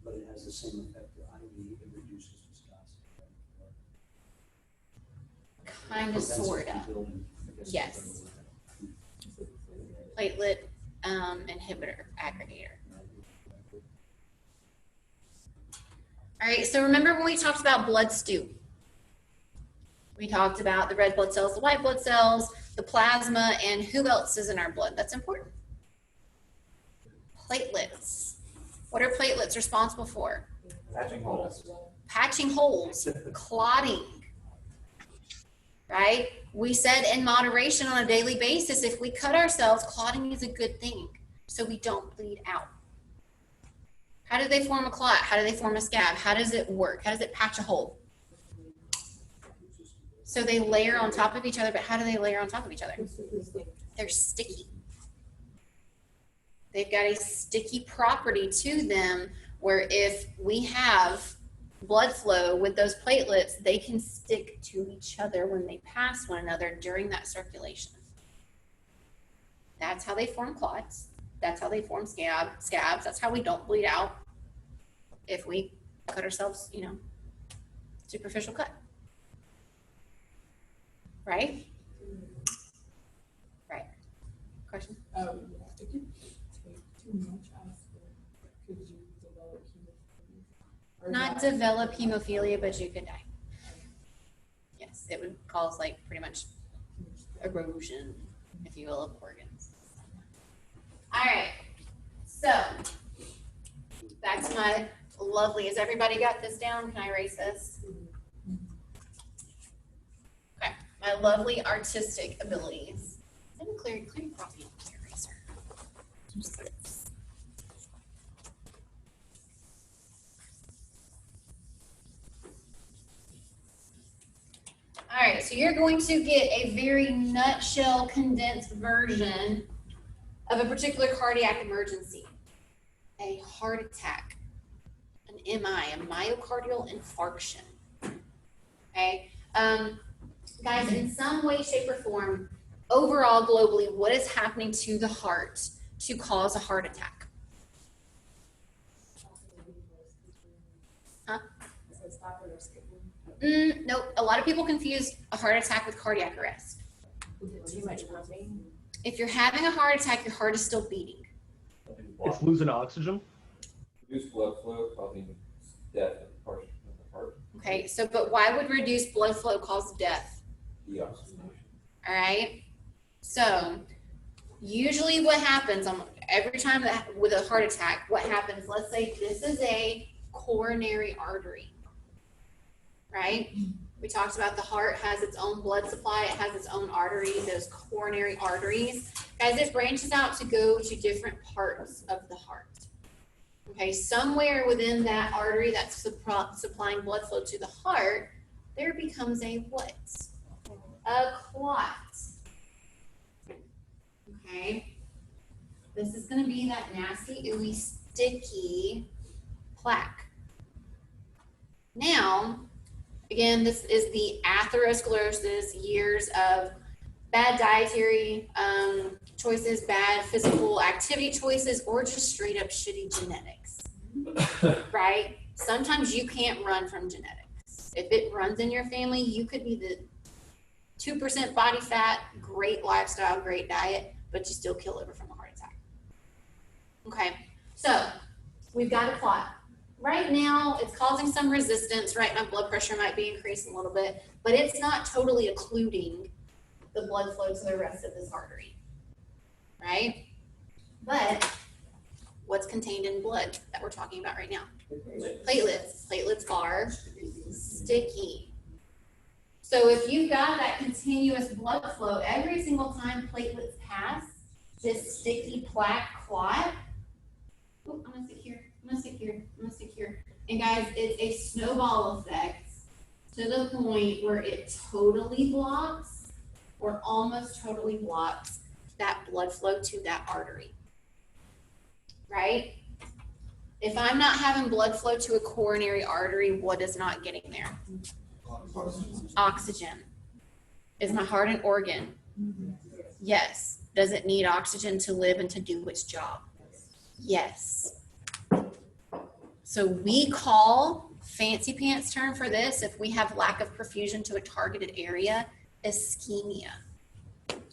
But it has the same effect, i.e. it reduces viscosity. Kind of, sort of. Yes. Platelet inhibitor aggregator. All right, so remember when we talked about blood stew? We talked about the red blood cells, the white blood cells, the plasma, and who else is in our blood? That's important. Platelets. What are platelets responsible for? Patching holes. Patching holes, clotting, right? We said in moderation on a daily basis, if we cut ourselves, clotting is a good thing, so we don't bleed out. How do they form a clot? How do they form a scab? How does it work? How does it patch a hole? So they layer on top of each other, but how do they layer on top of each other? They're sticky. They've got a sticky property to them where if we have blood flow with those platelets, they can stick to each other when they pass one another during that circulation. That's how they form clots. That's how they form scabs. That's how we don't bleed out if we cut ourselves, you know, superficial cut. Right? Right. Question? not develop hemophilia, but you could die. Yes, it would cause like pretty much erosion, if you will, of organs. All right, so back to my lovely, has everybody got this down? Can I erase this? Okay, my lovely artistic abilities. Let me clear copy of the eraser. Just this. All right, so you're going to get a very nutshell condensed version of a particular cardiac emergency. A heart attack, an MI, a myocardial infarction. Okay, guys, in some way, shape, or form, overall, globally, what is happening to the heart to cause a heart attack? Huh? Nope. A lot of people confuse a heart attack with cardiac arrest. Too much pumping. If you're having a heart attack, your heart is still beating. It's losing oxygen. Reduced blood flow causing death in the heart. Okay, so but why would reduced blood flow cause death? Deoxygenation. All right. So usually what happens every time that with a heart attack, what happens, let's say this is a coronary artery, right? We talked about the heart has its own blood supply. It has its own arteries, those coronary arteries. Guys, it branches out to go to different parts of the heart. Okay, somewhere within that artery that's supplying blood flow to the heart, there becomes a what? A clot. Okay, this is going to be that nasty, ooey, sticky plaque. Now, again, this is the atherosclerosis, years of bad dietary choices, bad physical activity choices, or just straight up shitty genetics, right? Sometimes you can't run from genetics. If it runs in your family, you could be the 2% body fat, great lifestyle, great diet, but you still kill over from a heart attack. Okay, so we've got a clot. Right now, it's causing some resistance, right? My blood pressure might be increasing a little bit, but it's not totally occluding the blood flow to the rest of this artery, right? But what's contained in blood that we're talking about right now? Platelets. Platelets are sticky. So if you've got that continuous blood flow, every single time platelets pass this sticky plaque clot, oh, I'm gonna stick here, I'm gonna stick here, I'm gonna stick here. And guys, it's a snowball effect to the point where it totally blocks or almost totally blocks that blood flow to that artery, right? If I'm not having blood flow to a coronary artery, what is not getting there? Oxygen. Is my heart an organ? Yes. Does it need oxygen to live and to do its job? Yes. So we call, fancy pants term for this, if we have lack of perfusion to a targeted area, ischemia.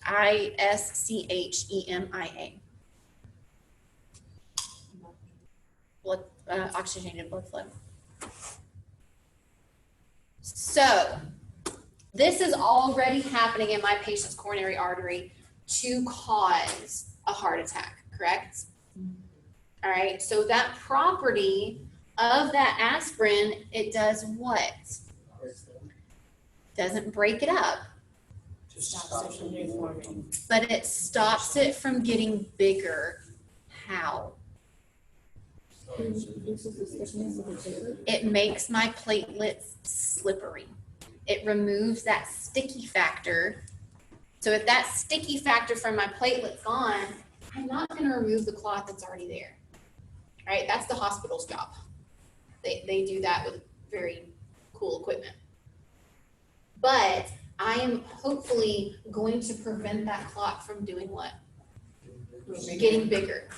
ISCHEMIA. Blood, oxygenated blood flow. So this is already happening in my patient's coronary artery to cause a heart attack, correct? All right, so that property of that aspirin, it does what? Doesn't break it up. But it stops it from getting bigger. How? It makes my platelets slippery. It removes that sticky factor. So if that sticky factor from my platelet's gone, I'm not going to remove the clot that's already there. Right? That's the hospital's job. They do that with very cool equipment. But I am hopefully going to prevent that clot from doing what? Getting bigger.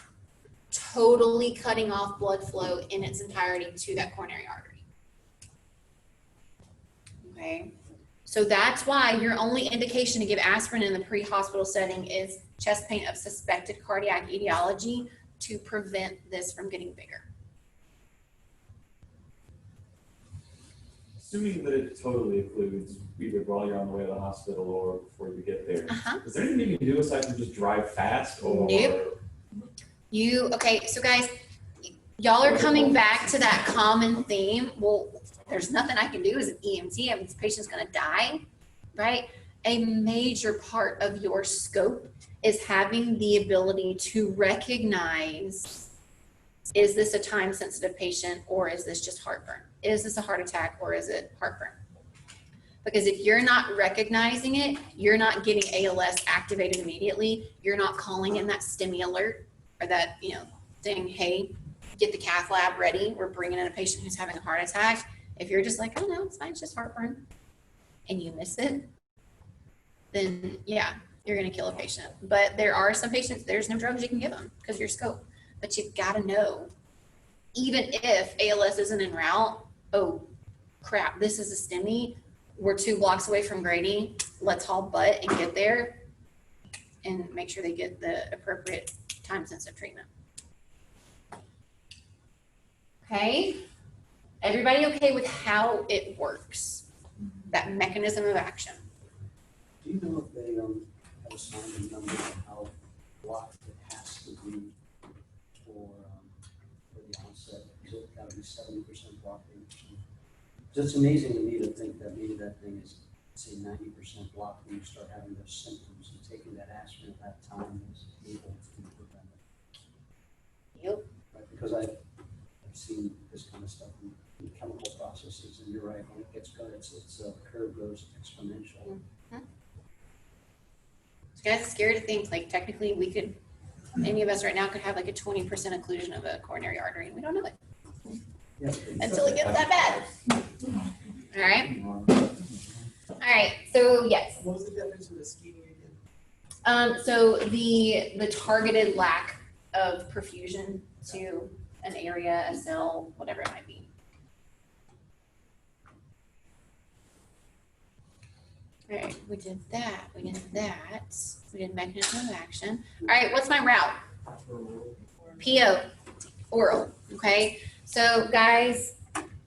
Totally cutting off blood flow in its entirety to that coronary artery. Okay, so that's why your only indication to give aspirin in the pre-hospital setting is chest pain of suspected cardiac etiology to prevent this from getting bigger. assuming that it totally includes either while you're on the way to the hospital or before you get there, is there anything you can do aside from just drive fast or? Nope. Okay, so guys, y'all are coming back to that common theme. Well, there's nothing I can do as an EMT. I mean, this patient's gonna die, right? A major part of your scope is having the ability to recognize, is this a time sensitive patient or is this just heartburn? Is this a heart attack or is it heartburn? Because if you're not recognizing it, you're not getting ALS activated immediately. You're not calling in that STEMI alert or that, saying, hey, get the cath lab ready. We're bringing in a patient who's having a heart attack. If you're just like, oh no, it's fine, it's just heartburn, and you miss it, then yeah, you're gonna kill a patient. But there are some patients, there's no drugs you can give them because of your scope. But you've gotta know, even if ALS isn't en route, oh crap, this is a STEMI, we're 2 blocks away from Grady, let's haul butt and get there and make sure they get the appropriate time-sensitive treatment. Okay, everybody okay with how it works? That mechanism of action. Do you know if they have assigned a number of how blocked it has to be for the onset? Is it got to be 70% blockage? It's amazing to me to think that maybe that thing is, say, 90% blocked when you start having those symptoms, and taking that aspirin at that time is able to prevent it. Yep. Right? Because I've seen this kind of stuff in chemical processes, and you're right, when it gets good, the curve goes exponential. So guys, it's scary to think, like, technically we could, any of us right now could have like a 20% occlusion of a coronary artery, and we don't know it. Yeah. Until it gets that bad. All right. All right. So yes. What was the definition of ischemia again? So the targeted lack of perfusion to an area, a cell, whatever it might be. All right. We did that. We did that. We did mechanism of action. All right. What's my route? PO. Oral. Okay. So guys,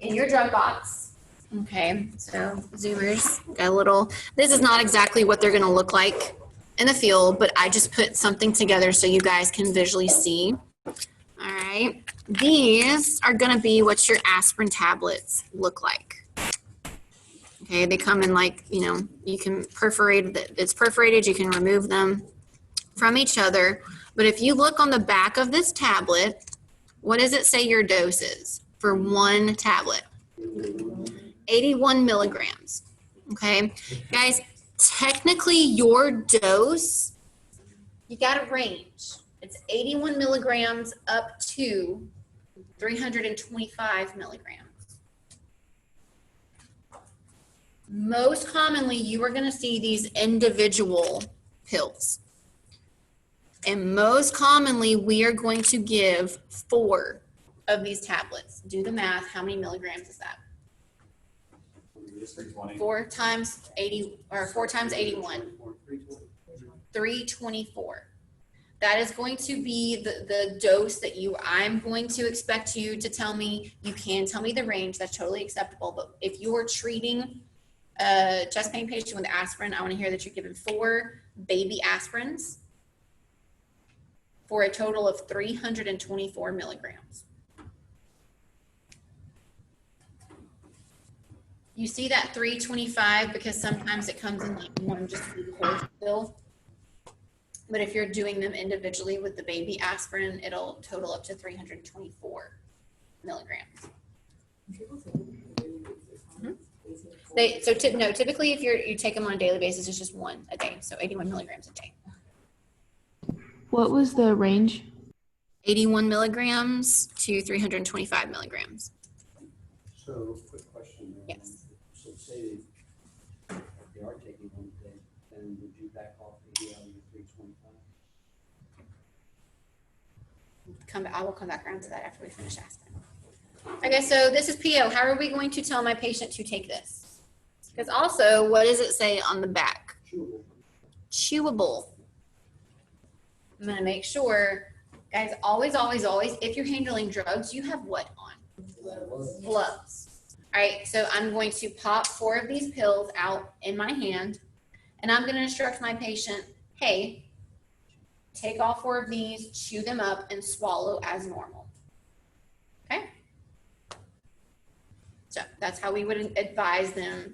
in your drug box, okay, so Zoomers got a little, this is not exactly what they're gonna look like in the field, but I just put something together so you guys can visually see. All right, these are gonna be what your aspirin tablets look like. Okay, they come in like, you can perforate, it's perforated, you can remove them from each other. But if you look on the back of this tablet, what does it say your dose is for one tablet? 81 milligrams. Okay, guys, technically your dose, you got a range. It's 81 milligrams up to 325 milligrams. Most commonly, you are going to see these individual pills. And most commonly, we are going to give 4 of these tablets. Do the math. How many milligrams is that? 4 times 80, or 4 times 81. 324. That is going to be the dose that I'm going to expect you to tell me. You can tell me the range. That's totally acceptable. But if you're treating a chest pain patient with aspirin, I want to hear that you're given 4 baby aspirins for a total of 324 milligrams. You see that 325 because sometimes it comes in like one just whole pill. But if you're doing them individually with the baby aspirin, it'll total up to 324 milligrams. Typically if you take them on a daily basis, it's just 1 a day. So 81 milligrams a day. What was the range? 81 milligrams to 325 milligrams. So, quick question. Yes. So say they are taking one a day, then would you back off maybe out of your 325? I will come back around to that after we finish aspirin. Okay, so this is PO. How are we going to tell my patient to take this? Because also, what does it say on the back? Chewable. Chewable. I'm going to make sure, guys, always, if you're handling drugs, you have what on? Gloves. All right, so I'm going to pop 4 of these pills out in my hand, and I'm going to instruct my patient, hey, take all 4 of these, chew them up, and swallow as normal. Okay? So that's how we would advise them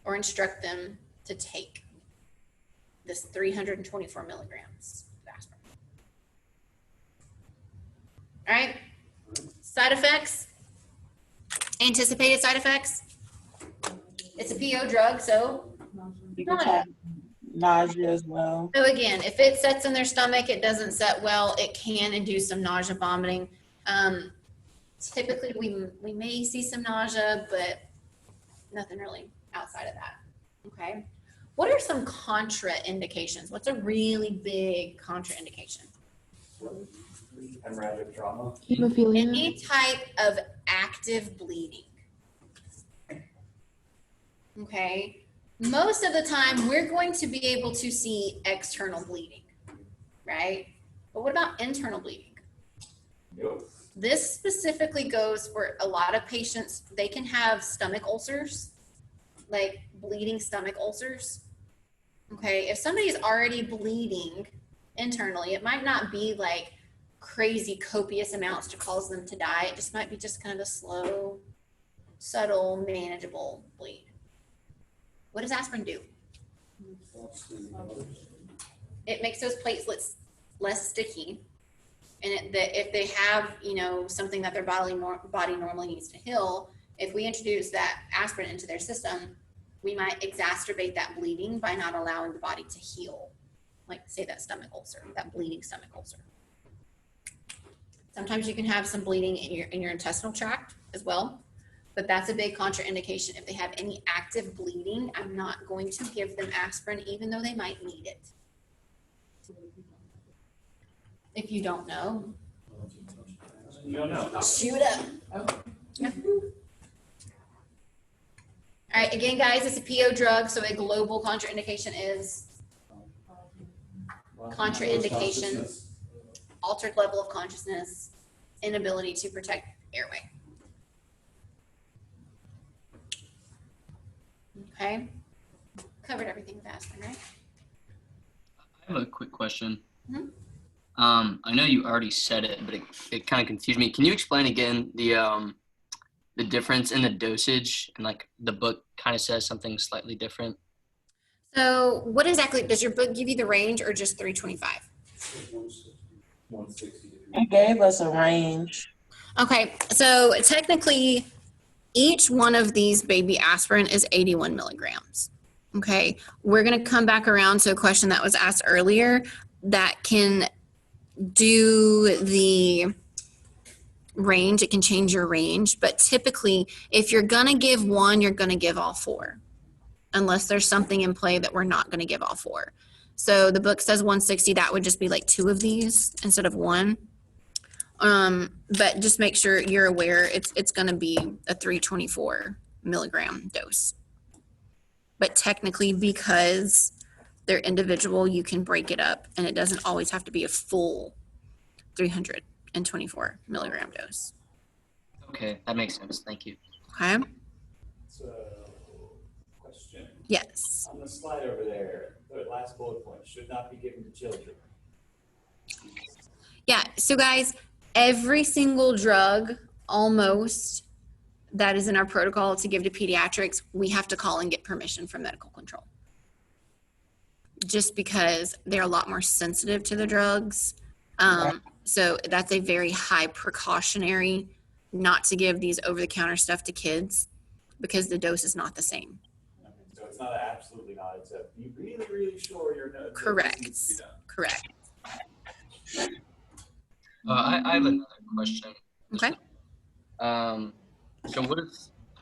or instruct them to take this 324 milligrams of aspirin. All right, side effects, anticipated side effects. It's a PO drug, so nausea as well. So again, if it sets in their stomach, it doesn't set well, it can induce some nausea, vomiting. Typically, we may see some nausea, but nothing really outside of that. Okay. What are some contraindications? What's a really big contraindication? Hemorrhagic trauma. Hemophilia. Any type of active bleeding. Okay. Most of the time, we're going to be able to see external bleeding, right? But what about internal bleeding? Yep. This specifically goes for a lot of patients. They can have stomach ulcers, like bleeding stomach ulcers. Okay, if somebody's already bleeding internally, it might not be like crazy copious amounts to cause them to die. It just might be just kind of a slow, subtle, manageable bleed. What does aspirin do? It makes those platelets less sticky. And if they have, something that their body normally needs to heal, if we introduce that aspirin into their system, we might exacerbate that bleeding by not allowing the body to heal. Like say that stomach ulcer, that bleeding stomach ulcer. Sometimes you can have some bleeding in your intestinal tract as well, but that's a big contraindication. If they have any active bleeding, I'm not going to give them aspirin, even though they might need it. If you don't know, shoot up. All right, again, guys, it's a PO drug, so a global contraindication is contraindication, altered level of consciousness, inability to protect airway. Okay, covered everything with aspirin, right? I have a quick question. Mm-hmm. I know you already said it, but it kind of confused me. Can you explain again the difference in the dosage? And like the book kind of says something slightly different. So what exactly, does your book give you the range or just 325? 160. It gave us a range. Okay, so technically each one of these baby aspirin is 81 milligrams. Okay, we're gonna come back around to a question that was asked earlier that can do the range. It can change your range, but typically if you're gonna give one, you're gonna give all 4, unless there's something in play that we're not gonna give all 4. So the book says 160, that would just be like 2 of these instead of 1. But just make sure you're aware it's gonna be a 324 milligram dose. But technically, because they're individual, you can break it up, and it doesn't always have to be a full 324 milligram dose. Okay, that makes sense. Thank you. Okay. So, question. Yes. On the slide over there, the last bullet point, should not be given to children. Yeah, so guys, every single drug almost that is in our protocol to give to pediatrics, we have to call and get permission from medical control. Just because they're a lot more sensitive to the drugs. So that's a very high precautionary not to give these over-the-counter stuff to kids because the dose is not the same. So it's not absolutely not, it's a, you really, really sure you're not. Correct. Correct. I have another question. Okay. So what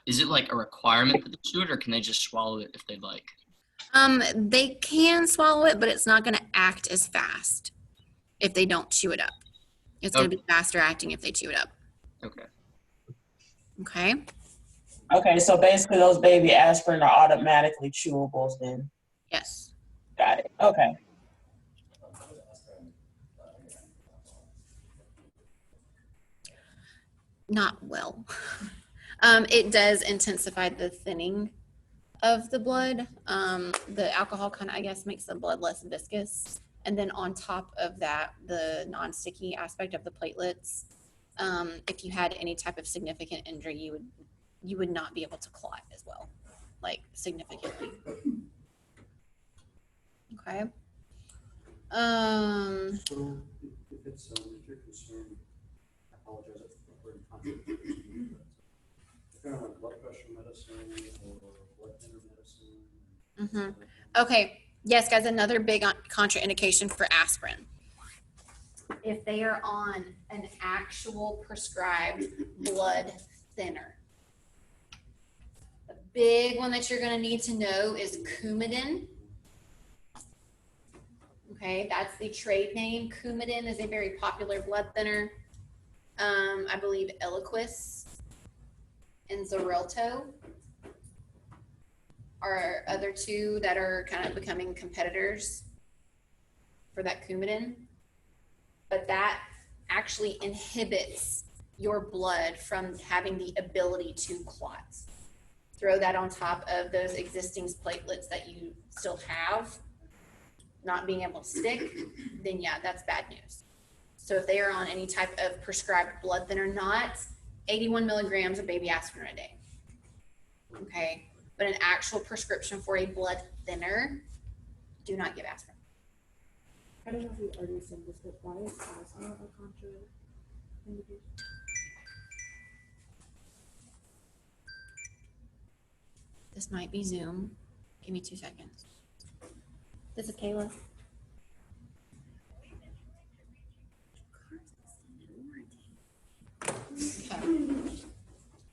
is it like a requirement that they chew it, or can they just swallow it if they'd like? They can swallow it, but it's not going to act as fast if they don't chew it up. It's going to be faster acting if they chew it up. Okay. Okay. Okay, so basically those baby aspirin are automatically chewables then? Yes. Got it. Okay. Not well. It does intensify the thinning of the blood. The alcohol kind of, I guess, makes the blood less viscous. And then on top of that, the non-sticky aspect of the platelets, if you had any type of significant injury, you would not be able to clot as well, like significantly. Okay. So if it's, if you're concerned, I apologize if we're in conflict. Kind of like blood pressure medicine or blood thinner medicine. Okay. Yes, guys, another big contraindication for aspirin. If they are on an actual prescribed blood thinner. The big one that you're going to need to know is Coumadin. Okay, that's the trade name. Coumadin is a very popular blood thinner. I believe Eliquis and Xarelto are other two that are kind of becoming competitors for that Coumadin. But that actually inhibits your blood from having the ability to clot. Throw that on top of those existing platelets that you still have, not being able to stick, then yeah, that's bad news. So if they are on any type of prescribed blood thinner, not 81 milligrams of baby aspirin a day, okay, but an actual prescription for a blood thinner, do not give aspirin. I don't know if you already said this, but why is asthma a contraindication? This might be Zoom. Give me 2 seconds. This is Kayla. Okay.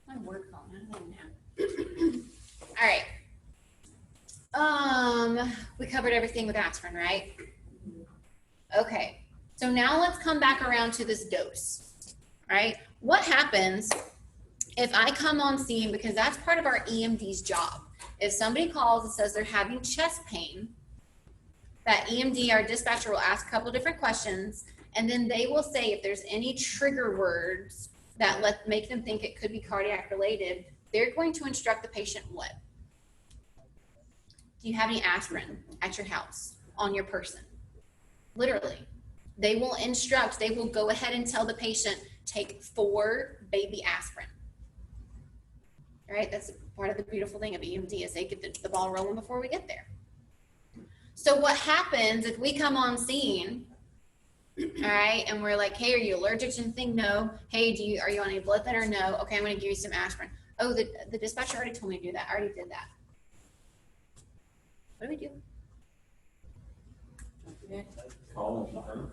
My work phone. I don't know. All right. We covered everything with aspirin, right? Okay. So now let's come back around to this dose, right? What happens if I come on scene, because that's part of our EMD's job. If somebody calls and says they're having chest pain, that EMD, our dispatcher, will ask a couple different questions, and then they will say if there's any trigger words that make them think it could be cardiac related, they're going to instruct the patient what? Do you have any aspirin at your house, on your person? Literally. They will instruct, they will go ahead and tell the patient, take 4 baby aspirin. All right, that's part of the beautiful thing of EMD is they get the ball rolling before we get there. So what happens if we come on scene, all right, and we're like, hey, are you allergic to anything? No. Hey, are you on a blood thinner? No. Okay, I'm going to give you some aspirin. Oh, the dispatcher already told me to do that. I already did that. What do we do? Call and confirm.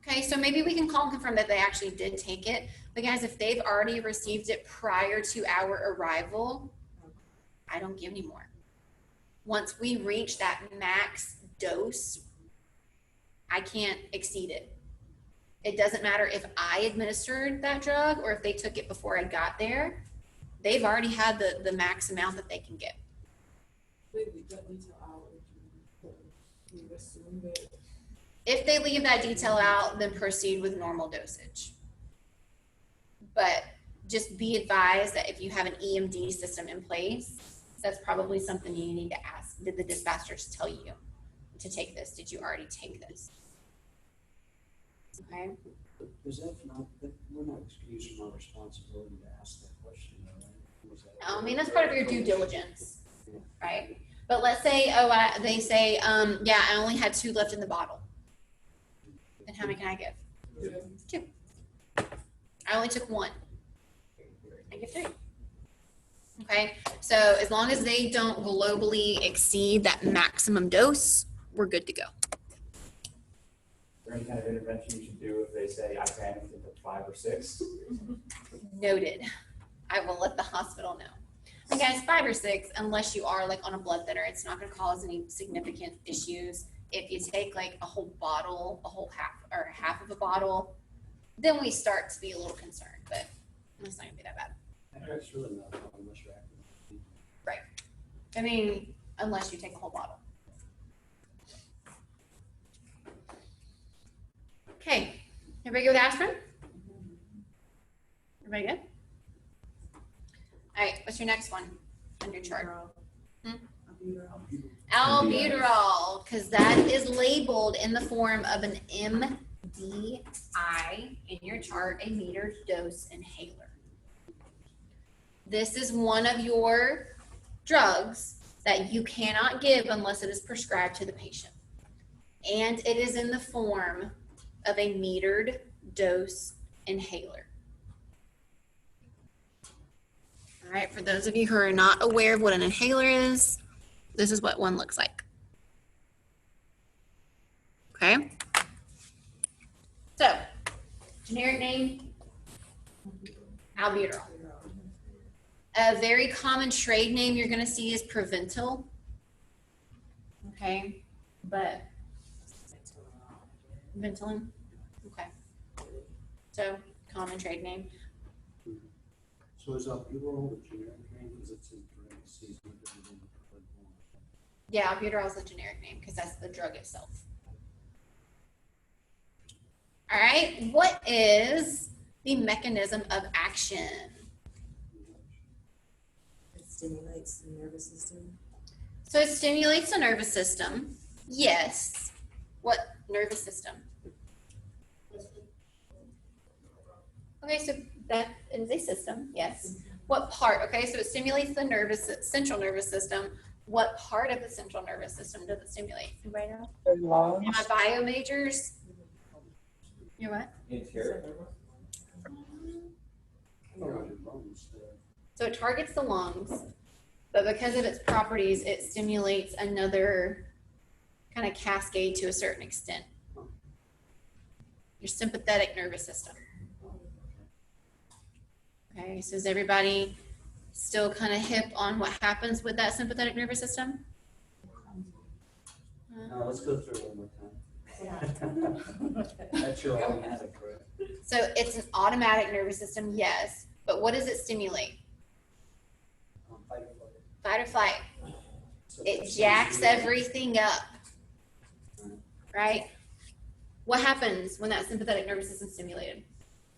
Okay, so maybe we can call and confirm that they actually did take it. But guys, if they've already received it prior to our arrival, I don't give any more. Once we reach that max dose, I can't exceed it. It doesn't matter if I administered that drug or if they took it before I got there. They've already had the max amount that they can get. If they leave that detail out, then proceed with normal dosage. But just be advised that if you have an EMD system in place, that's probably something you need to ask. Did the dispatchers tell you to take this? Did you already take this? Okay. Does that not, we're not excused from our responsibility to ask that question, right? I mean, that's part of your due diligence, right? But let's say, they say, yeah, I only had 2 left in the bottle. Then how many can I give? 2. I only took 1. I give 3. Okay, so as long as they don't globally exceed that maximum dose, we're good to go. Is there any kind of intervention you should do if they say I panicked and took 5 or 6? Noted. I will let the hospital know. And guys, 5 or 6, unless you are like on a blood thinner, it's not going to cause any significant issues. If you take like a whole bottle, half of a bottle, then we start to be a little concerned, but it's not going to be that bad. That's really not a problem unless you're active. Right. I mean, unless you take a whole bottle. Okay. Everybody good with aspirin? Everybody good? What's your next one on your chart? Albuterol, because that is labeled in the form of an MDI in your chart, a metered dose inhaler. This is one of your drugs that you cannot give unless it is prescribed to the patient. And it is in the form of a metered dose inhaler. All right, for those of you who are not aware of what an inhaler is, this is what one looks like. Okay. So, generic name, albuterol. A very common trade name you're going to see is Proventil. Okay, but Ventolin. Okay. So, common trade name. So is albuterol the generic name because it's in parentheses? Yeah, albuterol is the generic name because that's the drug itself. All right, what is the mechanism of action? It stimulates the nervous system. So it stimulates the nervous system. Yes. What nervous system? Okay, so that is a system, yes. What part? Okay, so it stimulates the central nervous system. What part of the central nervous system does it stimulate? Anybody know? Lungs. My bio majors? You what? So it targets the lungs, but because of its properties, it stimulates another kind of cascade to a certain extent. Your sympathetic nervous system. Okay, so is everybody still kind of hip on what happens with that sympathetic nervous system? Let's go through it one more time. That's your automatic, right? So it's an automatic nervous system, yes, but what does it stimulate? Fight or flight. Fight or flight. It jacks everything up, right? What happens when that sympathetic nervous system is stimulated?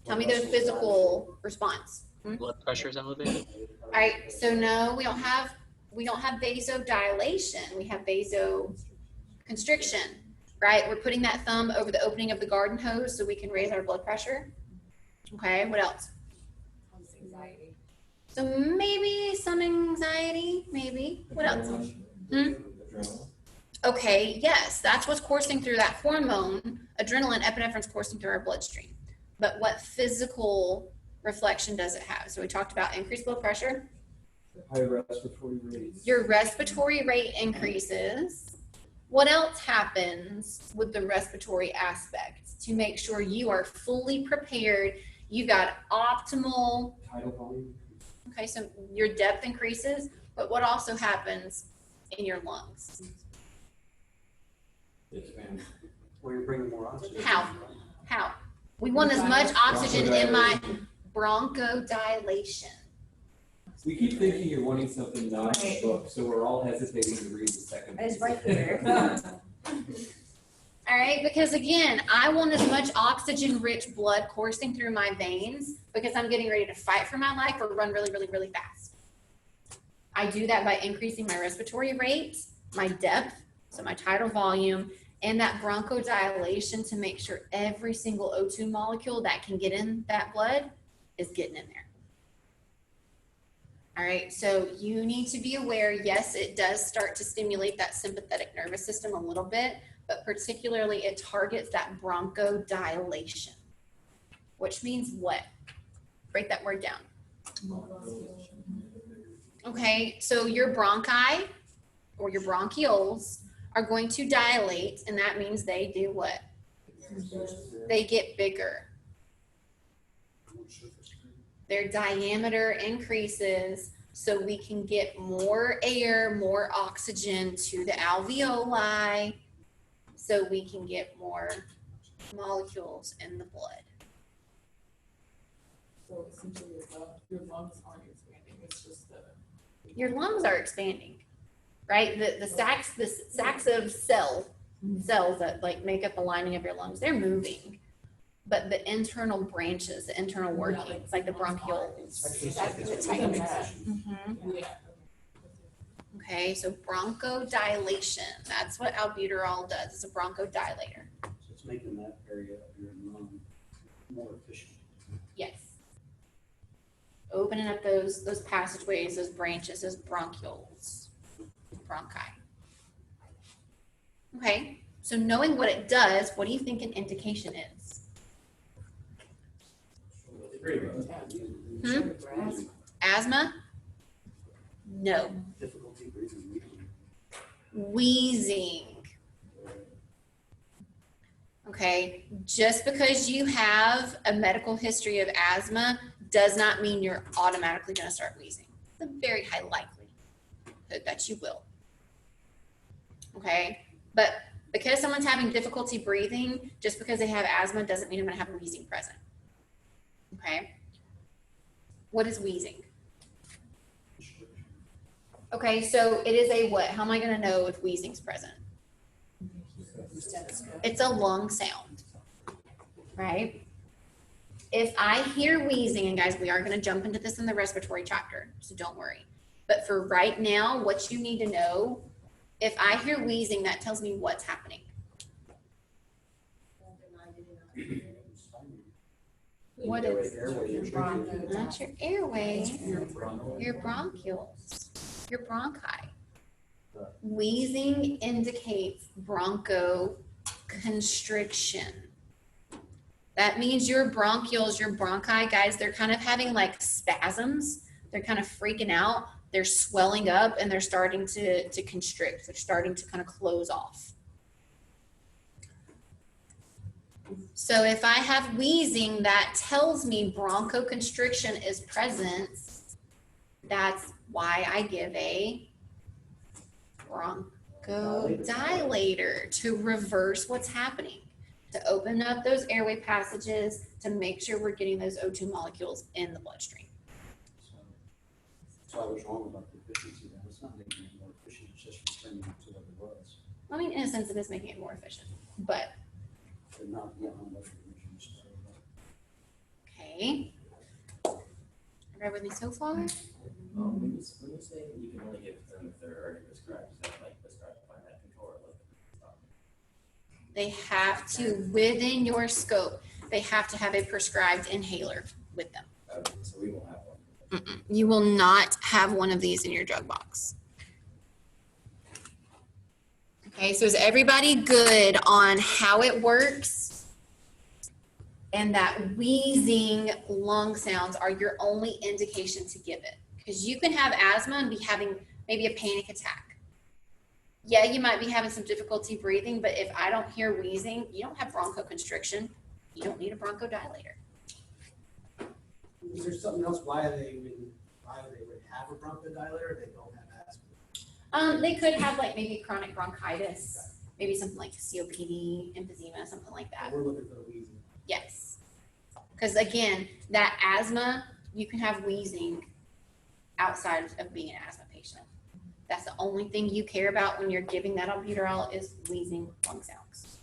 Tell me the physical response. Blood pressure is elevated. All right, so no, we don't have vasodilation. We have vasoconstriction, right? We're putting that thumb over the opening of the garden hose so we can raise our blood pressure. Okay, what else? Anxiety. So maybe some anxiety, maybe. What else? Okay, yes, that's what's coursing through that hormone, adrenaline, epinephrine's coursing through our bloodstream. But what physical reflection does it have? So we talked about increased blood pressure. High respiratory rates. Your respiratory rate increases. What else happens with the respiratory aspect to make sure you are fully prepared? You got optimal Tidal volume. Okay, so your depth increases, but what also happens in your lungs? Expand. Where you're bringing more oxygen. How? We want as much oxygen in my bronchodilation. We keep thinking you're wanting something not in the book, so we're all hesitating to read the second. It's right here. All right, because again, I want as much oxygen-rich blood coursing through my veins because I'm getting ready to fight for my life or run really, really, really fast. I do that by increasing my respiratory rate, my depth, so my tidal volume, and that bronchodilation to make sure every single O2 molecule that can get in that blood is getting in there. All right, so you need to be aware, yes, it does start to stimulate that sympathetic nervous system a little bit, but particularly it targets that bronchodilation, which means what? Break that word down. Okay, so your bronchi or your bronchioles are going to dilate, and that means they do what? They get bigger. Their diameter increases so we can get more air, more oxygen to the alveoli, so we can get more molecules in the blood. So essentially, your lungs aren't expanding. It's just the. Your lungs are expanding, right? The sacs of cells that like make up the lining of your lungs, they're moving. but the internal branches, the internal workings, like the bronchioles. That's what it tightens up. Yeah. Okay, so bronchodilation. That's what albuterol does. It's a bronchodilator. So it's making that area of your lung more efficient. Yes. Opening up those passageways, those branches, those bronchioles, bronchi. Okay, so knowing what it does, what do you think an indication is? Asthma? No. Difficulty breathing. Wheezing. Okay, just because you have a medical history of asthma does not mean you're automatically going to start wheezing. It's a very high likelihood that you will. Okay, but because someone's having difficulty breathing, just because they have asthma doesn't mean I'm going to have wheezing present. Okay, what is wheezing? Okay, so it is a what? How am I going to know if wheezing's present? It's a lung sound, right? If I hear wheezing, and guys, we are going to jump into this in the respiratory chapter, so don't worry. But for right now, what you need to know, if I hear wheezing, that tells me what's happening. What is not your airway, your bronchioles, your bronchi. Wheezing indicates bronchoconstriction. That means your bronchioles, your bronchi, guys, they're kind of having like spasms. They're kind of freaking out. They're swelling up and they're starting to constrict. They're starting to kind of close off. So if I have wheezing, that tells me bronchoconstriction is present. That's why I give a bronchodilator to reverse what's happening, to open up those airway passages, to make sure we're getting those O2 molecules in the bloodstream. So I was wrong about the efficiency then. It's not making it more efficient, it's just returning it to what it was. I mean, in a sense, it is making it more efficient, but. But not beyond what the original started with. Okay. Right with me so far? When you say you can only give them if they're already prescribed, is that like prescribed by that control or like? They have to, within your scope, they have to have a prescribed inhaler with them. Okay, so we won't have one. You will not have one of these in your drug box. Okay, so is everybody good on how it works? And that wheezing lung sounds are your only indication to give it. Because you can have asthma and be having maybe a panic attack. Yeah, you might be having some difficulty breathing, but if I don't hear wheezing, you don't have bronchoconstriction. You don't need a bronchodilator. Is there something else why they would have a bronchodilator? They don't have asthma. They could have like maybe chronic bronchitis, maybe something like COPD, emphysema, something like that. We're looking for the wheezing. Yes. Because again, that asthma, you can have wheezing outside of being an asthma patient. That's the only thing you care about when you're giving that albuterol is wheezing lung sounds,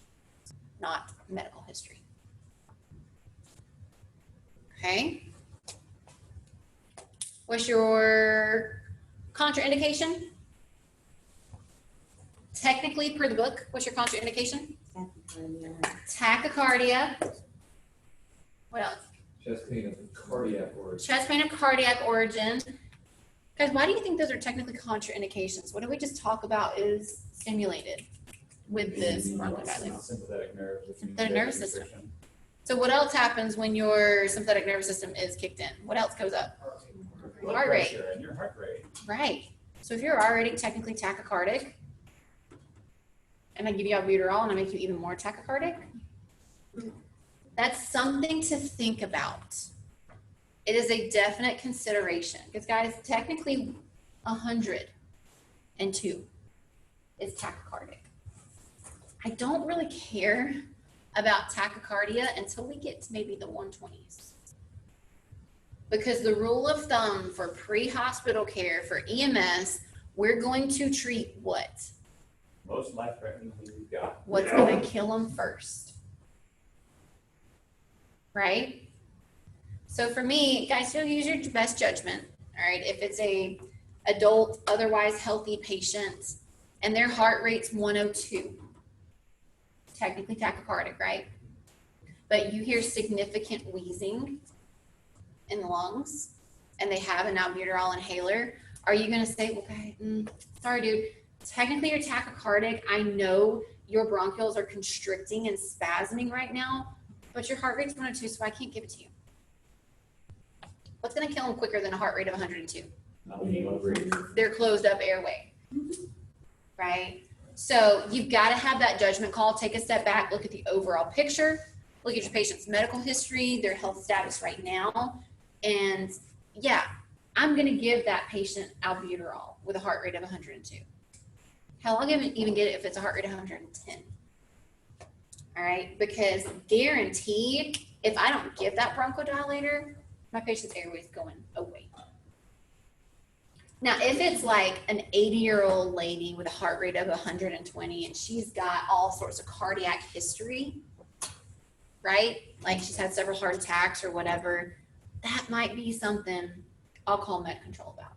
not medical history. Okay. What's your contraindication? Technically, per the book, what's your contraindication? Tachycardia. What else? Chest pain of cardiac origin. Chest pain of cardiac origin. Guys, why do you think those are technically contraindications? What did we just talk about is stimulated with this bronchodilator? Sympathetic nervous system. So what else happens when your sympathetic nervous system is kicked in? What else goes up? Heart rate. And your heart rate. Right. So if you're already technically tachycardic, and I give you albuterol and I make you even more tachycardic, that's something to think about. It is a definite consideration because guys, technically 102 is tachycardic. I don't really care about tachycardia until we get to maybe the 120s. Because the rule of thumb for pre-hospital care for EMS, we're going to treat what? Most life-threatening thing you've got. What's going to kill them first? right? So for me, guys, you'll use your best judgment, all right? If it's a adult, otherwise healthy patient, and their heart rate's 102, technically tachycardic, right? But you hear significant wheezing in the lungs, and they have an albuterol inhaler, are you gonna say, okay, sorry, dude, technically you're tachycardic. I know your bronchioles are constricting and spasming right now, but your heart rate's 102, so I can't give it to you. What's gonna kill them quicker than a heart rate of 102? Their closed up airway, right? So you've got to have that judgment call. Take a step back, look at the overall picture, look at your patient's medical history, their health status right now, and yeah, I'm gonna give that patient albuterol with a heart rate of 102. Hell, I'll even get it if it's a heart rate of 110. All right, because guaranteed, if I don't give that bronchodilator, my patient's airway is going away. Now, if it's like an 80-year-old lady with a heart rate of 120 and she's got all sorts of cardiac history, right? Like she's had several heart attacks or whatever, that might be something I'll call med control about.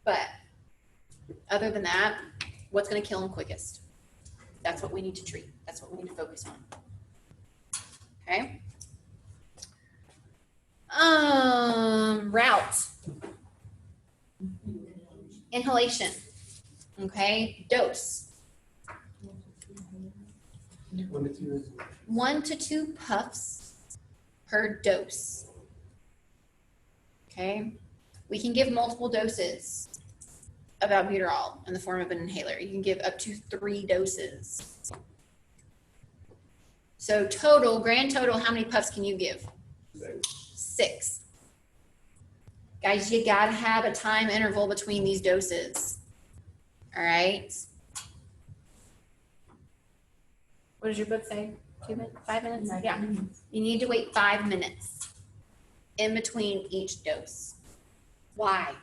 But other than that, what's going to kill them quickest? That's what we need to treat. That's what we need to focus on. Okay. Route. Inhalation. Okay. Dose. 1 to 2 puffs per dose. Okay. We can give multiple doses of albuterol in the form of an inhaler. You can give up to 3 doses. So total, grand total, how many puffs can you give? 6. Guys, you gotta have a time interval between these doses. All right. What does your book say? 2 minutes, 5 minutes? Yeah. You need to wait 5 minutes in between each dose. Why?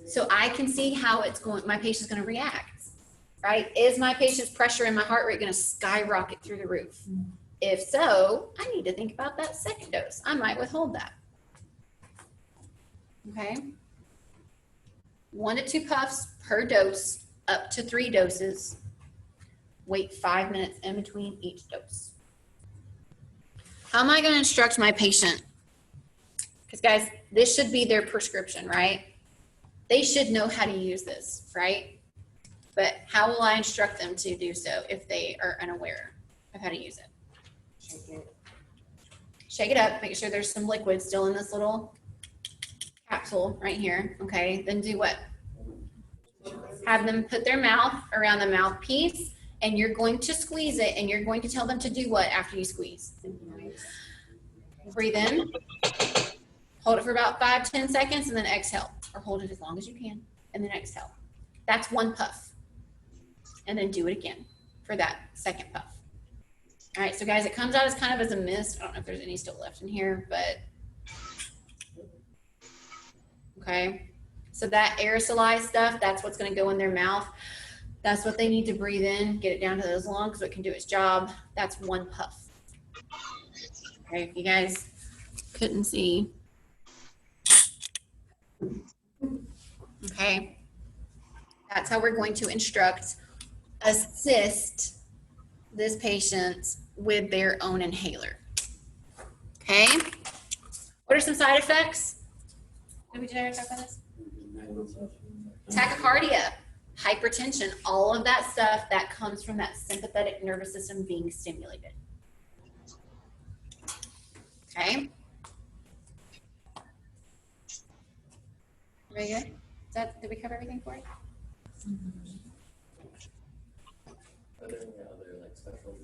So I can see how it's going, my patient's going to react, right? Is my patient's pressure and my heart rate going to skyrocket through the roof? If so, I need to think about that second dose. I might withhold that. Okay. 1 to 2 puffs per dose, up to 3 doses. Wait 5 minutes in between each dose. How am I going to instruct my patient? Because guys, this should be their prescription, right? They should know how to use this, right? But how will I instruct them to do so if they are unaware of how to use it? Shake it up, make sure there's some liquid still in this little capsule right here, okay? Then do what? Have them put their mouth around the mouthpiece, and you're going to squeeze it, and you're going to tell them to do what after you squeeze? Breathe in, hold it for about 5-10 seconds, and then exhale, or hold it as long as you can, and then exhale. That's 1 puff. And then do it again for that second puff. All right, so guys, it comes out as kind of as a mist. I don't know if there's any still left in here, but okay. So that aerosolized stuff, that's what's going to go in their mouth. That's what they need to breathe in, get it down to those lungs so it can do its job. That's 1 puff. Okay, if you guys couldn't see. Okay, that's how we're going to assist this patient with their own inhaler. Okay, what are some side effects? Did we talk about this? Tachycardia, hypertension, all of that stuff that comes from that sympathetic nervous system being stimulated. Okay. Very good. Did we cover everything for you? Are there any other like special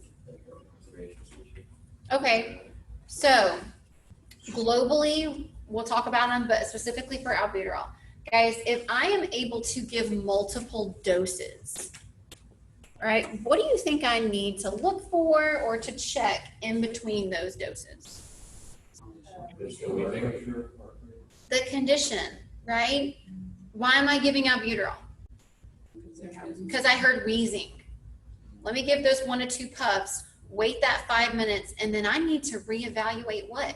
considerations? Okay, so globally, we'll talk about them, but specifically for albuterol. Guys, if I am able to give multiple doses, all right, what do you think I need to look for or to check in between those doses? The condition, right? Why am I giving albuterol? Because I heard wheezing. Let me give those 1 to 2 puffs wait that 5 minutes, and then I need to reevaluate what?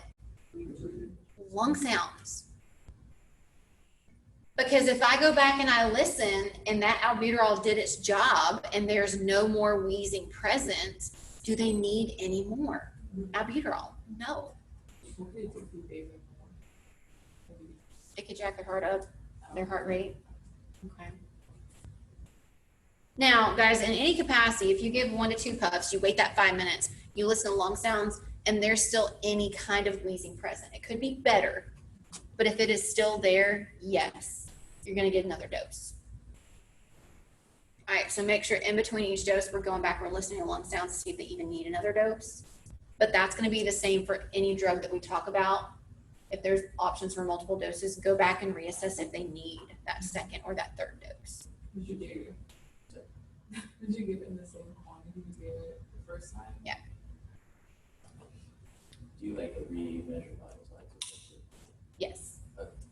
Lung sounds. Because if I go back and I listen and that albuterol did its job and there's no more wheezing present, do they need any more albuterol? No. It could jack their heart up, their heart rate. Okay. Now, guys, in any capacity, if you give 1 to 2 puffs, you wait that 5 minutes, you listen to lung sounds, and there's still any kind of wheezing present. It could be better, but if it is still there, yes, you're going to get another dose. All right, so make sure in between each dose, we're going back, we're listening to lung sounds to see if they even need another dose. But that's going to be the same for any drug that we talk about. If there's options for multiple doses, go back and reassess if they need that second or that third dose. Did you give it in the same quantity you gave it the first time? Yeah. Do you like re-measure vital signs? Yes.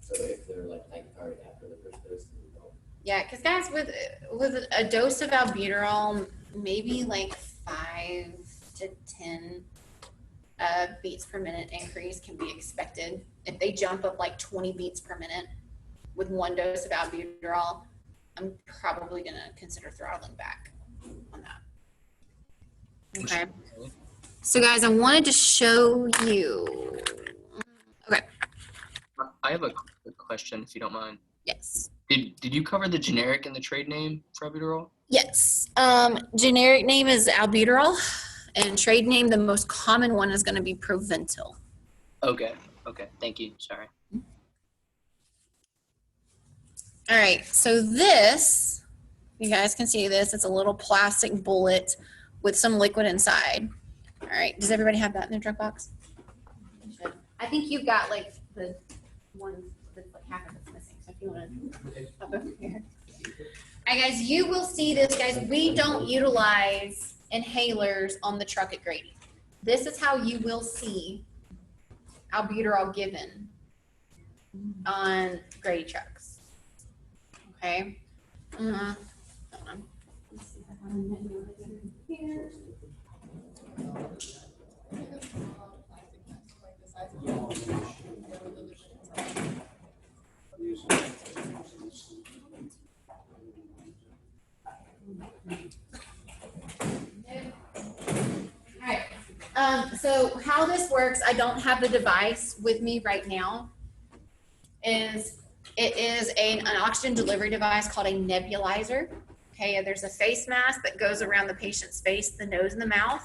So if they're like tachycardic after the first dose, then you don't. Yeah, because guys, with a dose of albuterol, maybe like 5 to 10 beats per minute increase can be expected. If they jump up like 20 beats per minute with 1 dose of albuterol, I'm probably going to consider throttling back on that. Okay. So guys, I wanted to show you. Okay. I have a quick question, if you don't mind. Yes. Did you cover the generic and the trade name for albuterol? Yes. Generic name is albuterol, and trade name, the most common one is going to be Proventil. Okay. Okay. Thank you. Sorry. All right. So this, you guys can see this. It's a little plastic bullet with some liquid inside. All right. Does everybody have that in their drug box? I think you've got like the one that's like half of it's missing. So if you want to pop over here. All right, guys, you will see this, guys. We don't utilize inhalers on the truck at Grady. This is how you will see albuterol given on Grady trucks. Okay. Hold on. Let's see if I have a menu here. So how this works, I don't have the device with me right now, it is an oxygen delivery device called a nebulizer. Okay, there's a face mask that goes around the patient's face, the nose, and the mouth,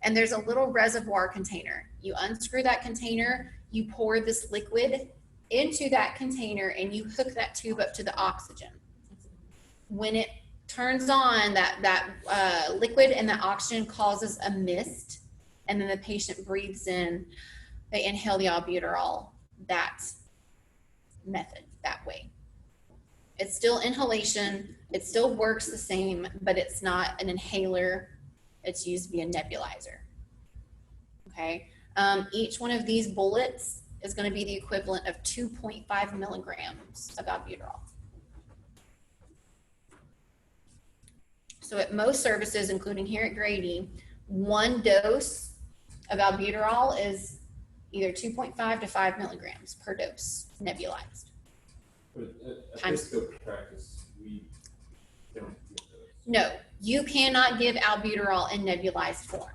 and there's a little reservoir container. You unscrew that container, you pour this liquid into that container, and you hook that tube up to the oxygen. When it turns on, that liquid and the oxygen causes a mist, and then the patient breathes in, they inhale the albuterol, that method, that way. It's still inhalation, it still works the same, but it's not an inhaler, it's used via nebulizer. Okay, each one of these bullets is going to be the equivalent of 2.5 milligrams of albuterol. So at most services, including here at Grady, 1 dose of albuterol is either 2.5 to 5 milligrams per dose, nebulized. But at this scope of practice, we don't give those. No, you cannot give albuterol in nebulized form.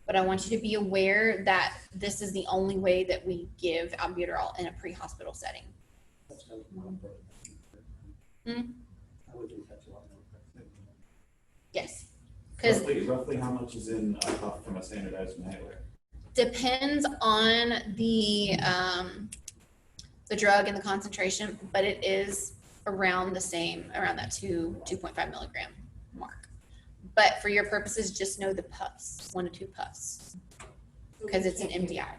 But I want you to be aware that this is the only way that we give albuterol in a pre-hospital setting. Yes. Because Roughly how much is in a puff from a standardized inhaler? depends on the drug and the concentration, but it is around the same, around that 2.5 milligram mark. But for your purposes, just know the puffs, 1 to 2 puffs, because it's an MDI.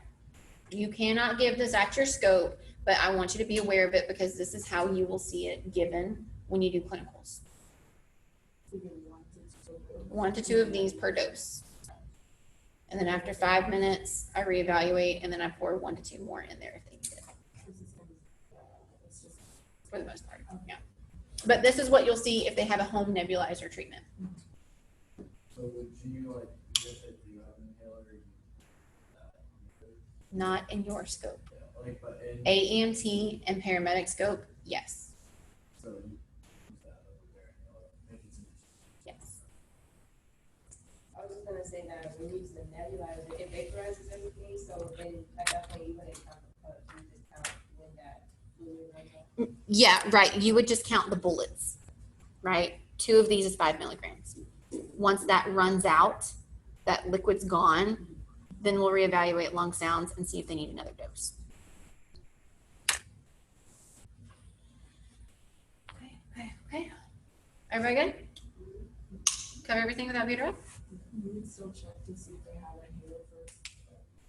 You cannot give this at your scope, but I want you to be aware of it because this is how you will see it given when you do clinicals. 1 to 2 of these per dose. And then after 5 minutes, I reevaluate, and then I pour 1 to 2 more in there if they need it. For the most part, yeah. But this is what you'll see if they have a home nebulizer treatment. So would you like, you have Not in your scope. Like, but in. AEMT and paramedic scope, yes. So you use that over there, make it easy. Yes. I was just gonna say that when you use the nebulizer, it vaporizes everything, so then at that point, you wouldn't count the puffs, you just count when that fluid runs out. Yeah, right. You would just count the bullets, right? 2 of these is 5 milligrams. Once that runs out, that liquid's gone, then we'll reevaluate lung sounds and see if they need another dose. Okay. Everybody good? Cover everything with albuterol? You would still check to see if they have an inhaler first.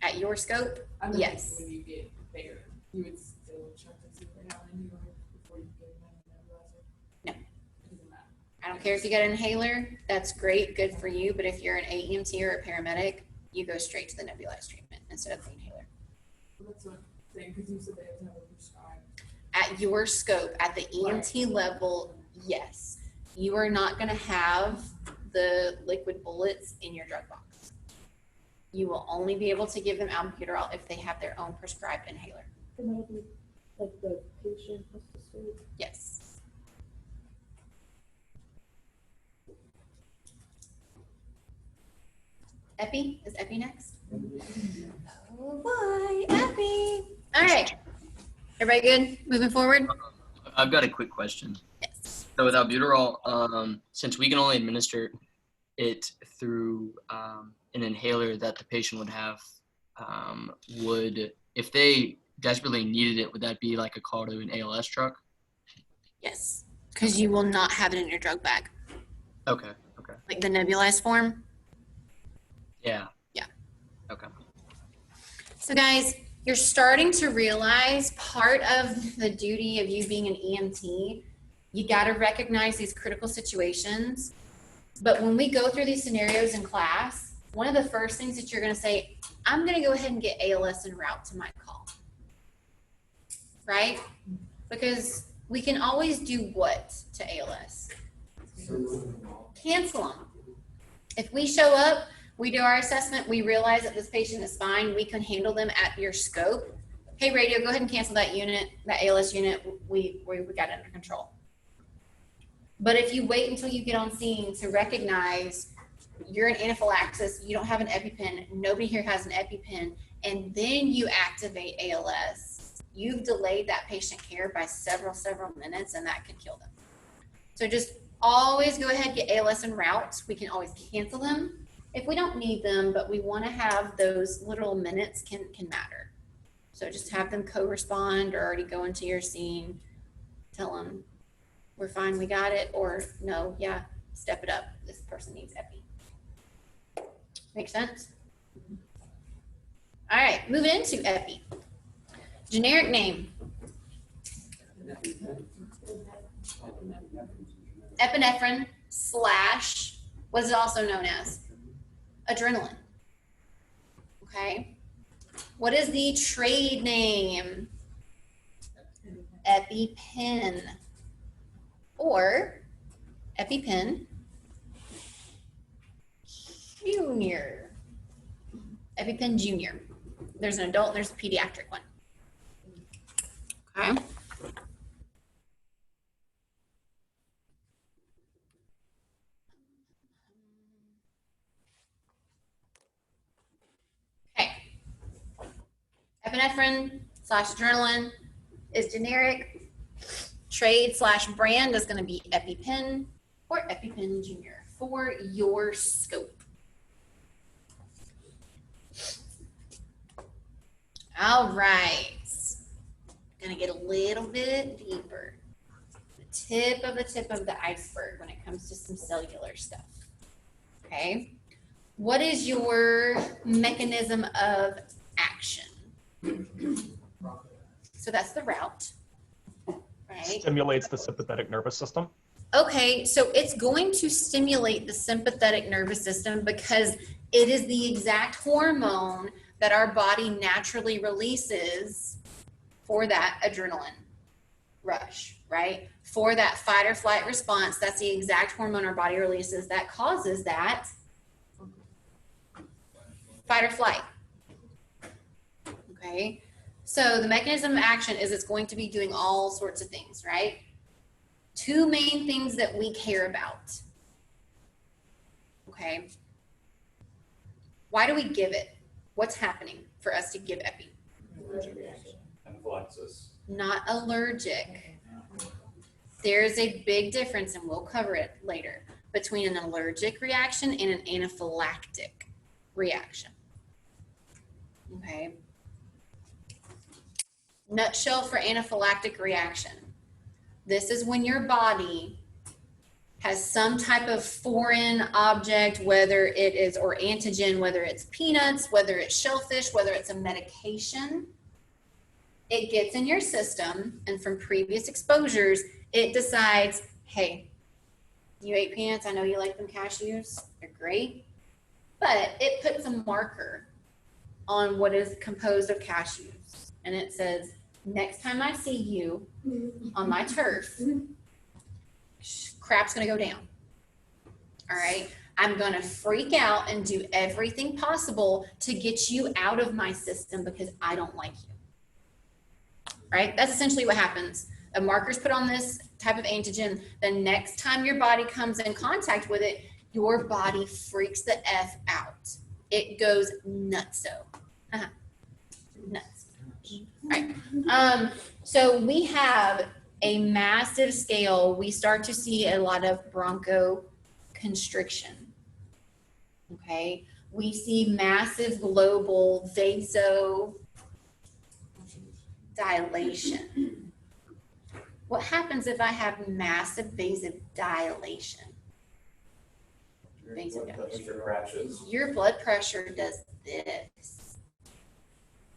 At your scope? I mean, Yes. when you get bigger, you would still check to see if they have an inhaler before you give them a nebulizer. No. It doesn't matter. I don't care if you get an inhaler, that's great, good for you, but if you're an AEMT or a paramedic, you go straight to the nebulized treatment instead of the inhaler. Well, that's what I'm saying, because you said they have to have a prescribed. At your scope, at the EMT level, yes. You are not gonna have the liquid bullets in your drug box. You will only be able to give them albuterol if they have their own prescribed inhaler. And that'll be like the patient has to switch. Yes. Epi? Is Epi next? Oh boy, Epi. All right. Everybody good? Moving forward? I've got a quick question. Yes. So with albuterol, since we can only administer it through an inhaler that the patient would have, if they desperately needed it, would that be like a call to an ALS truck? Yes. Because you will not have it in your drug bag. Okay. Like the nebulized form. Yeah. Yeah. Okay. So guys, you're starting to realize part of the duty of you being an EMT, you got to recognize these critical situations. But when we go through these scenarios in class, one of the first things that you're going to say, I'm going to go ahead and get ALS en route to my call. Right? Because we can always do what to ALS? Cancel them. If we show up, we do our assessment, we realize that this patient is fine, we can handle them at your scope. Hey, radio, go ahead and cancel that unit, that ALS unit, we got it under control. But if you wait until you get on scene to recognize you're in anaphylaxis, you don't have an EpiPen, nobody here has an EpiPen, and then you activate ALS, you've delayed that patient care by several minutes, and that can kill them. So just always go ahead, get ALS en route. We can always cancel them if we don't need them, but we want to have those little minutes can matter. So just have them co-respond or already go into your scene, tell them we're fine, we got it, or no, yeah, step it up. This person needs epi. Make sense? All right, moving into epi. Generic name. Epinephrine slash, what is it also known as? Adrenaline. Okay. What is the trade name? EpiPen or EpiPen Junior. EpiPen Junior. There's an adult, there's a pediatric one. Okay. Epinephrine slash adrenaline is generic. Trade slash brand is going to be EpiPen or EpiPen Junior for your scope. All right. Going to get a little bit deeper. The tip of the iceberg when it comes to some cellular stuff. Okay. What is your mechanism of action? So that's the route, right? Stimulates the sympathetic nervous system. Okay, so it's going to stimulate the sympathetic nervous system because it is the exact hormone that our body naturally releases for that adrenaline rush, right? For that fight or flight response, that's the exact hormone our body releases that causes that fight or flight. Okay, so the mechanism of action is it's going to be doing all sorts of things, right? Two main things that we care about. Okay, why do we give it? What's happening for us to give epi? Anaphylaxis. Not allergic. There's a big difference, and we'll cover it later, between an allergic reaction and an anaphylactic reaction. Okay. Nutshell for anaphylactic reaction. This is when your body has some type of foreign object, whether it is, or antigen, whether it's peanuts, whether it's shellfish, whether it's a medication. It gets in your system, and from previous exposures, it decides, hey, you ate peanuts, I know you like them cashews, they're great, but it puts a marker on what is composed of cashews. And it says, next time I see you on my turf, crap's gonna go down. All right, I'm gonna freak out and do everything possible to get you out of my system because I don't like you. Right, that's essentially what happens. A marker's put on this type of antigen. The next time your body comes in contact with it, your body freaks the F out. It goes nutso. Nuts. Right. So we have a massive scale. We start to see a lot of bronchoconstriction. Okay. We see massive global vasodilation. What happens if I have massive vasodilation? Your blood pressure does this.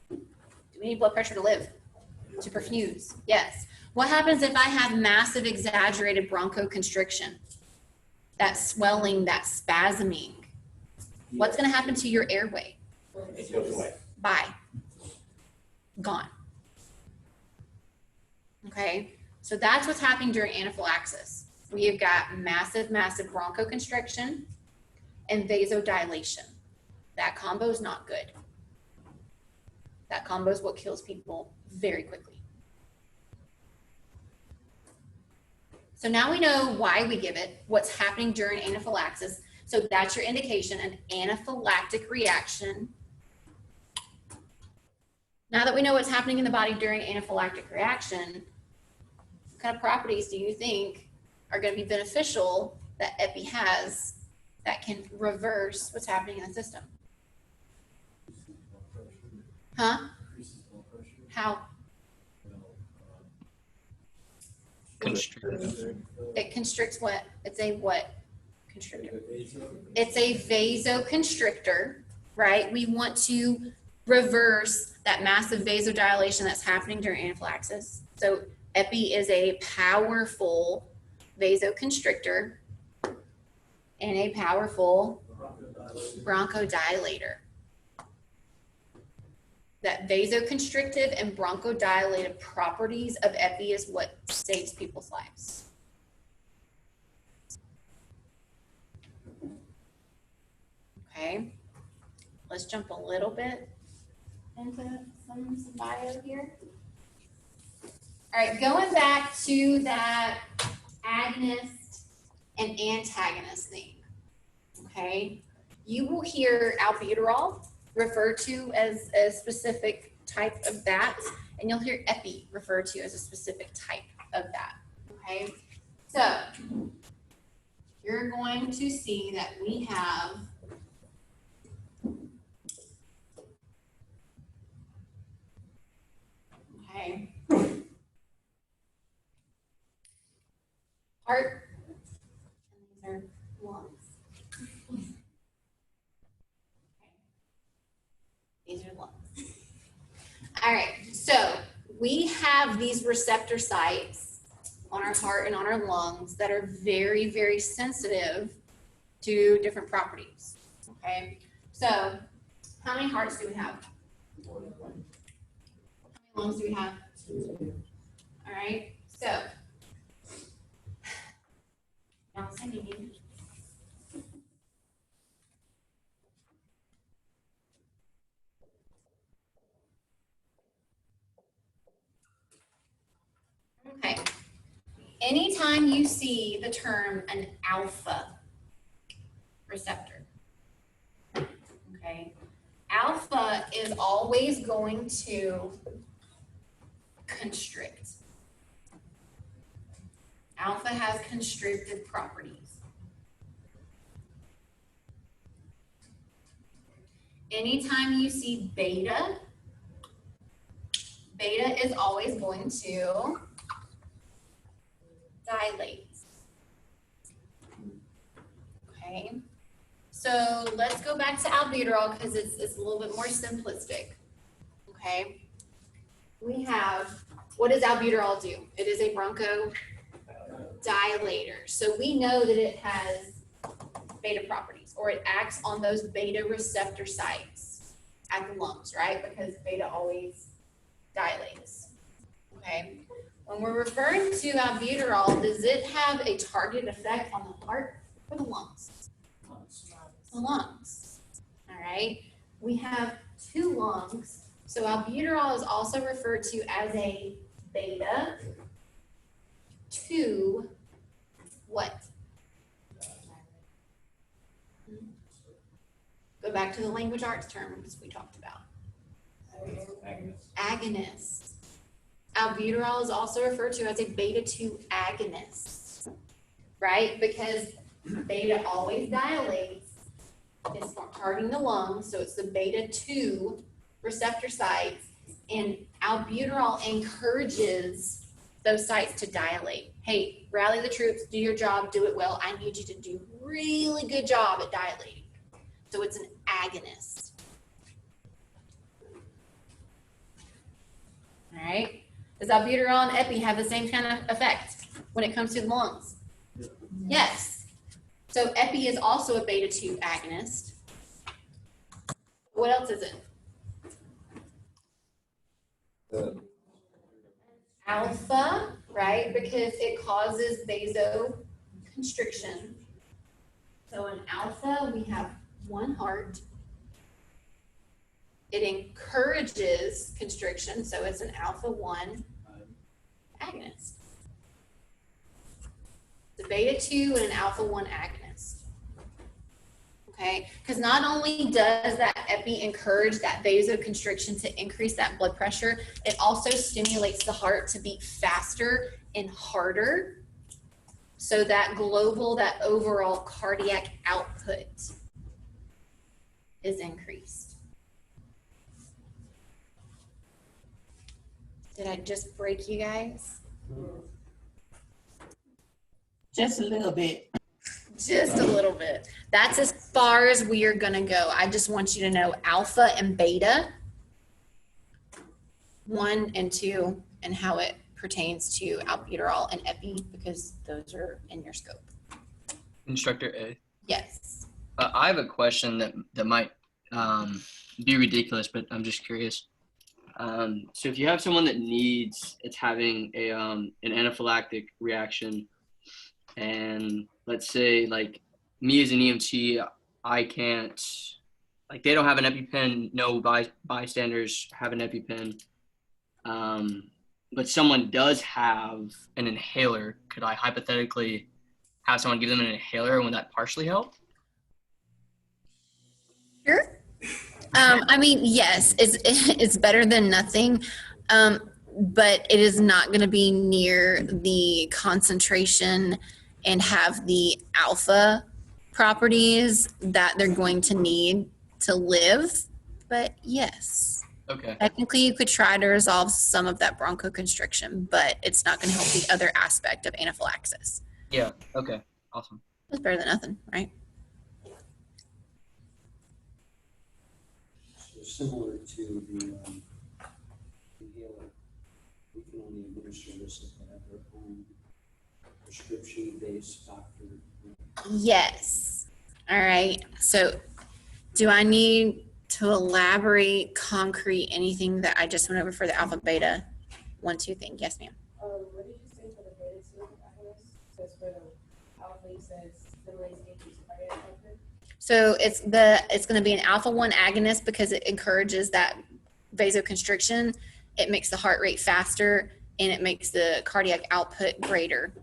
Do we need blood pressure to live? To perfuse? Yes. What happens if I have massive exaggerated bronchoconstriction? That swelling, that spasming. What's going to happen to your airway? It goes away. Bye. Gone. Okay. So that's what's happening during anaphylaxis. We have got massive, massive bronchoconstriction and vasodilation. That combo is not good. That combo is what kills people very quickly. So now we know why we give it, what's happening during anaphylaxis. So that's your indication, an anaphylactic reaction. Now that we know what's happening in the body during anaphylactic reaction, what kind of properties do you think are going to be beneficial that epi has that can reverse what's happening in the system? Huh? How? It constricts what? It's a what constrictor? It's a vasoconstrictor, right? We want to reverse that massive vasodilation that's happening during anaphylaxis. So epi is a powerful vasoconstrictor and a powerful bronchodilator. That vasoconstrictive and bronchodilated properties of epi is what saves people's lives. Okay, let's jump a little bit into some bio here. All right, going back to that agonist and antagonist thing, okay? You will hear albuterol referred to as a specific type of that, and you'll hear epi referred to as a specific type of that, okay? So you're going to see that we have okay, heart, and these are lungs. These are lungs. All right, so we have these receptor sites on our heart and on our lungs that are very, very sensitive to different properties. Okay, so how many hearts do we have? How many lungs do we have? All right, so now singing. anytime you see the term an alpha receptor, okay, alpha is always going to constrict. Alpha has constrictive properties. Anytime you see beta, beta is always going to dilate. Okay, so let's go back to albuterol because it's a little bit more simplistic. Okay, we have, what does albuterol do? It is a bronchodilator. So we know that it has beta properties, or it acts on those beta receptor sites at the lungs, right? Because beta always dilates. Okay. When we're referring to albuterol, does it have a targeted effect on the heart or the lungs? The lungs. All right. We have two lungs. So albuterol is also referred to as a beta 2 what? Go back to the language arts terms we talked about. Agonist. Albuterol is also referred to as a beta 2 agonist, right? Because beta always dilates, it's targeting the lungs, so it's the beta 2 receptor sites, and albuterol encourages those sites to dilate. Hey, rally the troops, do your job, do it well. I need you to do really good job at dilating. So it's an agonist. All right. Does albuterol and epi have the same kind of effect when it comes to the lungs? Yes. So epi is also a beta 2 agonist. What else is it? Alpha, right? Because it causes vasoconstriction. So in alpha, we have one heart. It encourages constriction, so it's an alpha 1 agonist. The beta 2 and an alpha 1 agonist. Okay, because not only does that epi encourage that vasoconstriction to increase that blood pressure, it also stimulates the heart to beat faster and harder, so that that overall cardiac output is increased. Did I just break you guys? Just a little bit. Just a little bit. That's as far as we are going to go. I just want you to know alpha and beta, 1 and 2, and how it pertains to albuterol and epi, because those are in your scope. Instructor A. Yes. I have a question that might be ridiculous, but I'm just curious. So if you have someone that it's having an anaphylactic reaction, and let's say like me as an EMT, I can't, like they don't have an EpiPen, no bystanders have an EpiPen, but someone does have an inhaler. Could I hypothetically have someone give them an inhaler, and would that partially help? Sure. I mean, yes, it's better than nothing, but it is not going to be near the concentration and have the alpha properties that they're going to need to live. But yes, Okay. technically you could try to resolve some of that bronchoconstriction, but it's not going to help the other aspect of anaphylaxis. Yeah. Okay. Awesome. It's better than nothing, right? So similar to the inhaler, we can only administer this if they have their own prescription-based doctor. Yes. All right. So do I need to elaborate concrete anything that I just went over for the alpha beta 1-2 thing? Yes, ma'am. What did you say for the beta 2 agonist? Because for the alpha, you said stimulates increased cardiac output. So it's going to be an alpha 1 agonist because it encourages that vasoconstriction. It makes the heart rate faster and it makes the cardiac output greater.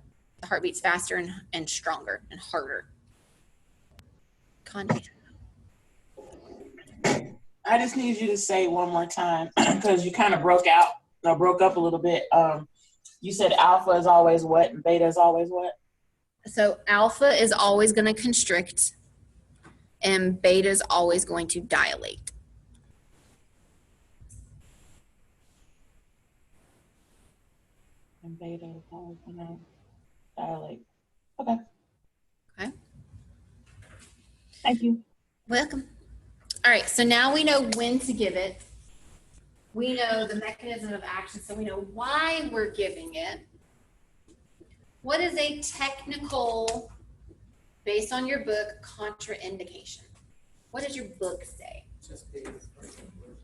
The heart beats faster and stronger and harder. Connie. I just need you to say one more time because you kind of broke up a little bit. You said alpha is always what and beta is always what? So alpha is always going to constrict and beta is always going to dilate. And beta is always going to dilate. Okay. Okay. Thank you. Welcome. All right, so now we know when to give it. We know the mechanism of action, so we know why we're giving it. What is a technical, based on your book, contraindication? What does your book say?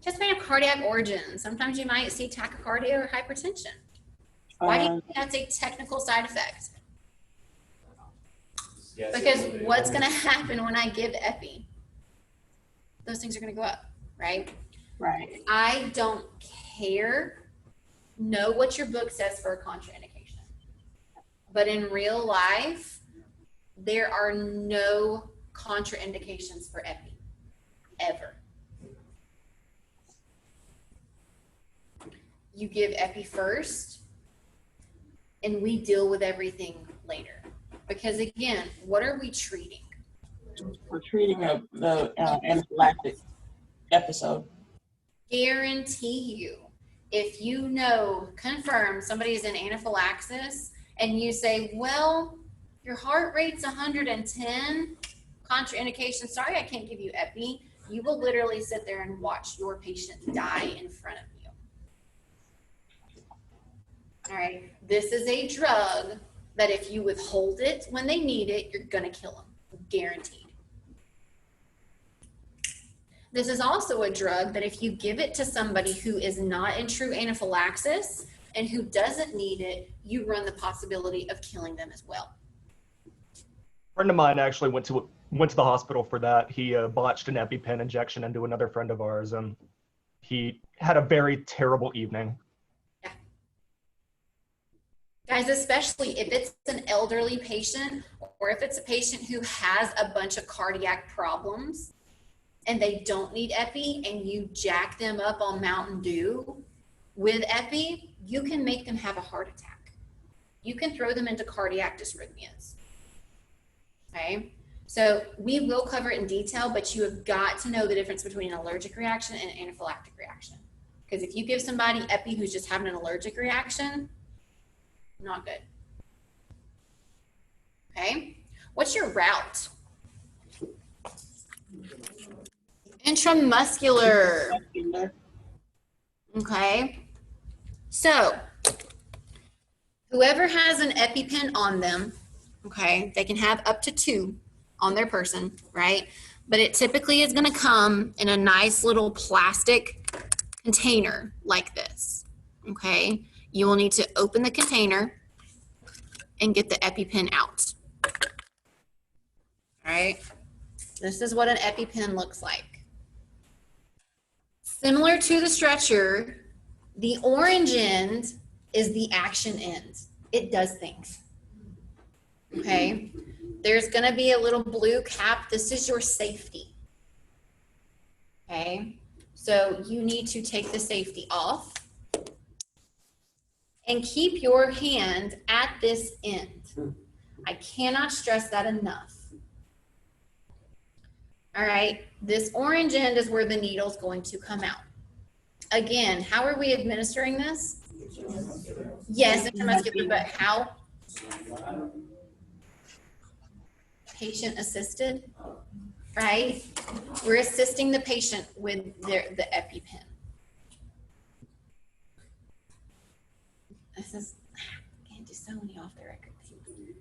Chest pain of cardiac origin. Sometimes you might see tachycardia or hypertension. Why do you think that's a technical side effect? Because what's going to happen when I give epi? Those things are going to go up, right? Right. I don't care. Know what your book says for a contraindication. But in real life, there are no contraindications for epi, ever. You give epi first, and we deal with everything later. Because again, what are we treating? We're treating the anaphylactic episode. Guarantee you, if you know, confirm somebody's in anaphylaxis, and you say, well, your heart rate's 110, contraindication, sorry, I can't give you epi. You will literally sit there and watch your patient die in front of you. All right, this is a drug that if you withhold it when they need it, you're gonna kill them, guaranteed. This is also a drug that if you give it to somebody who is not in true anaphylaxis and who doesn't need it, you run the possibility of killing them as well. A friend of mine actually went to the hospital for that. He botched an EpiPen injection into another friend of ours, and he had a very terrible evening. Yeah. Guys, especially if it's an elderly patient or if it's a patient who has a bunch of cardiac problems and they don't need epi and you jack them up on Mountain Dew with epi, you can make them have a heart attack. You can throw them into cardiac dysrhythmias. Okay, so we will cover it in detail, but you have got to know the difference between an allergic reaction and an anaphylactic reaction. Because if you give somebody epi who's just having an allergic reaction, not good. Okay, what's your route? Intramuscular. Okay, so whoever has an EpiPen on them, okay, they can have up to 2 on their person, right? But it typically is going to come in a nice little plastic container like this, okay? You will need to open the container and get the EpiPen out. All right, this is what an EpiPen looks like. Similar to the stretcher, the orange end is the action end. It does things. Okay, there's going to be a little blue cap. This is your safety. Okay, so you need to take the safety off and keep your hand at this end. I cannot stress that enough. All right, this orange end is where the needle is going to come out. Again, how are we administering this? Yes, intramuscular, but how? Patient assisted, right? We're assisting the patient with the EpiPen. This is, I can't do so many off the record things.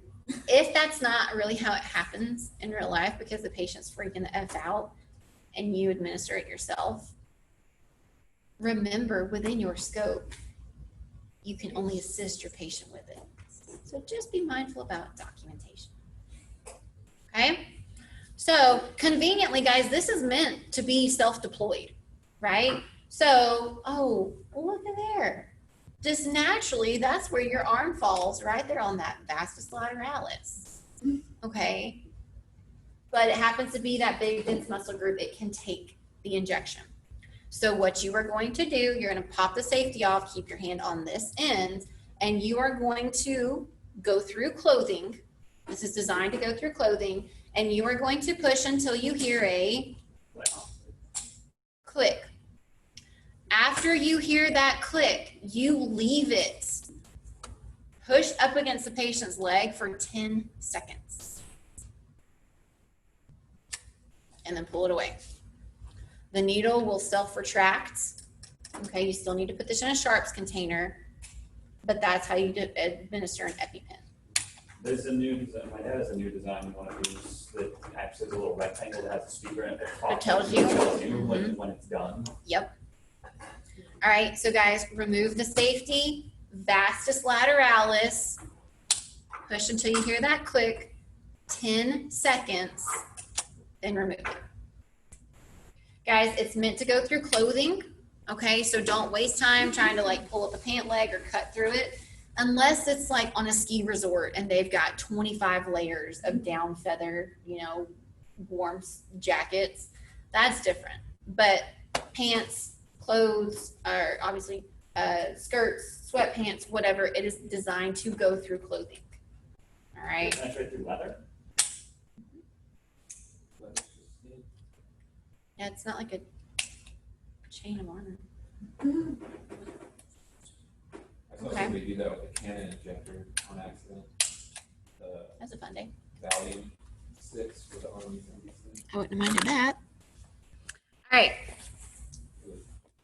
If that's not really how it happens in real life because the patient's freaking the F out and you administer it yourself, remember within your scope, you can only assist your patient with it. So just be mindful about documentation. Okay? So conveniently, guys, this is meant to be self-deployed, right? So, oh, look at there. just naturally, that's where your arm falls, right there on that vastus lateralis. Okay. But it happens to be that big, dense muscle group. It can take the injection. So what you are going to do, you're going to pop the safety off, keep your hand on this end, and you are going to go through clothing. This is designed to go through clothing, and you are going to push until you hear a click. After you hear that click, you leave it. Push up against the patient's leg for 10 seconds. And then pull it away. The needle will self-retract. Okay, you still need to put this in a sharps container, but that's how you administer an EpiPen. There's a new design. My dad has a new design. One of these that actually is a little rectangle that has a speaker in it. It tells you. When it's done. Yep. All right, so guys, remove the safety, vastus lateralis, push until you hear that click, 10 seconds, then remove it. Guys, it's meant to go through clothing, okay? So don't waste time trying to like pull up a pant leg or cut through it, unless it's like on a ski resort and they've got 25 layers of down feather, you know, warm jackets. That's different. But pants, clothes, or obviously skirts, sweatpants, whatever, it is designed to go through clothing. All right. Penetrate through leather. Yeah, it's not like a chain of armor. I saw somebody do that with a cannon injector on accident. That's a fun day. Valium sticks with the armies and these things. I wouldn't have minded that. All right.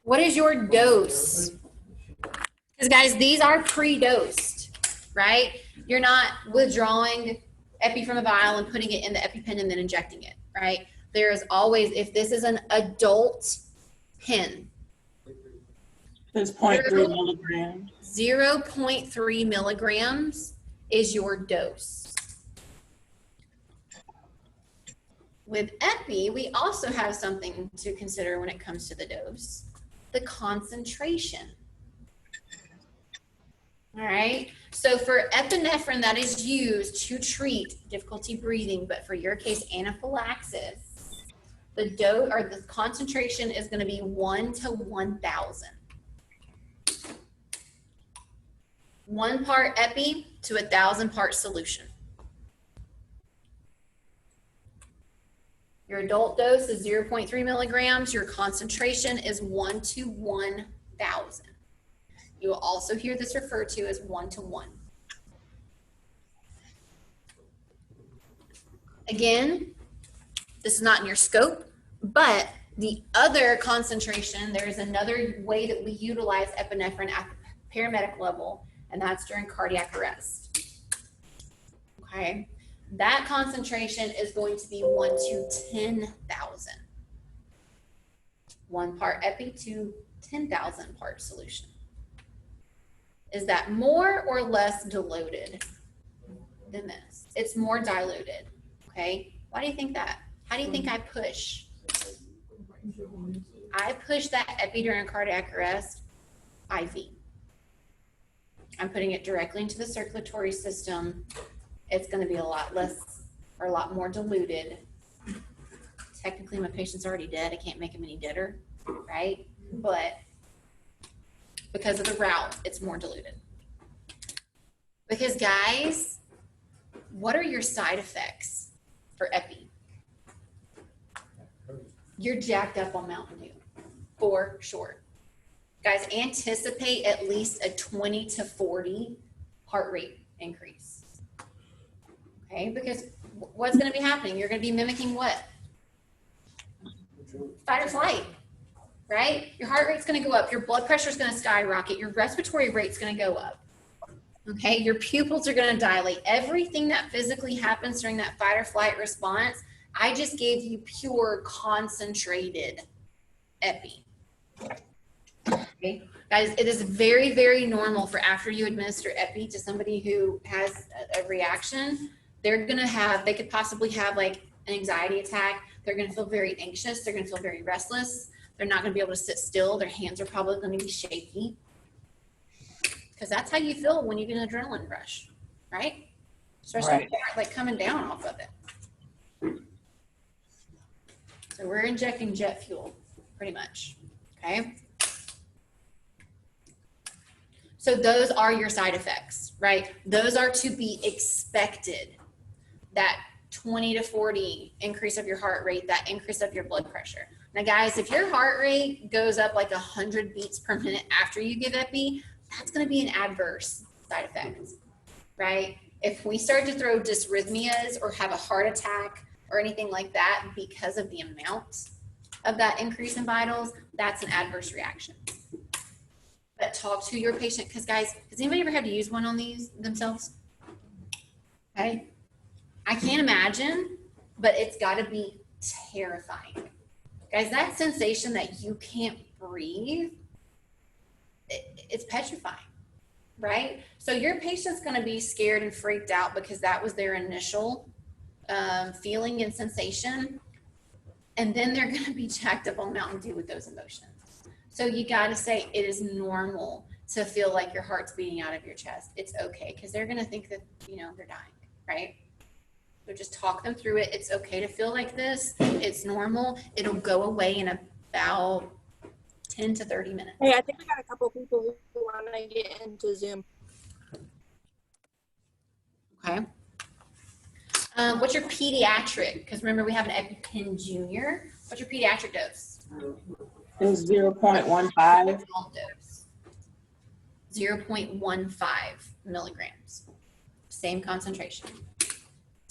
What is your dose? Because guys, these are pre-dosed, right? You're not withdrawing epi from a vial and putting it in the EpiPen and then injecting it, right? There is always, if this is an adult pen, It's 0.3 milligrams. 0.3 milligrams is your dose. With epi, we also have something to consider when it comes to the dose, the concentration. All right, so for epinephrine that is used to treat difficulty breathing, but for your case, anaphylaxis, the dose or the concentration is going to be 1 to 1,000. 1 part epi to 1,000 part solution. Your adult dose is 0.3 milligrams. Your concentration is 1 to 1,000. You will also hear this referred to as 1 to 1. Again, this is not in your scope, but the other concentration, there's another way that we utilize epinephrine at the paramedic level, and that's during cardiac arrest. Okay, that concentration is going to be 1 to 10,000. 1 part epi to 10,000 part solution. Is that more or less diluted than this? It's more diluted, okay? Why do you think that? How do you think I push? I push that epi during cardiac arrest, IV. I'm putting it directly into the circulatory system. It's going to be a lot less or a lot more diluted. Technically, my patient's already dead. I can't make him any deader, right? But because of the route, it's more diluted. Because guys, what are your side effects for epi? You're jacked up on Mountain Dew, for sure. Guys, anticipate at least a 20 to 40 heart rate increase. Okay, because what's going to be happening? You're going to be mimicking what? Fight or flight, right? Your heart rate's going to go up. Your blood pressure is going to skyrocket. Your respiratory rate's going to go up. Okay, your pupils are going to dilate. Everything that physically happens during that fight or flight response, I just gave you pure concentrated epi. Okay, guys, it is very, very normal for after you administer epi to somebody who has a reaction, they're going to have, they could possibly have like an anxiety attack. They're going to feel very anxious. They're going to feel very restless. They're not going to be able to sit still. Their hands are probably going to be shaky. because that's how you feel when you get an adrenaline rush, right? Especially Right. when you're like coming down off of it. So we're injecting jet fuel, pretty much, okay? So those are your side effects, right? Those are to be expected. That 20 to 40 increase of your heart rate, that increase of your blood pressure. Now guys, if your heart rate goes up like 100 beats per minute after you give epi, that's gonna be an adverse side effect, right? If we start to throw dysrhythmias or have a heart attack or anything like that because of the amount of that increase in vitals, that's an adverse reaction. But talk to your patient, because guys, has anybody ever had to use one on these themselves? Okay. I can't imagine, but it's got to be terrifying. Guys, that sensation that you can't breathe, it's petrifying, right? So your patient's going to be scared and freaked out because that was their initial feeling and sensation. And then they're going to be jacked up on Mountain Dew with those emotions. So you got to say it is normal to feel like your heart's beating out of your chest. It's okay, because they're going to think that, you know, they're dying, right? So just talk them through it. It's okay to feel like this. It's normal. It'll go away in about 10 to 30 minutes. Hey, I think we got a couple people who want to get into Zoom. Okay. What's your pediatric? Because remember, we have an EpiPen Junior. What's your pediatric dose? It's 0.15. Adult dose. 0.15 milligrams. Same concentration.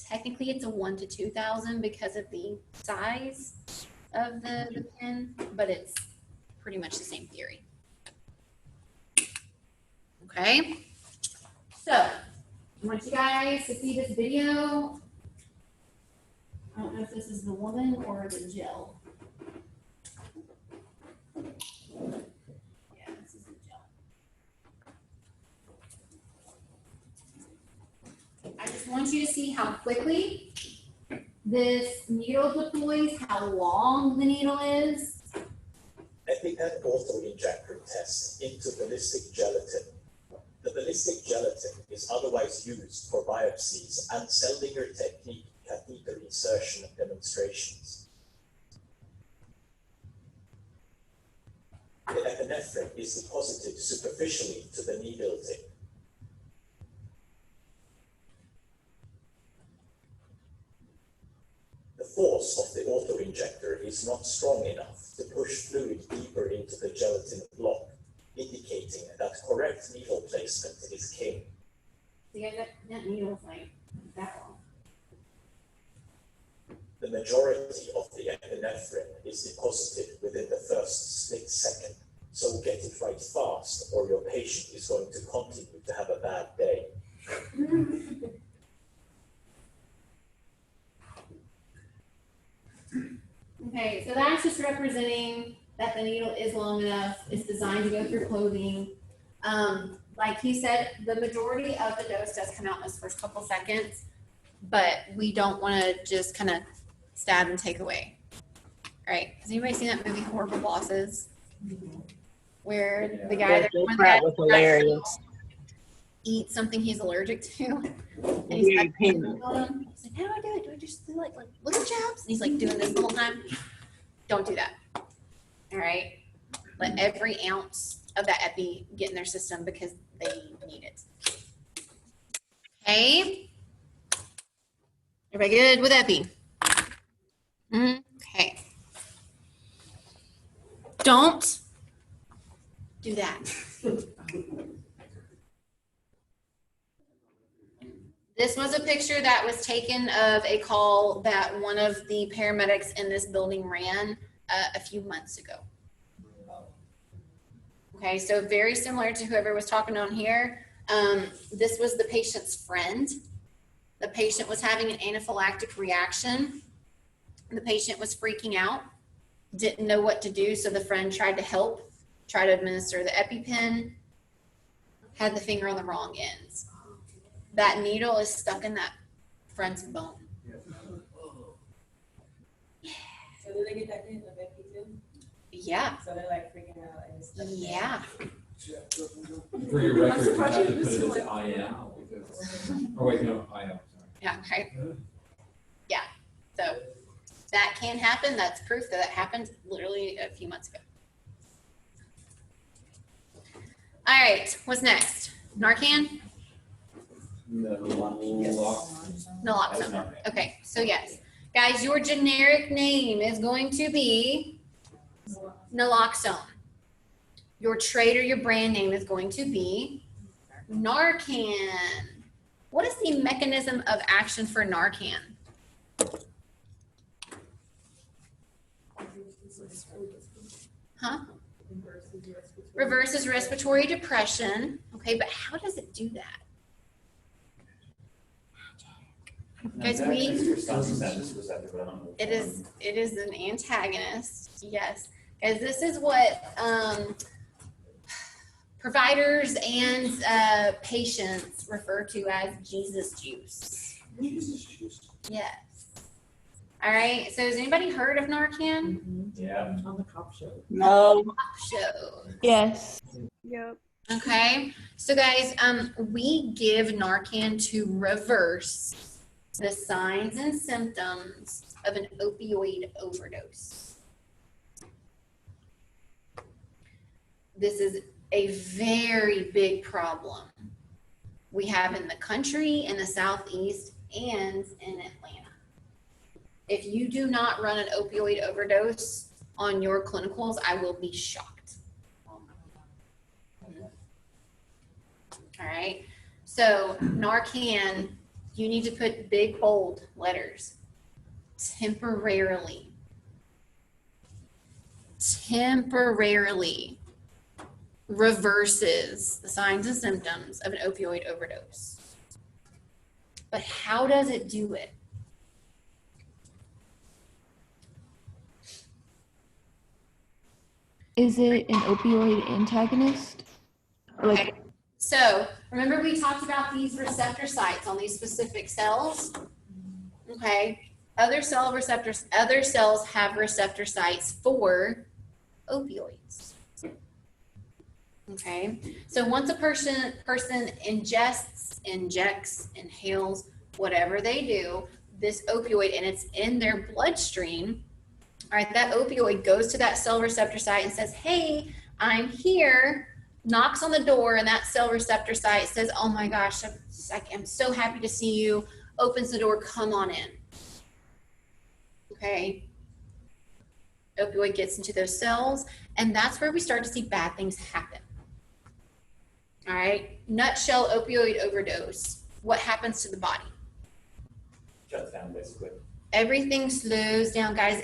Technically, it's a 1 to 2,000 because of the size of the pen, but it's pretty much the same theory. Okay. So, I want you guys to see this video. I don't know if this is the woman or the gel. Yeah, this is the gel. I just want you to see how quickly this needle deploys, how long the needle is. EpiPen auto-injector test into ballistic gelatin. The ballistic gelatin is otherwise used for biopsies and Seldinger technique catheter insertion demonstrations. The epinephrine is deposited superficially to the needle tip. The force of the auto-injector is not strong enough to push fluid deeper into the gelatin block, indicating that correct needle placement is king. See, that needle's like that long. The majority of the epinephrine is deposited within the first split second, so get it right fast or your patient is going to continue to have a bad day. Okay, so that's just representing that the needle is long enough. It's designed to go through clothing. Like he said, the majority of the dose does come out in those first couple seconds, but we don't want to just kind of stab and take away. All right, has anybody seen that movie Horrible Bosses? Where the guy That crap was hilarious. eats something he's allergic to. And Yeah, he's like, Pink. he's like, how do I do it? Do I just do like little jabs? And he's like doing this the whole time. Don't do that. All right. Let every ounce of that epi get in their system because they need it. Okay. Everybody good with epi? Okay. Don't do that. This was a picture that was taken of a call that one of the paramedics in this building ran a few months ago. Okay, so very similar to whoever was talking on here. This was the patient's friend. The patient was having an anaphylactic reaction. The patient was freaking out, didn't know what to do, so the friend tried to help, try to administer the EpiPen, had the finger on the wrong ends. That needle is stuck in that friend's bone. So do they get that kind of epi too? Yeah. So they're like freaking out and stuff. Yeah. For your record, you surprised have to you put it didn't as like- I am, because, oh wait, no, I am, sorry. Yeah, right. Yeah, so that can happen. That's proof that happened literally a few months ago. All right, what's next? Narcan? Naloxone. Okay, so yes. Guys, your generic name is going to be naloxone. Your trade or your brand name is going to be Narcan. What is the mechanism of action for Narcan? Huh? Reverses respiratory depression. Okay, but how does it do that? Guys, it is an antagonist. Yes. Guys, this is what providers and patients refer to as Jesus juice. Jesus juice. Yes. All right. So has anybody heard of Narcan? Yeah. On the cop show. No. Show. Yes. Yep. Okay. So guys, we give Narcan to reverse the signs and symptoms of an opioid overdose. This is a very big problem we have in the country, in the Southeast, and in Atlanta. If you do not run an opioid overdose on your clinicals, I will be shocked. All right. So Narcan, you need to put big bold letters. Temporarily reverses the signs and symptoms of an opioid overdose. But how does it do it? Is it an opioid antagonist? Okay. So remember we talked about these receptor sites on these specific cells? Okay. Other cells have receptor sites for opioids. Okay. So once a person ingests, injects, inhales, whatever they do, this opioid and it's in their bloodstream, all right, that opioid goes to that cell receptor site and says, hey, I'm here, knocks on the door, and that cell receptor site says, oh my gosh, I'm so happy to see you, opens the door, come on in. Okay. Opioid gets into those cells, and that's where we start to see bad things happen. All right. Nutshell opioid overdose. What happens to the body? Shuts down basically. Everything slows down, guys.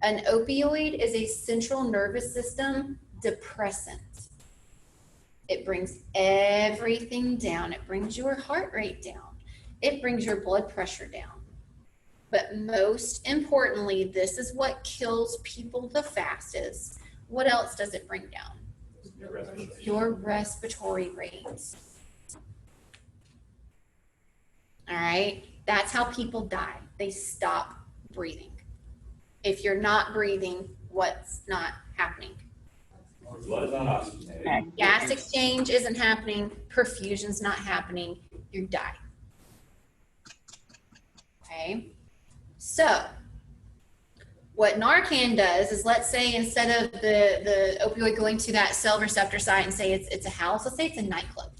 An opioid is a central nervous system depressant. It brings everything down. It brings your heart rate down. It brings your blood pressure down. But most importantly, this is what kills people the fastest. What else does it bring down? Your respiratory rates. All right. That's how people die. They stop breathing. If you're not breathing, what's not happening? Blood is not oxygenated. Gas exchange isn't happening. Perfusion's not happening. You die. Okay. So what Narcan does is, let's say instead of the opioid going to that cell receptor site and say it's a house, let's say it's a nightclub,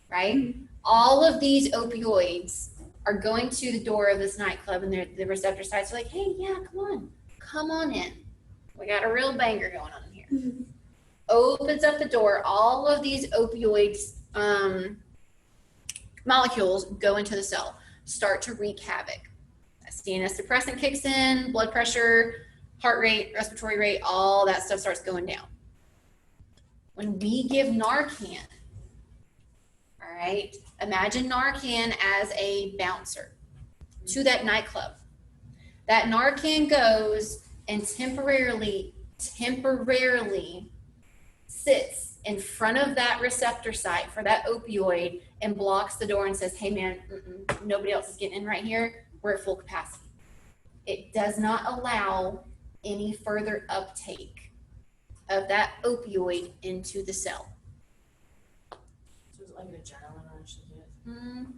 right? All of these opioids are going to the door of this nightclub, and the receptor sites are like, hey, yeah, come on in. We got a real banger going on in here. Opens up the door. All of these opioids molecules go into the cell, start to wreak havoc. CNS depressant kicks in, blood pressure, heart rate, respiratory rate, all that stuff starts going down. When we give Narcan, all right, imagine Narcan as a bouncer to that nightclub. That Narcan goes and temporarily sits in front of that receptor site for that opioid and blocks the door and says, hey man, nobody else is getting in right here. We're at full capacity. It does not allow any further uptake of that opioid into the cell. like an adrenaline rush to get? Mm-mm.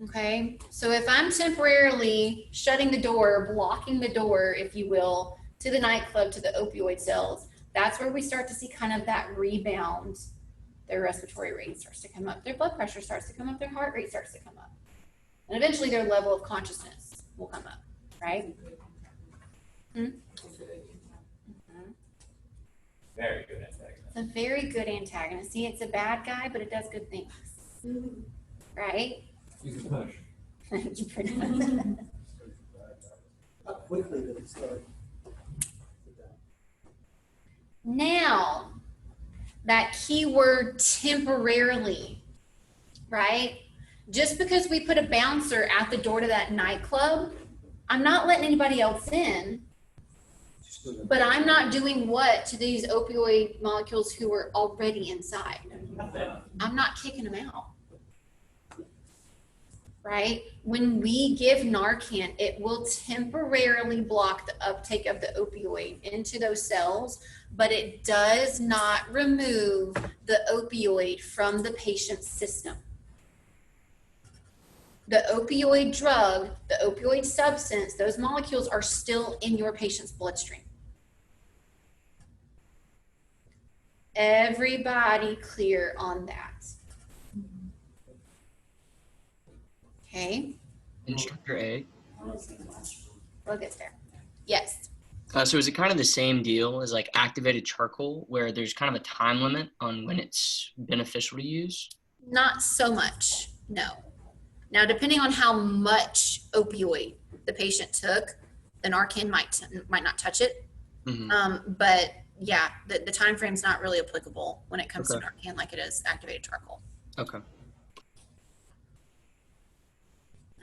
Okay, so if I'm temporarily shutting the door, blocking the door, if you will, to the nightclub, to the opioid cells, that's where we start to see kind of that rebound. Their respiratory rate starts to come up, their blood pressure starts to come up, their heart rate starts to come up. And eventually their level of consciousness will come up, right? Very good antagonist. It's a very good antagonist. See, it's a bad guy, but it does good things, right? You can punish. Pretty much. How quickly did it start? Now, that keyword temporarily, right? Just because we put a bouncer at the door to that nightclub, I'm not letting anybody else in, but I'm not doing what to these opioid molecules who are already inside? I'm not kicking them out, right? When we give Narcan, it will temporarily block the uptake of the opioid into those cells, but it does not remove the opioid from the patient's system. The opioid drug, the opioid substance, those molecules are still in your patient's bloodstream. Everybody clear on that? Okay, Instructor A. we'll get there. Yes. So is it kind of the same deal as like activated charcoal, where there's kind of a time limit on when it's beneficial to use? Not so much, no. Now, depending on how much opioid the patient took, the Narcan might not touch it. But yeah, the time frame's not really applicable when it comes to Narcan like it is activated charcoal. Okay.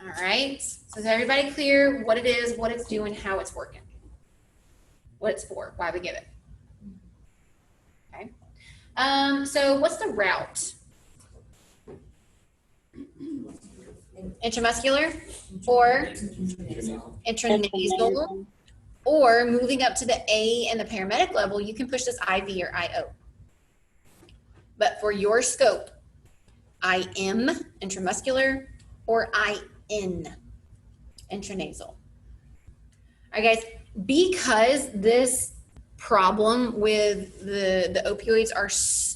All right. So is everybody clear what it is, what it's doing, how it's working? What it's for, why we give it. Okay. So what's the route? Intramuscular or intranasal, or moving up to the A and the paramedic level, you can push this IV or IO. But for your scope, IM, intramuscular, or IN, intranasal. All right, guys, because this problem with the opioids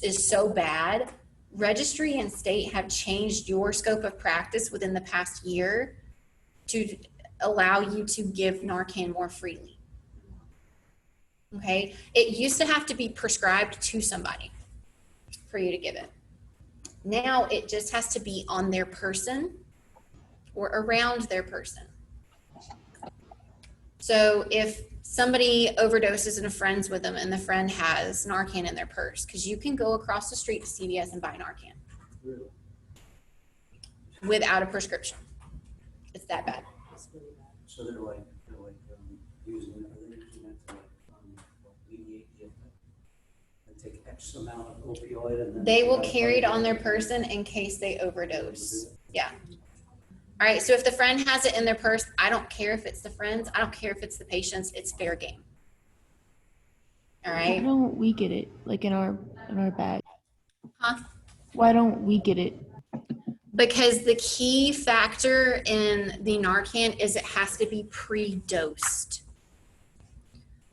is so bad, registry and state have changed your scope of practice within the past year to allow you to give Narcan more freely. Okay, it used to have to be prescribed to somebody for you to give it. Now it just has to be on their person or around their person. So if somebody overdoses and a friend's with them and the friend has Narcan in their purse, because you can go across the street to CVS and buy Narcan without a prescription. It's that bad. So they're like using it, to alleviate the effect. They take X amount of opioid and then They will carry it on their person in case they overdose. Yeah. All right, so if the friend has it in their purse, I don't care if it's the friends, I don't care if it's the patients, it's fair game. All Why right. don't we get it like in our bag? Huh? Why don't we get it? Because the key factor in the Narcan is it has to be pre-dosed.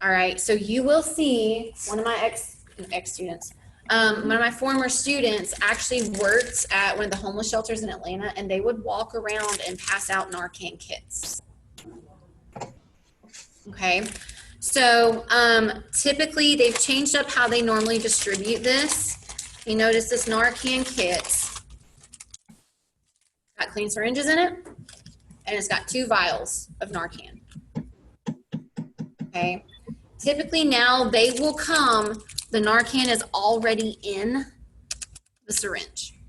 All right, so you will see one of my ex-students, one of my former students actually worked at one of the homeless shelters in Atlanta, and they would walk around and pass out Narcan kits. Okay, so typically they've changed up how they normally distribute this. You notice this Narcan kit got clean syringes in it, and it's got 2 vials of Narcan. Okay, typically now they will come, the Narcan is already in the syringe.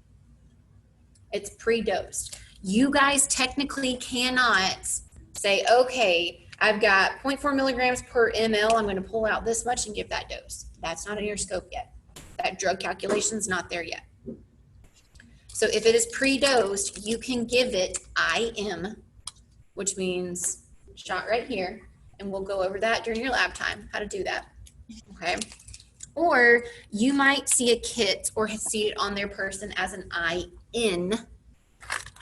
It's pre-dosed. You guys technically cannot say, okay, I've got 0.4 milligrams per ml, I'm going to pull out this much and give that dose. That's not in your scope yet. That drug calculation is not there yet. So if it is pre-dosed, you can give it IM, which means shot right here, and we'll go over that during your lab time, how to do that, okay? Or you might see a kit or see it on their person as an IN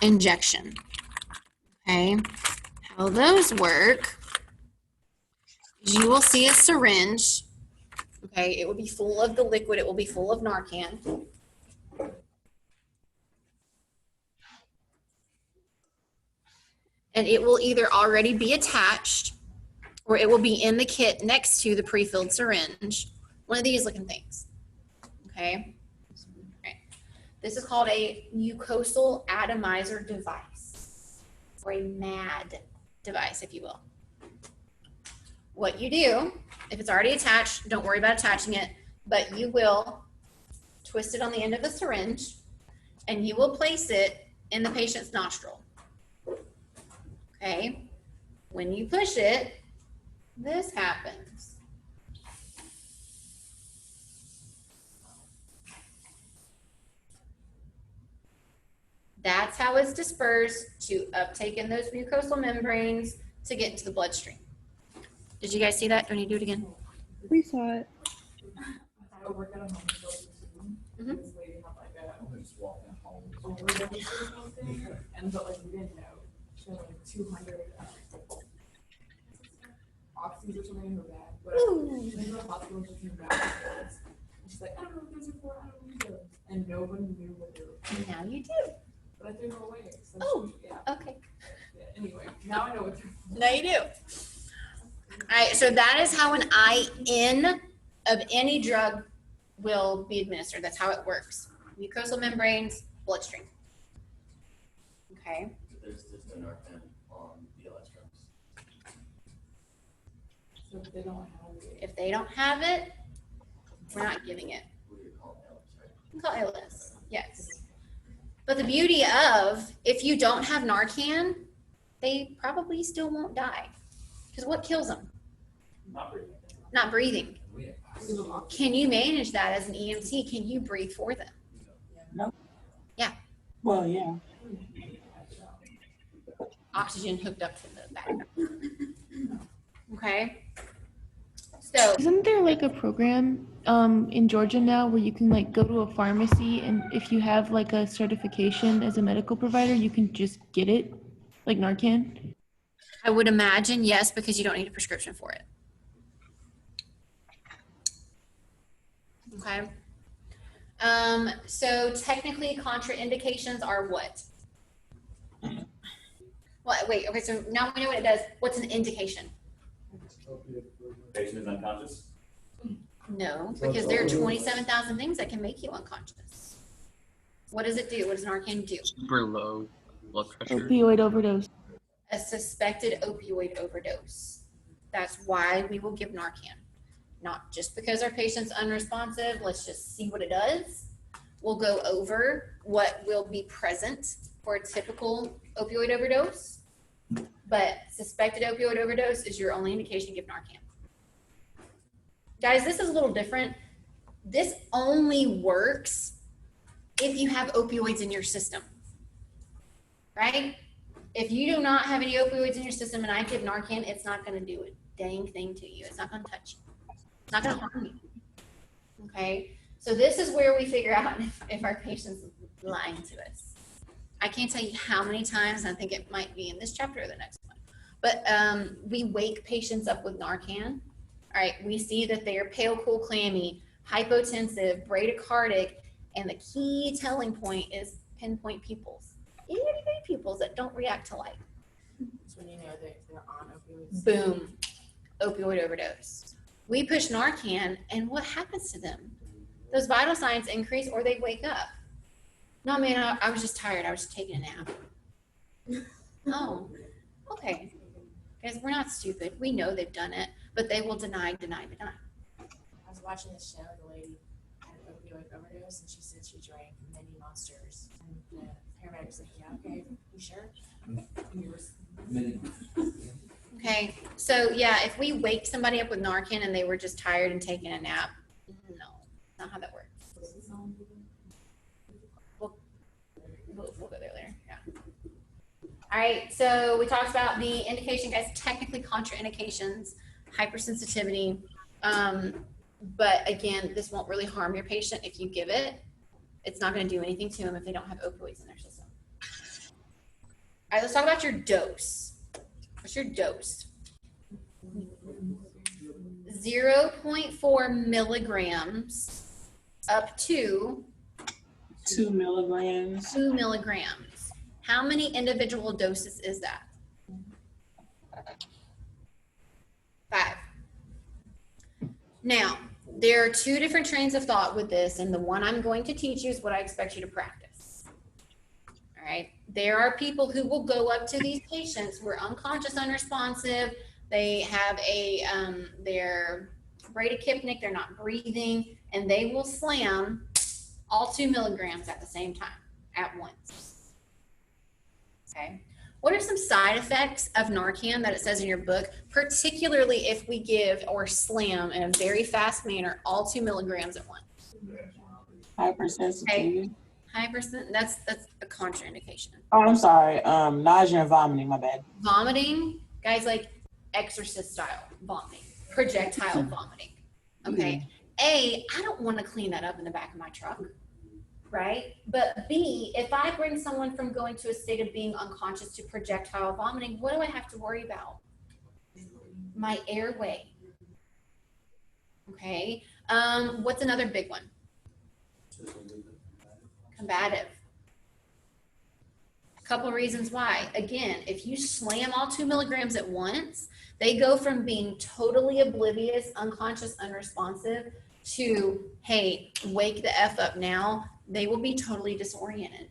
injection. Okay, how those work is you will see a syringe. Okay, it will be full of the liquid, it will be full of Narcan. And it will either already be attached or it will be in the kit next to the pre-filled syringe. One of these looking things. Okay. Right. This is called a mucosal atomizer device, or a MAD device, if you will. What you do, if it's already attached, don't worry about attaching it, but you will twist it on the end of the syringe and you will place it in the patient's nostril. Okay. When you push it, this happens. That's how it's dispersed to uptake in those mucosal membranes to get into the bloodstream. Did you guys see that? Do I need to do it again? We saw it. I work at a home health room, Mhm. and this lady had like a overdose or something, and but like we didn't know. She had like 200 oxys or something in her bag. Whatever. She went to the hospital, she came back afterwards, and she's like, I don't know what those are for, I don't know what those are. And nobody knew what they were for. Now you do. But I threw them away. So Oh, yeah. okay. Yeah, anyway, now I know what they're for. Now you do. All right, so that is how an IN of any drug will be administered. That's how it works. Mucosal membranes, bloodstream. Okay. There's just an Narcan on BLS drugs. So if they don't have it. If they don't have it, we're not giving it. We call it ALS, right? We call it ALS, yes. But the beauty of, if you don't have Narcan, they probably still won't die. Because what kills them? Not breathing. Not breathing. Can you manage that as an EMT? Can you breathe for them? No. Yeah. Well, yeah. Oxygen hooked up to the back. Okay. So Isn't there like a program in Georgia now where you can like go to a pharmacy and if you have like a certification as a medical provider, you can just get it, like Narcan? I would imagine yes, because you don't need a prescription for it. Okay. So technically contraindications are what? Well, wait, okay, so now we know what it does. What's an indication? Patient is unconscious. No, because there are 27,000 things that can make you unconscious. What does it do? What does Narcan do? Super low blood pressure. Opioid overdose. A suspected opioid overdose. That's why we will give Narcan. Not just because our patient's unresponsive, let's just see what it does. We'll go over what will be present for a typical opioid overdose, but suspected opioid overdose is your only indication to give Narcan. Guys, this is a little different. This only works if you have opioids in your system, right? If you do not have any opioids in your system and I give Narcan, it's not going to do a dang thing to you. It's not going to touch you. It's not going to harm you. Okay? So this is where we figure out if our patient's lying to us. I can't tell you how many times, and I think it might be in this chapter or the next one, but we wake patients up with Narcan. All right, we see that they are pale, cool, clammy, hypotensive, bradycardic, and the key telling point is pinpoint pupils. Itty bitty pupils that don't react to light. That's when you know that they're on opioids. Boom, opioid overdose. We push Narcan, and what happens to them? Those vital signs increase or they wake up. No, man, I was just tired. I was just taking a nap. Oh, okay. Guys, we're not stupid. We know they've done it, but they will deny. I was watching this show, the lady had an opioid overdose, and she said she drank many monsters. And the paramedic's like, yeah, okay, you sure? Okay, so yeah, if we wake somebody up with Narcan and they were just tired and taking a nap, no, not how that works. We'll go there later, yeah. All right, so we talked about the indication, guys, technically contraindications, hypersensitivity. But again, this won't really harm your patient if you give it. It's not going to do anything to them if they don't have opioids in their system. All right, let's talk about your dose. What's your dose? 0.4 milligrams up to 2 milligrams. 2 milligrams. How many individual doses is that? 5. Now, there are 2 different trains of thought with this, and the one I'm going to teach you is what I expect you to practice. All right. There are people who will go up to these patients who are unconscious, unresponsive. They have they're bradycypnic, they're not breathing, and they will slam all 2 milligrams at the same time, at once. Okay. What are some side effects of Narcan that it says in your book, particularly if we give or slam in a very fast manner all 2 milligrams at once? Hypersensitivity. Okay. That's a contraindication. Oh, I'm sorry. Nausea and vomiting, my bad. Vomiting, guys, like exorcist style vomiting, projectile vomiting. Okay. A, I don't want to clean that up in the back of my truck, right? But B, if I bring someone from going to a state of being unconscious to projectile vomiting, what do I have to worry about? My airway. Okay. What's another big one? Combative. A couple of reasons why. Again, if you slam all 2 milligrams at once, they go from being totally oblivious, unconscious, unresponsive to, hey, wake the F up now. They will be totally disoriented.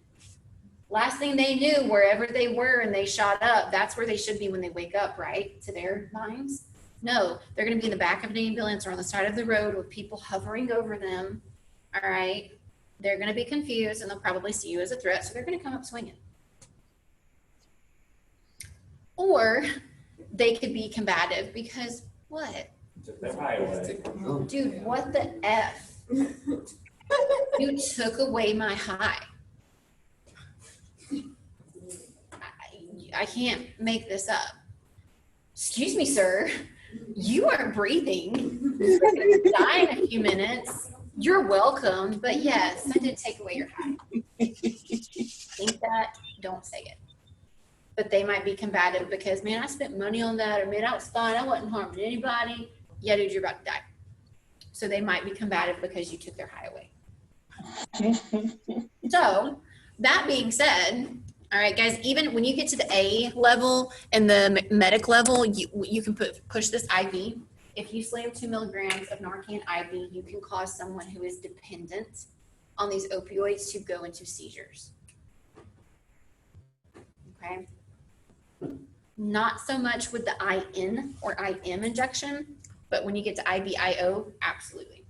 Last thing they knew, wherever they were and they shot up, that's where they should be when they wake up, right? To their minds. No, they're going to be in the back of an ambulance or on the side of the road with people hovering over them. All right. They're going to be confused and they'll probably see you as a threat. So they're going to come up swinging. Or they could be combative because what? Dude, what the F? You took away my high. I can't make this up. Excuse me, sir. You aren't breathing. You're going to die in a few minutes. You're welcome. But yes, I did take away your high. Think that, don't say it. But they might be combative because, man, I spent money on that, or man, I was fine. I wasn't harming anybody. Yeah, dude, you're about to die. So they might be combative because you took their high away. So that being said, all right, guys, even when you get to the A level and the medic level, you can push this IV. If you slam 2 milligrams of Narcan IV, you can cause someone who is dependent on these opioids to go into seizures. Okay. Not so much with the IN or IM injection, but when you get to IVIO, absolutely.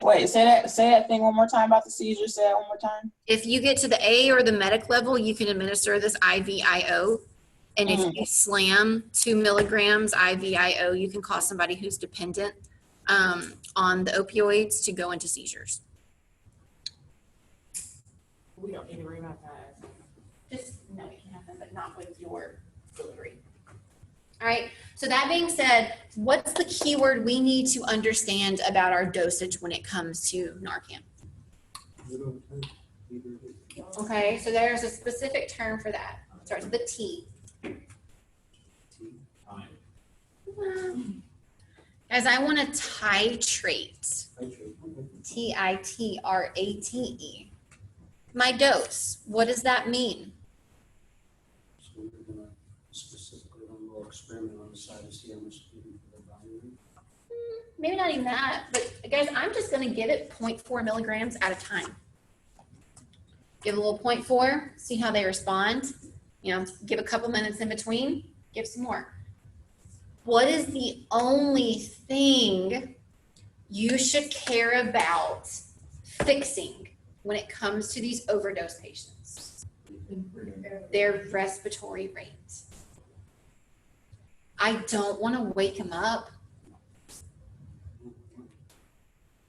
Wait, say that thing one more time about the seizure. Say that one more time. If you get to the A or the medic level, you can administer this IVIO. And if you slam 2 milligrams IVIO, you can cause somebody who's dependent on the opioids to go into seizures. We don't need to worry about that. Just no, it can happen, but not with your delivery. All right. So that being said, what's the keyword we need to understand about our dosage when it comes to Narcan? Okay, so there's a specific term for that. It starts with a T. Guys, I want to titrate. Titrate. My dose. What does that mean? So we're going to specifically run a little experiment on the side to see how much for the volume. Maybe not even that, but guys, I'm just going to give it 0.4 milligrams at a time. Give a little 0.4, see how they respond. You know, give a couple minutes in between, give some more. What is the only thing you should care about fixing when it comes to these overdose patients? Their respiratory rate. I don't want to wake them up.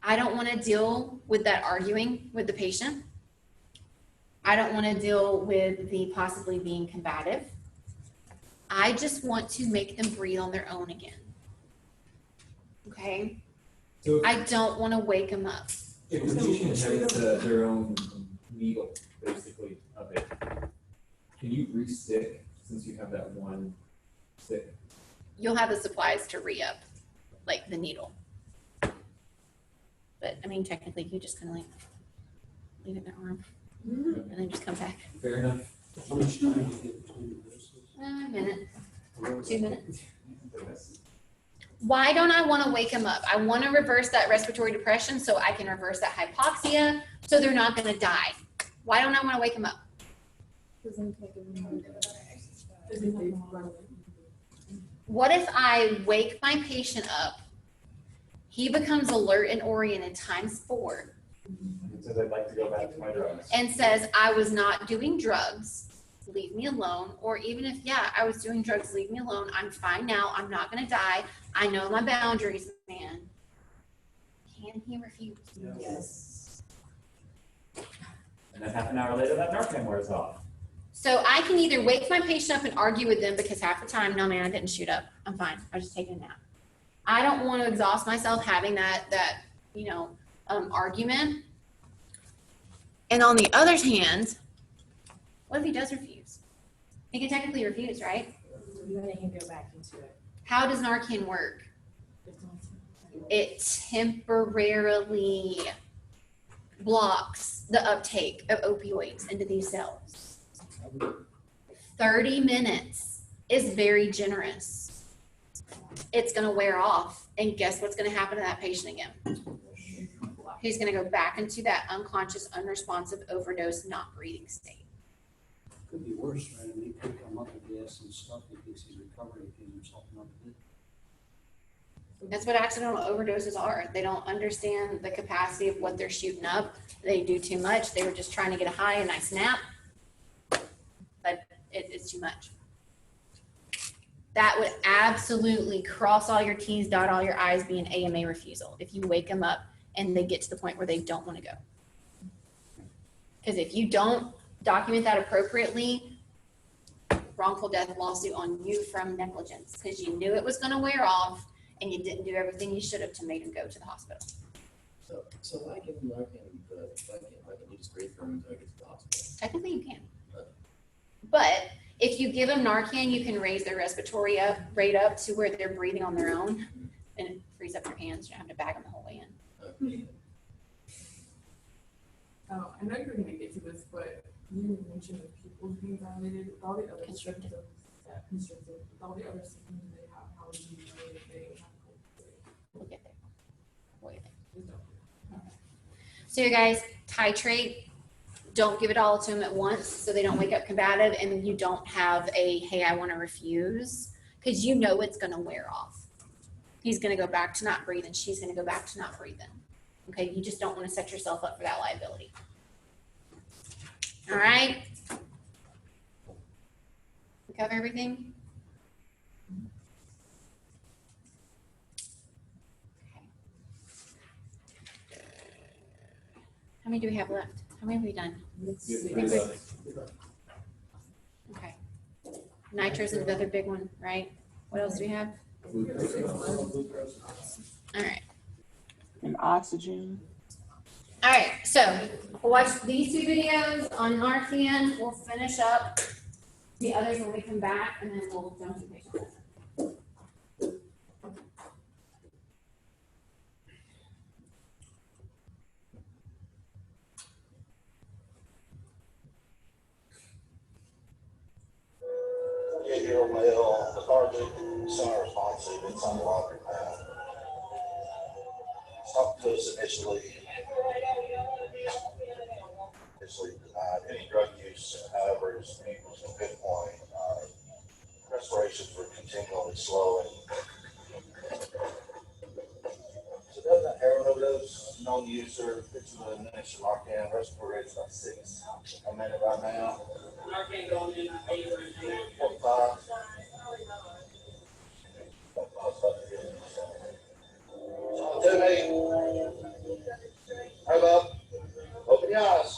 I don't want to deal with that arguing with the patient. I don't want to deal with the possibly being combative. I just want to make them breathe on their own again. okay? So I don't want to wake him up. if the patient has their own needle, basically, of it, can you re-stick since you have that one stick? You'll have the supplies to re-up, like the needle. But I mean, technically, you just kind of like leave it in their arm and then just come back. Fair enough. How much time do you get between the doses? A minute, 2 minutes. Why don't I want to wake them up? I want to reverse that respiratory depression so I can reverse that hypoxia so they're not going to die. Why don't I want to wake them up? What if I wake my patient up, he becomes alert and oriented ×4, And so they'd like to go back to my drugs. and says, I was not doing drugs, leave me alone. Or even if, yeah, I was doing drugs, leave me alone. I'm fine now. I'm not going to die. I know my boundaries, man. Can he refuse? Yes. And then half an hour later, that Narcan wears off. So I can either wake my patient up and argue with them because half the time, no, man, I didn't shoot up. I'm fine. I was just taking a nap. I don't want to exhaust myself having that argument. And on the other hand, what if he does refuse? He can technically refuse, right? Then they can go back into it. How does Narcan work? It temporarily blocks the uptake of opioids into these cells. 30 minutes is very generous. It's going to wear off. And guess what's going to happen to that patient again? He's going to go back into that unconscious, unresponsive, overdose, not breathing state. Could be worse, right? I mean, he could come up with this and stuff, he thinks he's recovering, he gives himself another hit. That's what accidental overdoses are. They don't understand the capacity of what they're shooting up. They do too much. They were just trying to get a high and I snap. But it's too much. That would absolutely cross all your T's, dot all your I's, be an AMA refusal if you wake them up and they get to the point where they don't want to go. Because if you don't document that appropriately, wrongful death lawsuit on you from negligence because you knew it was going to wear off and you didn't do everything you should have to make him go to the hospital. So why give them Narcan, but why can't you just breathe through them until it gets to the hospital? Technically you can. But if you give them Narcan, you can raise their respiratory rate up to where they're breathing on their own and it frees up your hands. You don't have to bag them the whole way in. Oh, I know you're gonna get to this, but you mentioned the pupils being dilated, with all the other symptoms, with all the other symptoms they have, how would you know if they have COVID? We'll get there. We'll get there. So you guys titrate. Don't give it all to them at once so they don't wake up combative and you don't have a, hey, I want to refuse, because you know it's going to wear off. He's going to go back to not breathing. She's going to go back to not breathing. Okay, you just don't want to set yourself up for that liability. All right. We cover everything? How many do we have left? How many have we done? Okay. Nitro's is another big one, right? What else do we have? All right. And oxygen. All right, so we'll watch these 2 videos on Narcan. We'll finish up the others when we come back, and then we'll jump to patient medicine. Behavioral male, lethargic, semi-responsive, it's unwelcome now. Talked to us initially denied any drug use, however, his need was a good point. Respirations were continually slowing. So doesn't heroin overdose, known user, 15 minutes of Narcan, respiratory rate's about 6 a minute right now. Narcan going in 45. Talk to me. Hey, Bob. Open your eyes.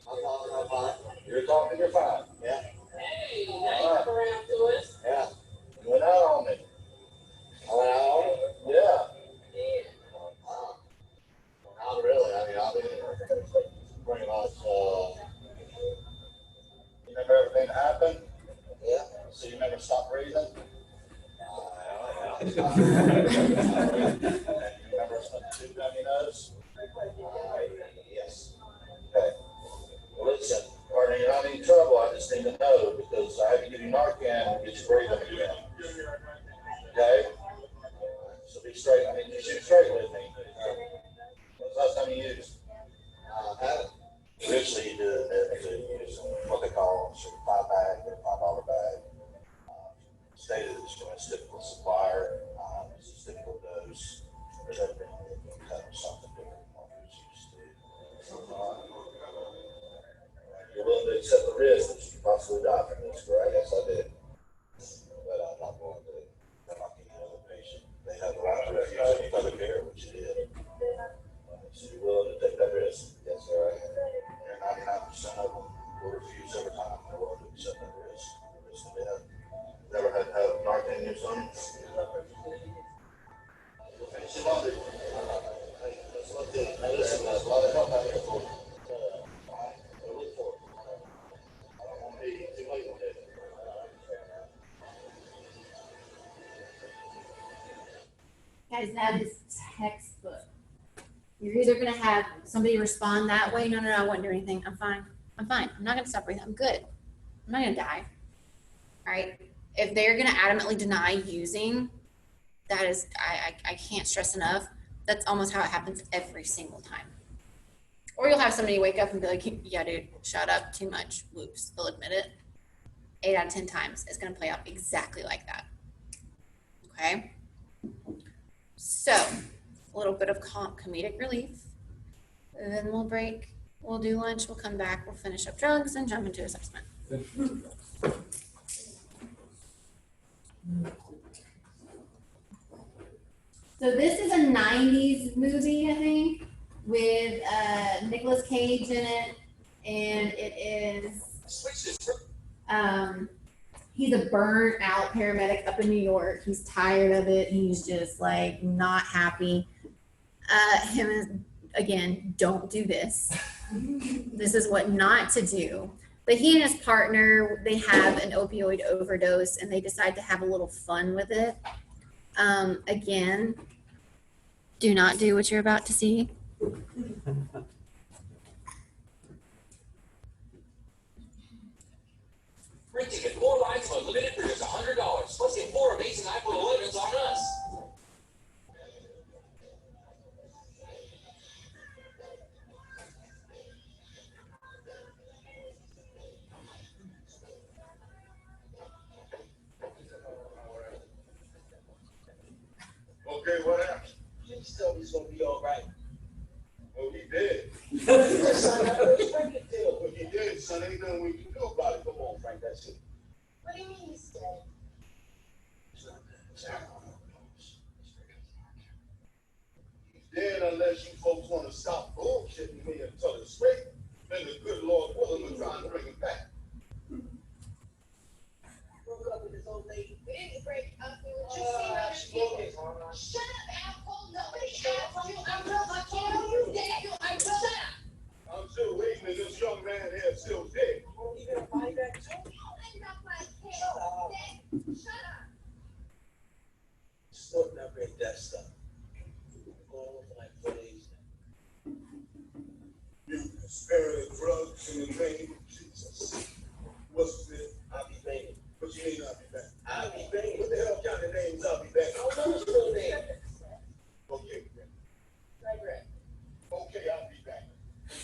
I'm fine. You're talking, you're fine. Yeah. Hey, now you come around to us. Yeah. You went out on me. All So you never stop breathing? And you remember putting the tube down your nose? Yes. Okay. Well, listen, partner, you're not in any trouble. I just need to know because I have to give you Narcan and get you breathing again. Okay? So be straight. I mean, you shoot straight with me. When's the last time you used? Usually you do use what they call a 5 bag or $5 bag. Stated it's from a typical supplier. It's a typical dose. Or that kind of something different than what we was used to. You're willing to accept the risk that you could possibly die from this, correct? Yes, I did. But I'm not going to. I'm not any other patient. They have the right to refuse any further care, which you did. So you're willing to take that risk? Yes, sir. And 99% of them will refuse every time they're willing to accept that risk. Risk of death. Never had to have Narcan use on you? Finish your laundry. Listen, there's a lot of help out here for you. Look for it. I don't want to be too late on it. Guys, that is textbook. You're either gonna have somebody respond that way, no, I won't do anything, I'm fine, I'm not gonna stop breathing, I'm good, I'm not gonna die. All right, if they're gonna adamantly deny using, that is, I can't stress enough, that's almost how it happens every single time. Or you'll have somebody wake up and be like, yeah, dude, shut up, too much, whoops, they'll admit it. 8 out of 10 times, it's gonna play out exactly like that, okay? So, a little bit of comedic relief, and then we'll break, we'll do lunch, we'll come back, we'll finish up drugs and jump into assessment. So this is a 90s movie, I think, with Nicolas Cage in it, and it is, he's a burnt out paramedic up in New York. He's tired of it. He's just like not happy. Him and, again, don't do this. This is what not to do. But he and his partner, they have an opioid overdose and they decide to have a little fun with it. Again, do not do what you're about to see. Free ticket, 4 rides for limited for just $100. Plus get 4 amazing iPhone 11s on us. Okay, what happened? You just told me it's gonna be all right. Well, he did. Well, he did, son. Ain't nothing we can do about it. Come on, Frank. That's it. What do you mean he's dead? He's dead unless you folks want to stop bullshitting me and tell it straight. Then the good Lord willing, we're trying to bring him back. Broke up with this old lady. We didn't break up. We were just seeing other people. Shut up, asshole. Nobody asked you. I will tell you that. I will. Shut up. I'm still waiting, and this young man here is still dead. You gonna find that too? You ain't got my head. Shut up. Snorting that great death stuff. Going on for like 4 days now. You sparing drugs in the name of Jesus. What's it? I'll be banging. What you mean I'll be back? I'll be banging. What the hell kind of names I'll be back? I don't know his real name. Okay, Greg. Okay, I'll be back.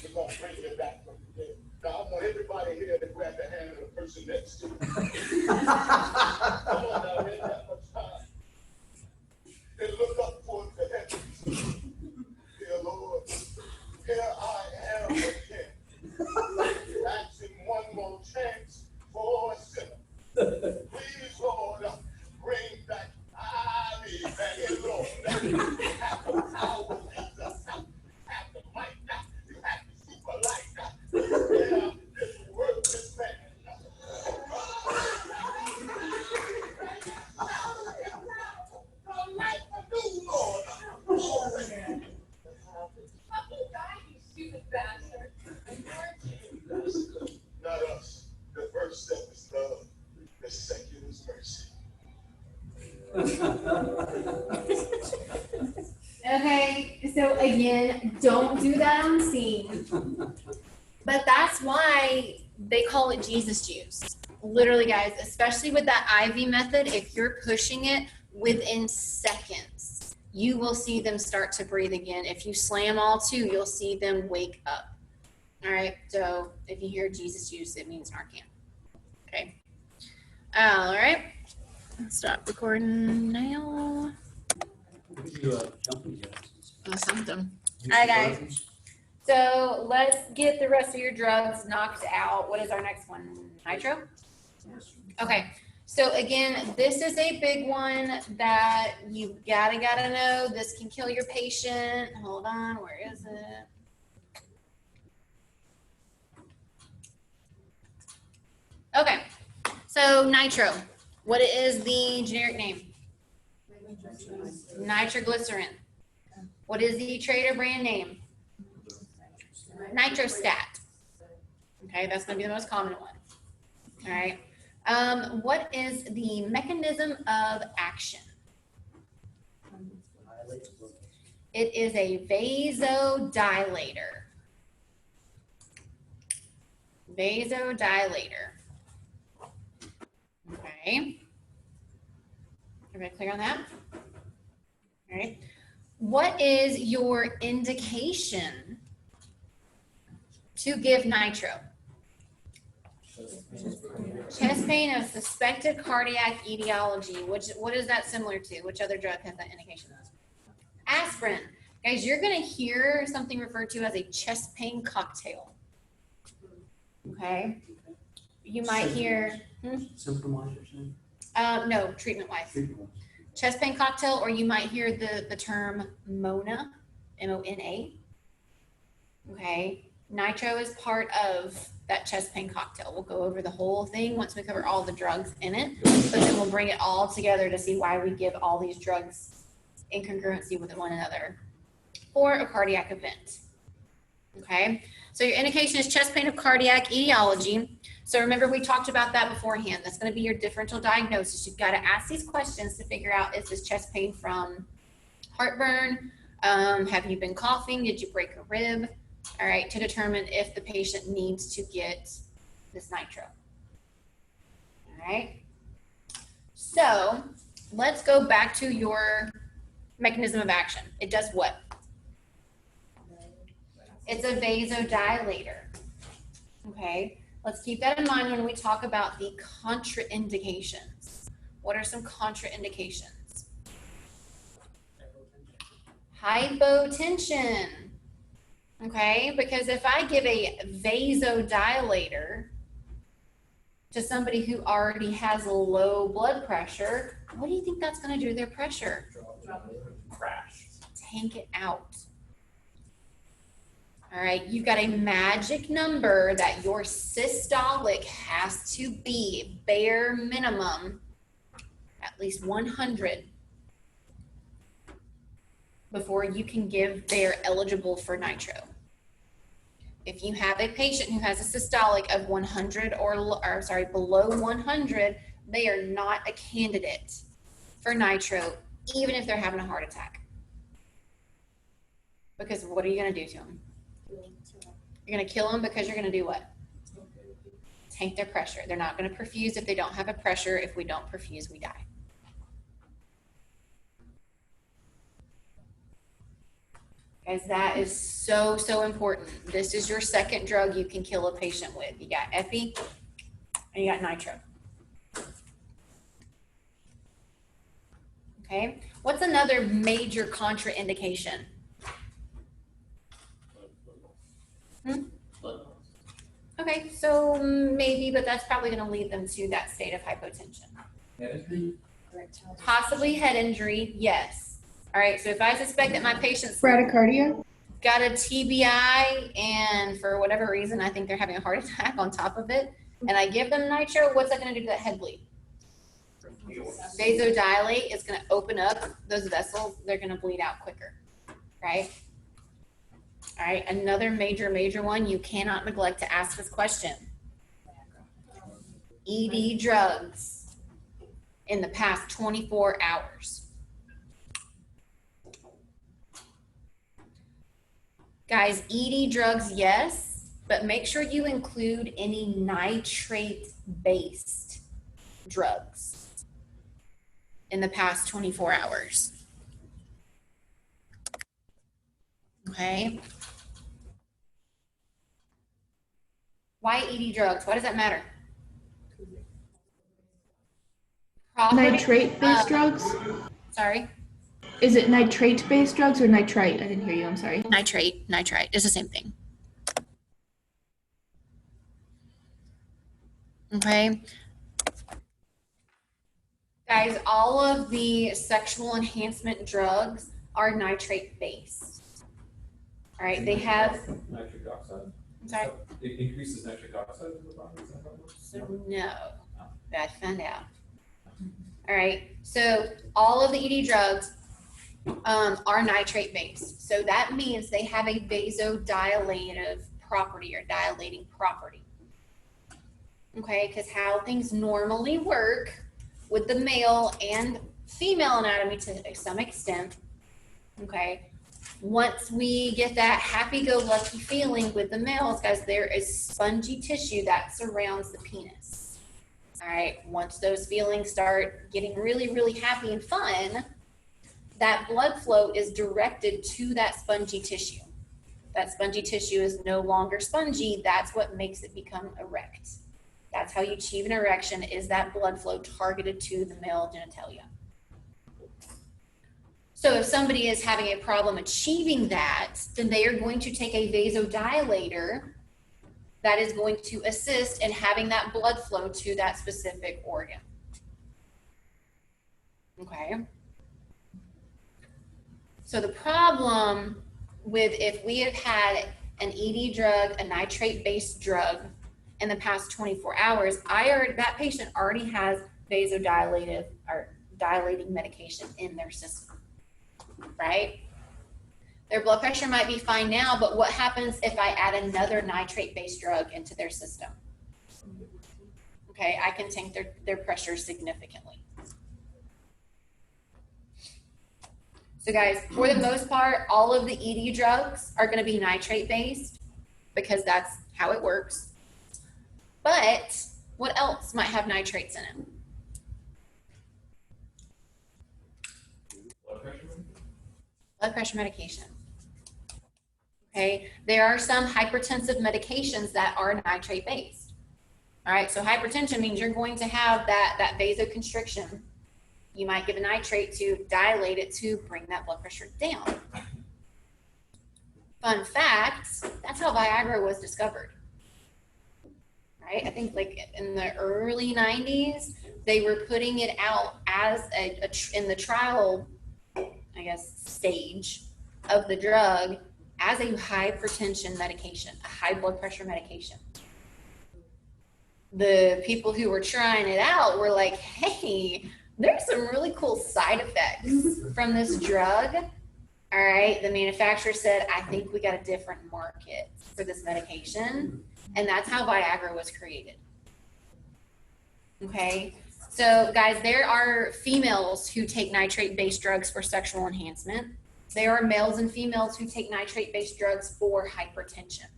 We're going to bring you back from the dead. Now, I want everybody here to grab the hand of the person next to you. Come on now, we ain't got much time. And look up towards the heavens. Dear Lord, here I am again. Asking one more chance for a sinner. Please, Lord, bring back, I'll be back in Lord. Have the power, Jesus. Have the might. You have the super light. Yeah, this worthless man. Okay, so again, don't do that on scene. But that's why they call it Jesus juice. Literally, guys, especially with that IV method, if you're pushing it within seconds, you will see them start to breathe again. If you slam all two, you'll see them wake up. All right, so if you hear Jesus juice, it means Narcan. Okay. All right. Stop recording now. We could do jumping jacks. Oh, something. All right, guys. So let's get the rest of your drugs knocked out. What is our next one? Nitro? Okay. So again, this is a big one that you gotta know. This can kill your patient. Hold on, where is it? Okay. So nitro. What is the generic name? Nitroglycerin. What is the trade or brand name? Nitrostat. Okay, that's going to be the most common one. All right. What is the mechanism of action? It is a vasodilator. Vasodilator. Okay. Everybody clear on that? All right. What is your indication to give nitro? Chest pain of suspected cardiac etiology. What is that similar to? Which other drug has that indication? Aspirin. Guys, you're going to hear something referred to as a chest pain cocktail. Okay. You might hear. Symptom-wise, you're saying? No, treatment-wise. Chest pain cocktail, or you might hear the term MONA, M-O-N-A. Okay. Nitro is part of that chest pain cocktail. We'll go over the whole thing once we cover all the drugs in it, but then we'll bring it all together to see why we give all these drugs in congruency with one another for a cardiac event. Okay, so your indication is chest pain of cardiac etiology. So remember, we talked about that beforehand. That's going to be your differential diagnosis. You've got to ask these questions to figure out, is this chest pain from heartburn? Have you been coughing? Did you break a rib? All right, to determine if the patient needs to get this nitro. All right, so let's go back to your mechanism of action. It does what? It's a vasodilator. Okay, let's keep that in mind when we talk about the contraindications. What are some contraindications? Hypotension. Okay, because if I give a vasodilator to somebody who already has low blood pressure, what do you think that's going to do to their pressure? Crash. Tank it out. All right, you've got a magic number that your systolic has to be, bare minimum, at least 100. Before you can give, they're eligible for nitro. If you have a patient who has a systolic of 100 below 100, they are not a candidate for nitro, even if they're having a heart attack. Because what are you going to do to them? You're going to kill them because you're going to do what? Tank their pressure. They're not going to perfuse if they don't have a pressure. If we don't perfuse, we die. Guys, that is so, so important. This is your second drug you can kill a patient with. You got epi and you got nitro. Okay. What's another major contraindication? Okay, so maybe, but that's probably going to lead them to that state of hypotension. Head injury? Possibly head injury, yes. All right, so if I suspect that my patient's Bradycardia? got a TBI and for whatever reason I think they're having a heart attack on top of it, and I give them nitro, what's that going to do to that head bleed? Vasodilate is going to open up those vessels. They're going to bleed out quicker, right? All right, another major one, you cannot neglect to ask this question. ED drugs. in the past 24 hours. Guys, ED drugs, yes, but make sure you include any nitrate-based drugs in the past 24 hours. Okay. Why ED drugs? Why does that matter? Nitrate-based drugs? Sorry? Is it nitrate-based drugs or nitrite? I didn't hear you, I'm sorry. Nitrate. It's the same thing. Okay. Guys, all of the sexual enhancement drugs are nitrate-based. All right, they have. Nitric oxide? I'm sorry? It increases nitric oxide in the body, is that how it works? So no, I found out. All right, so all of the ED drugs are nitrate based. So that means they have a vasodilative property or dilating property. Okay, because how things normally work with the male and female anatomy to some extent, okay, once we get that happy-go-lucky feeling with the males, guys, there is spongy tissue that surrounds the penis. All right, once those feelings start getting really, really happy and fun, that blood flow is directed to that spongy tissue. That spongy tissue is no longer spongy. That's what makes it become erect. That's how you achieve an erection, is that blood flow targeted to the male genitalia. So if somebody is having a problem achieving that, then they are going to take a vasodilator that is going to assist in having that blood flow to that specific organ. Okay. So the problem with if we have had an ED drug, a nitrate-based drug in the past 24 hours, that patient already has vasodilative or dilating medication in their system, right? Their blood pressure might be fine now, but what happens if I add another nitrate-based drug into their system? Okay, I can tank their pressure significantly. So guys, for the most part, all of the ED drugs are going to be nitrate-based because that's how it works. But what else might have nitrates in it? Blood pressure medication. Okay, there are some hypertensive medications that are nitrate-based. All right, so hypertension means you're going to have that vasoconstriction. You might give a nitrate to dilate it to bring that blood pressure down. Fun fact, that's how Viagra was discovered. Right? I think like in the early 90s, they were putting it out as in the trial, I guess, stage of the drug as a hypertension medication, a high blood pressure medication. The people who were trying it out were like, hey, there's some really cool side effects from this drug. All right, the manufacturer said, I think we got a different market for this medication. And that's how Viagra was created. Okay, so guys, there are females who take nitrate-based drugs for sexual enhancement. There are males and females who take nitrate-based drugs for hypertension.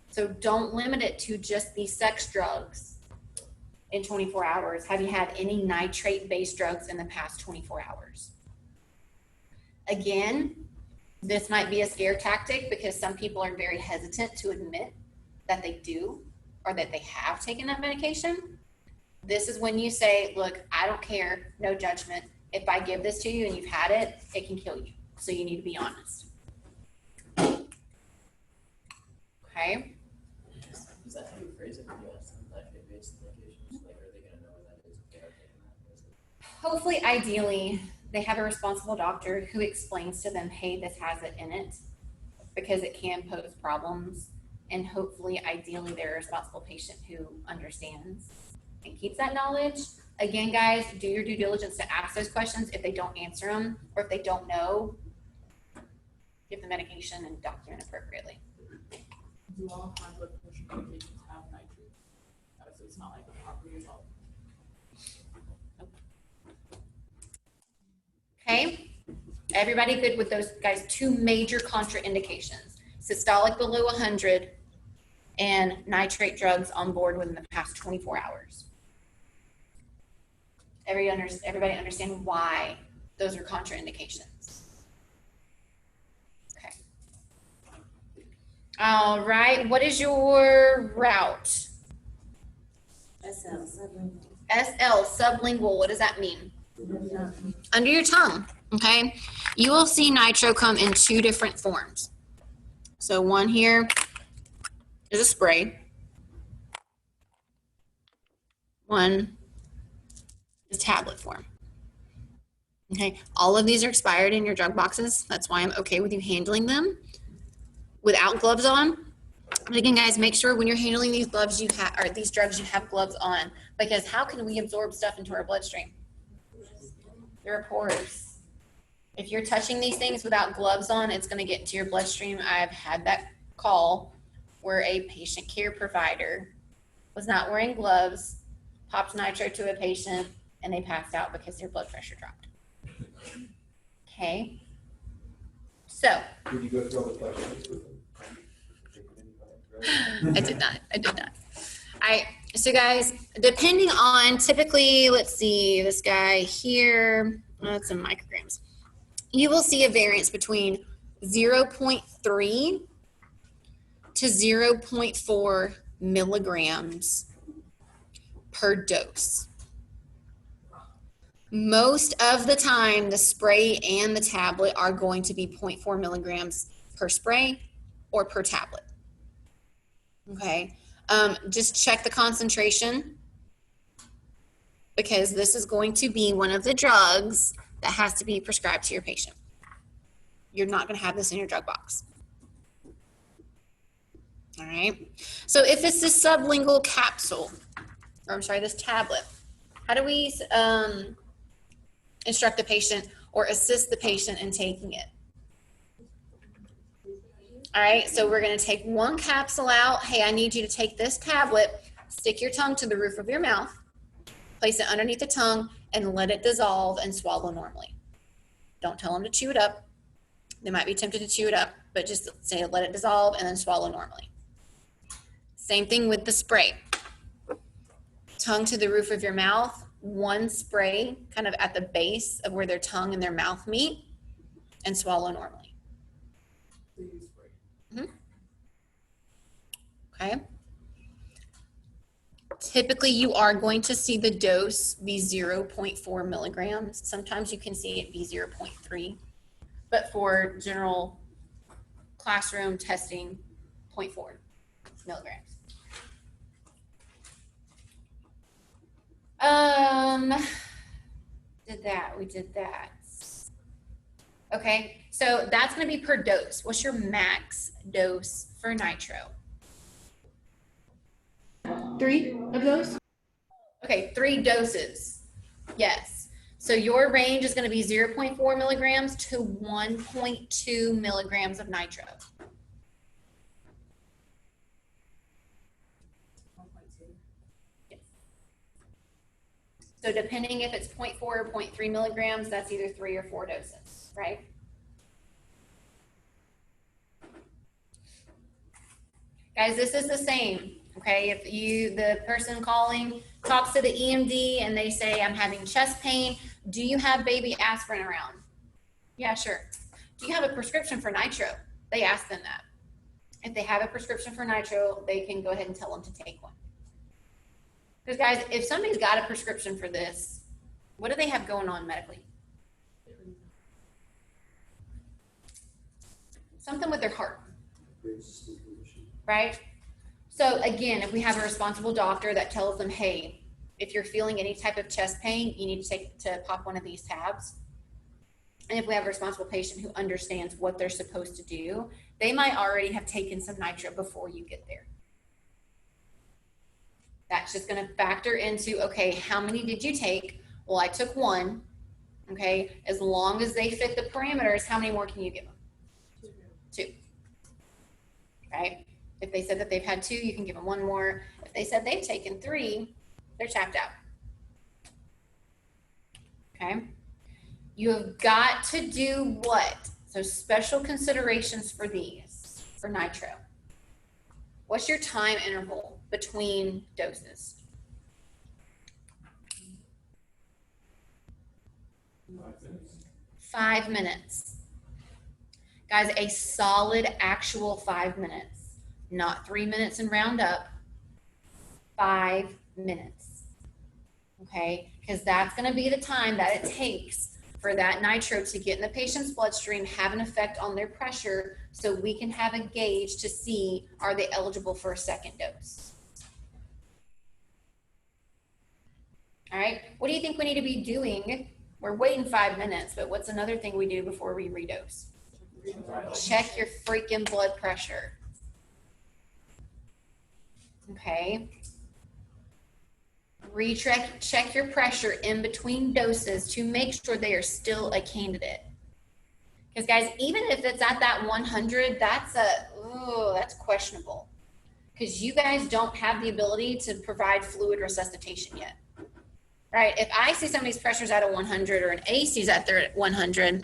So don't limit it to just the sex drugs in 24 hours. Have you had any nitrate-based drugs in the past 24 hours? Again, this might be a scare tactic because some people are very hesitant to admit that they do or that they have taken that medication. This is when you say, look, I don't care, no judgment. If I give this to you and you've had it, it can kill you. So you need to be honest. Okay. Is that how you phrase it when you ask them nitrate-based medications? Like, are they going to know what that is if they are taking that? Hopefully, ideally, they have a responsible doctor who explains to them, hey, this has it in it, because it can pose problems. And hopefully, ideally, they're a responsible patient who understands and keeps that knowledge. Again, guys, do your due diligence to ask those questions. If they don't answer them or if they don't know, give the medication and document appropriately. Do all high blood pressure medications have nitrate? So it's not like a property as well. Nope. Everybody good with those guys? Two major contraindications: systolic below 100 and nitrate drugs on board within the past 24 hours. Everybody understand why those are contraindications? Okay. All right. What is your route? SL, sublingual. SL, sublingual. What does that mean? Under your tongue. Okay. You will see nitro come in two different forms. So one here is a spray. One is tablet form. Okay. All of these are expired in your drug boxes. That's why I'm okay with you handling them without gloves on. But again, guys, make sure when you're handling these gloves these drugs, you have gloves on, because how can we absorb stuff into our bloodstream? There are pores. If you're touching these things without gloves on, it's going to get into your bloodstream. I've had that call where a patient care provider was not wearing gloves, popped nitro to a patient, and they passed out because their blood pressure dropped. Okay. So. Did you go through all the questions with them? I did not. So guys, depending on, typically, let's see, this guy here, that's in micrograms. You will see a variance between 0.3 to 0.4 milligrams per dose. Most of the time, the spray and the tablet are going to be 0.4 milligrams per spray or per tablet. Okay, just check the concentration, because this is going to be one of the drugs that has to be prescribed to your patient. You're not going to have this in your drug box. All right. So if it's this sublingual capsule, or I'm sorry, this tablet, how do we instruct the patient or assist the patient in taking it? All right, so we're going to take one capsule out. Hey, I need you to take this tablet, stick your tongue to the roof of your mouth, place it underneath the tongue, and let it dissolve and swallow normally. Don't tell them to chew it up. They might be tempted to chew it up, but just say let it dissolve and then swallow normally. Same thing with the spray. Tongue to the roof of your mouth, one spray kind of at the base of where their tongue and their mouth meet, and swallow normally. Okay. Typically, you are going to see the dose be 0.4 milligrams. Sometimes you can see it be 0.3, but for general classroom testing, 0.4 milligrams. We did that. Okay, so that's going to be per dose. What's your max dose for nitro? 3 of those? Okay, 3 doses. Yes. So your range is going to be 0.4 milligrams to 1.2 milligrams of nitro. Yes. So depending if it's 0.4 or 0.3 milligrams, that's either 3 or 4 doses, right? Guys, this is the same. Okay, if the person calling talks to the EMD and they say, I'm having chest pain, do you have baby aspirin around? Yeah, sure. Do you have a prescription for nitro? They ask them that. If they have a prescription for nitro, they can go ahead and tell them to take one. Because guys, if somebody's got a prescription for this, what do they have going on medically? Something with their heart, right? So again, if we have a responsible doctor that tells them, hey, if you're feeling any type of chest pain, you need to pop one of these tabs. And if we have a responsible patient who understands what they're supposed to do, they might already have taken some nitro before you get there. That's just going to factor into, okay, how many did you take? Well, I took 1. Okay, as long as they fit the parameters, how many more can you give them? 2. Right? If they said that they've had 2, you can give them 1 more. If they said they've taken 3, they're tapped out. Okay. You have got to do what? So special considerations for these, for nitro. What's your time interval between doses? 5 minutes. Guys, a solid actual 5 minutes, not 3 minutes and round up, 5 minutes. Okay, because that's going to be the time that it takes for that nitro to get in the patient's bloodstream, have an effect on their pressure, so we can have a gauge to see, are they eligible for a second dose? All right, what do you think we need to be doing? We're waiting 5 minutes, but what's another thing we do before we redose? Check your freaking blood pressure. Okay. Check your pressure in between doses to make sure they are still a candidate. Because guys, even if it's at that 100, that's questionable. Because you guys don't have the ability to provide fluid resuscitation yet. Right? If I see somebody's pressure's at a 100 or an AC's at their 100,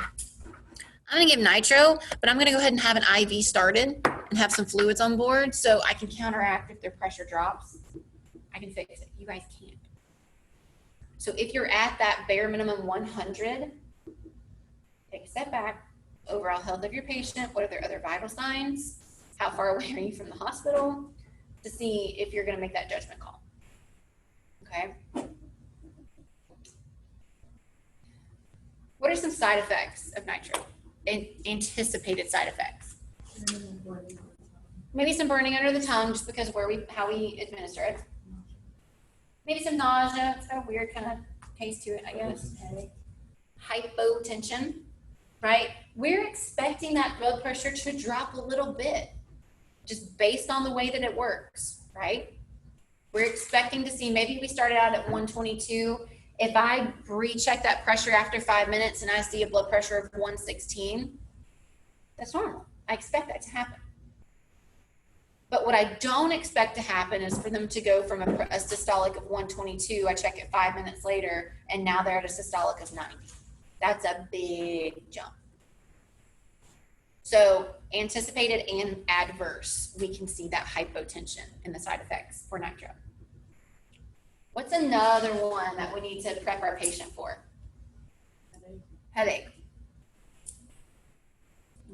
I'm gonna give nitro, but I'm gonna go ahead and have an IV started and have some fluids on board so I can counteract if their pressure drops. I can fix it. You guys can't. So if you're at that bare minimum 100, take a step back, overall health of your patient, what are their other vital signs? How far away are you from the hospital? To see if you're gonna make that judgment call. Okay. What are some side effects of nitro? Anticipated side effects. Maybe some burning under the tongue just because how we administer it. Maybe some nausea. It's got a weird kind of taste to it, I guess. Hypotension, right? We're expecting that blood pressure to drop a little bit just based on the way that it works, right? We're expecting to see, maybe we started out at 122. If I recheck that pressure after 5 minutes and I see a blood pressure of 116, that's normal. I expect that to happen. But what I don't expect to happen is for them to go from a systolic of 122, I check it 5 minutes later, and now they're at a systolic of 90. That's a big jump. So anticipated and adverse, we can see that hypotension in the side effects for nitro. What's another one that we need to prep our patient for? Headache.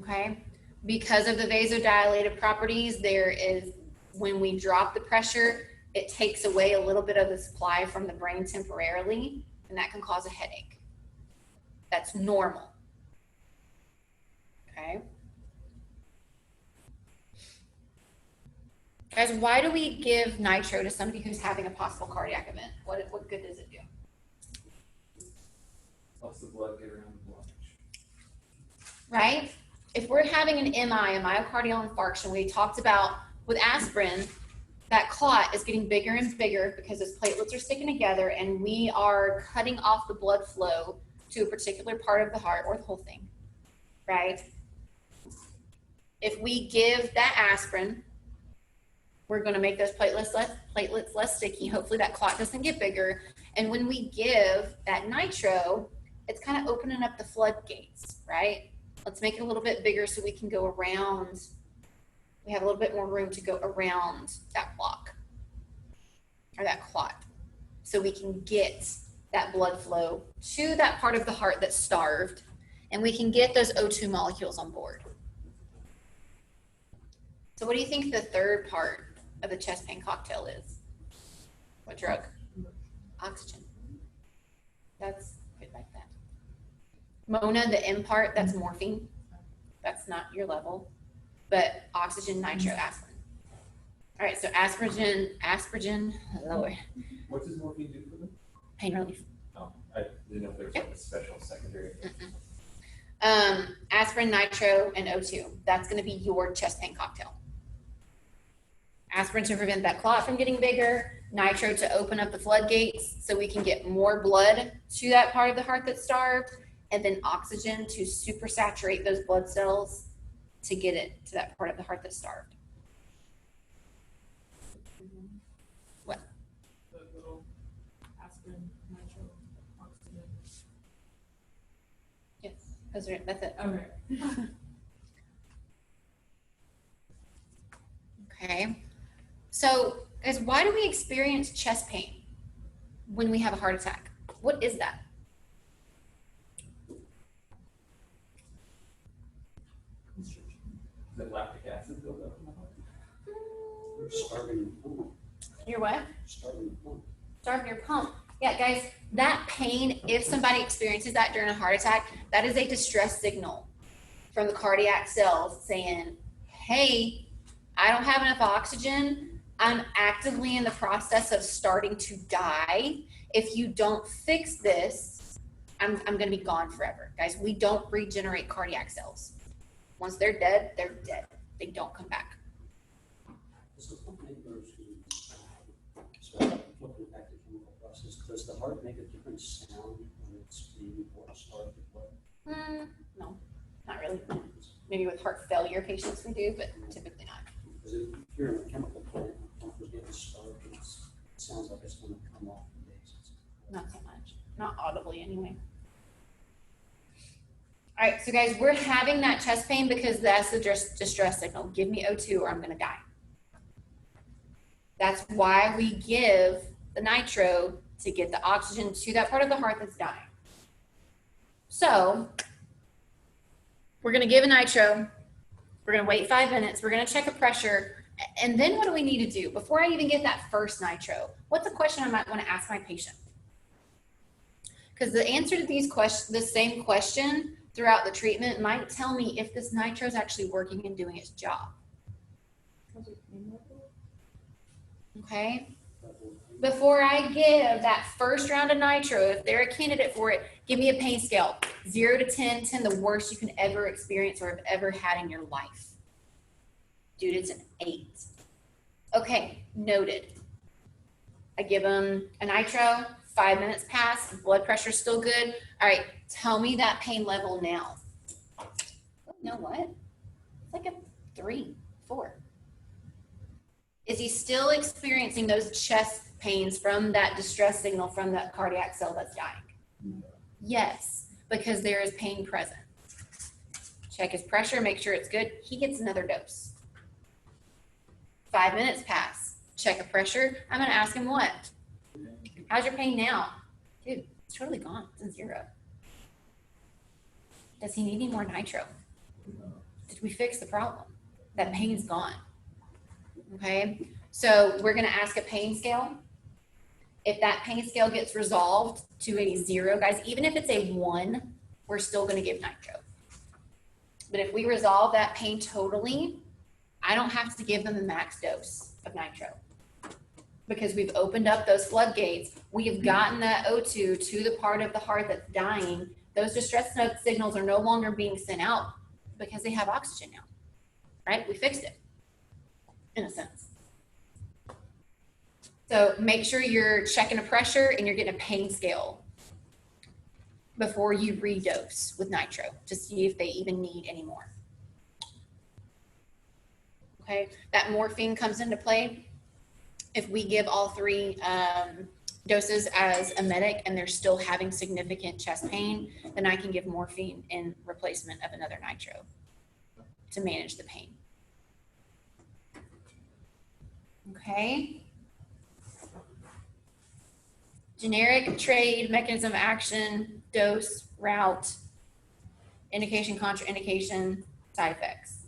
Okay. Because of the vasodilative properties, when we drop the pressure, it takes away a little bit of the supply from the brain temporarily, and that can cause a headache. That's normal. Okay. Guys, why do we give nitro to somebody who's having a possible cardiac event? What good does it do? Helps the blood get around the blockage. Right? If we're having an MI, a myocardial infarction, we talked about with aspirin, that clot is getting bigger and bigger because those platelets are sticking together and we are cutting off the blood flow to a particular part of the heart or the whole thing, right? If we give that aspirin, we're going to make those platelets less sticky. Hopefully that clot doesn't get bigger. And when we give that nitro, it's kind of opening up the floodgates, right? Let's make it a little bit bigger so we can go around. We have a little bit more room to go around that block or that clot. So we can get that blood flow to that part of the heart that's starved, and we can get those O2 molecules on board. So what do you think the third part of the chest pain cocktail is? What drug? Oxygen. That's good like that. Mona, the M part, that's morphine. That's not your level. But oxygen, nitro, aspirin. All right, so asparagine, Lord. What does morphine do for them? Pain relief. Oh, I didn't know if there's like a special secondary. Aspirin, nitro, and O2. That's going to be your chest pain cocktail. Aspirin to prevent that clot from getting bigger, nitro to open up the floodgates so we can get more blood to that part of the heart that's starved, and then oxygen to supersaturate those blood cells to get it to that part of the heart that's starved. What? The little aspirin, nitro, oxygen. That's it. Okay. Okay. So, guys, why do we experience chest pain when we have a heart attack? What is that? The lactic acid buildup in the heart. You're starving the pump. You're what? Starving the pump. Starving your pump. Yeah, guys, that pain, if somebody experiences that during a heart attack, that is a distress signal from the cardiac cells saying, hey, I don't have enough oxygen. I'm actively in the process of starting to die. If you don't fix this, I'm going to be gone forever. Guys, we don't regenerate cardiac cells. Once they're dead, they're dead. They don't come back. Does the pump make those, so looking back to chemical process, does the heart make a different sound when it's being starved with blood? No, not really. Maybe with heart failure patients we do, but typically not. Because if you're in a chemical plant, and the pump is getting starved, it sounds like it's going to come off the base. Not so much. Not audibly anyway. All right, so guys, we're having that chest pain because that's the distress signal. Give me O2 or I'm going to die. That's why we give the nitro to get the oxygen to that part of the heart that's dying. So we're going to give a nitro. We're going to wait 5 minutes. We're going to check a pressure. And then what do we need to do? Before I even get that first nitro, what's a question I might want to ask my patient? Because the answer to these questions, the same question throughout the treatment might tell me if this nitro is actually working and doing its job. Okay? Before I give that first round of nitro, if they're a candidate for it, give me a pain scale. 0 to 10, 10 the worst you can ever experience or have ever had in your life. Dude, it's an 8. Okay, noted. I give them a nitro, 5 minutes pass, blood pressure's still good. All right, tell me that pain level now. Oh, you know what? It's like a 3, 4. Is he still experiencing those chest pains from that distress signal from that cardiac cell that's dying? Yes, because there is pain present. Check his pressure, make sure it's good. He gets another dose. 5 minutes pass. Check a pressure. I'm going to ask him what? How's your pain now? Dude, it's totally gone. It's in 0. Does he need any more nitro? Did we fix the problem? That pain's gone. Okay, so we're going to ask a pain scale. If that pain scale gets resolved to a 0, guys, even if it's a 1, we're still going to give nitro. But if we resolve that pain totally, I don't have to give them the max dose of nitro because we've opened up those floodgates. We have gotten that O2 to the part of the heart that's dying. Those distress signals are no longer being sent out because they have oxygen now, right? We fixed it in a sense. So make sure you're checking a pressure and you're getting a pain scale before you redose with nitro to see if they even need any more. Okay, that morphine comes into play. If we give all 3 doses as a medic and they're still having significant chest pain, then I can give morphine in replacement of another nitro to manage the pain. Okay. Generic trade, mechanism of action, dose, route, indication, contraindication, side effects.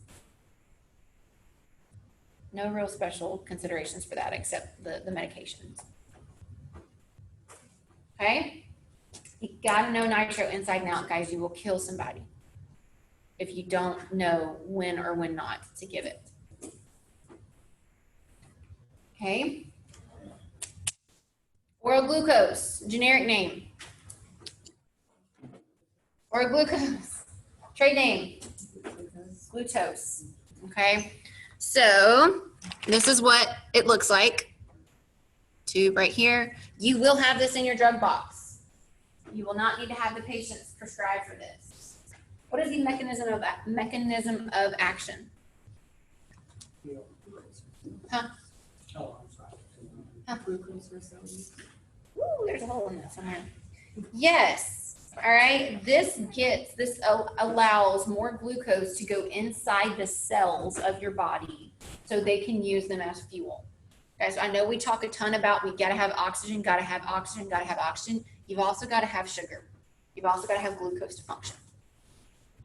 No real special considerations for that except the medications. Okay? You gotta know nitro inside and out, guys. You will kill somebody if you don't know when or when not to give it. Okay? Oral glucose, generic name. Oral glucose, trade name. Glucose. Okay? So this is what it looks like. Tube right here. You will have this in your drug box. You will not need to have the patients prescribed for this. What is the mechanism of action? Huh? Oh, I'm sorry. Huh? Ooh, there's a hole in that somewhere. Yes. All right, this allows more glucose to go inside the cells of your body so they can use them as fuel. Guys, I know we talk a ton about we gotta have oxygen, gotta have oxygen, gotta have oxygen. You've also gotta have sugar. You've also gotta have glucose to function.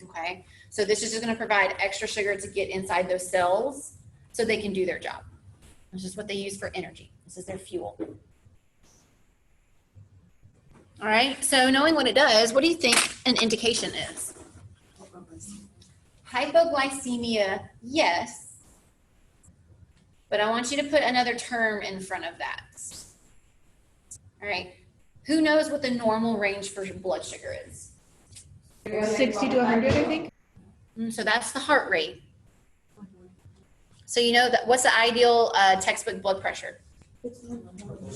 Okay, so this is just gonna provide extra sugar to get inside those cells so they can do their job. This is what they use for energy. This is their fuel. All right, so knowing what it does, what do you think an indication is? Hypoglycemia, yes, but I want you to put another term in front of that. All right, who knows what the normal range for blood sugar is? 60 to 100, I think. So that's the heart rate. So you know that what's the ideal textbook blood pressure?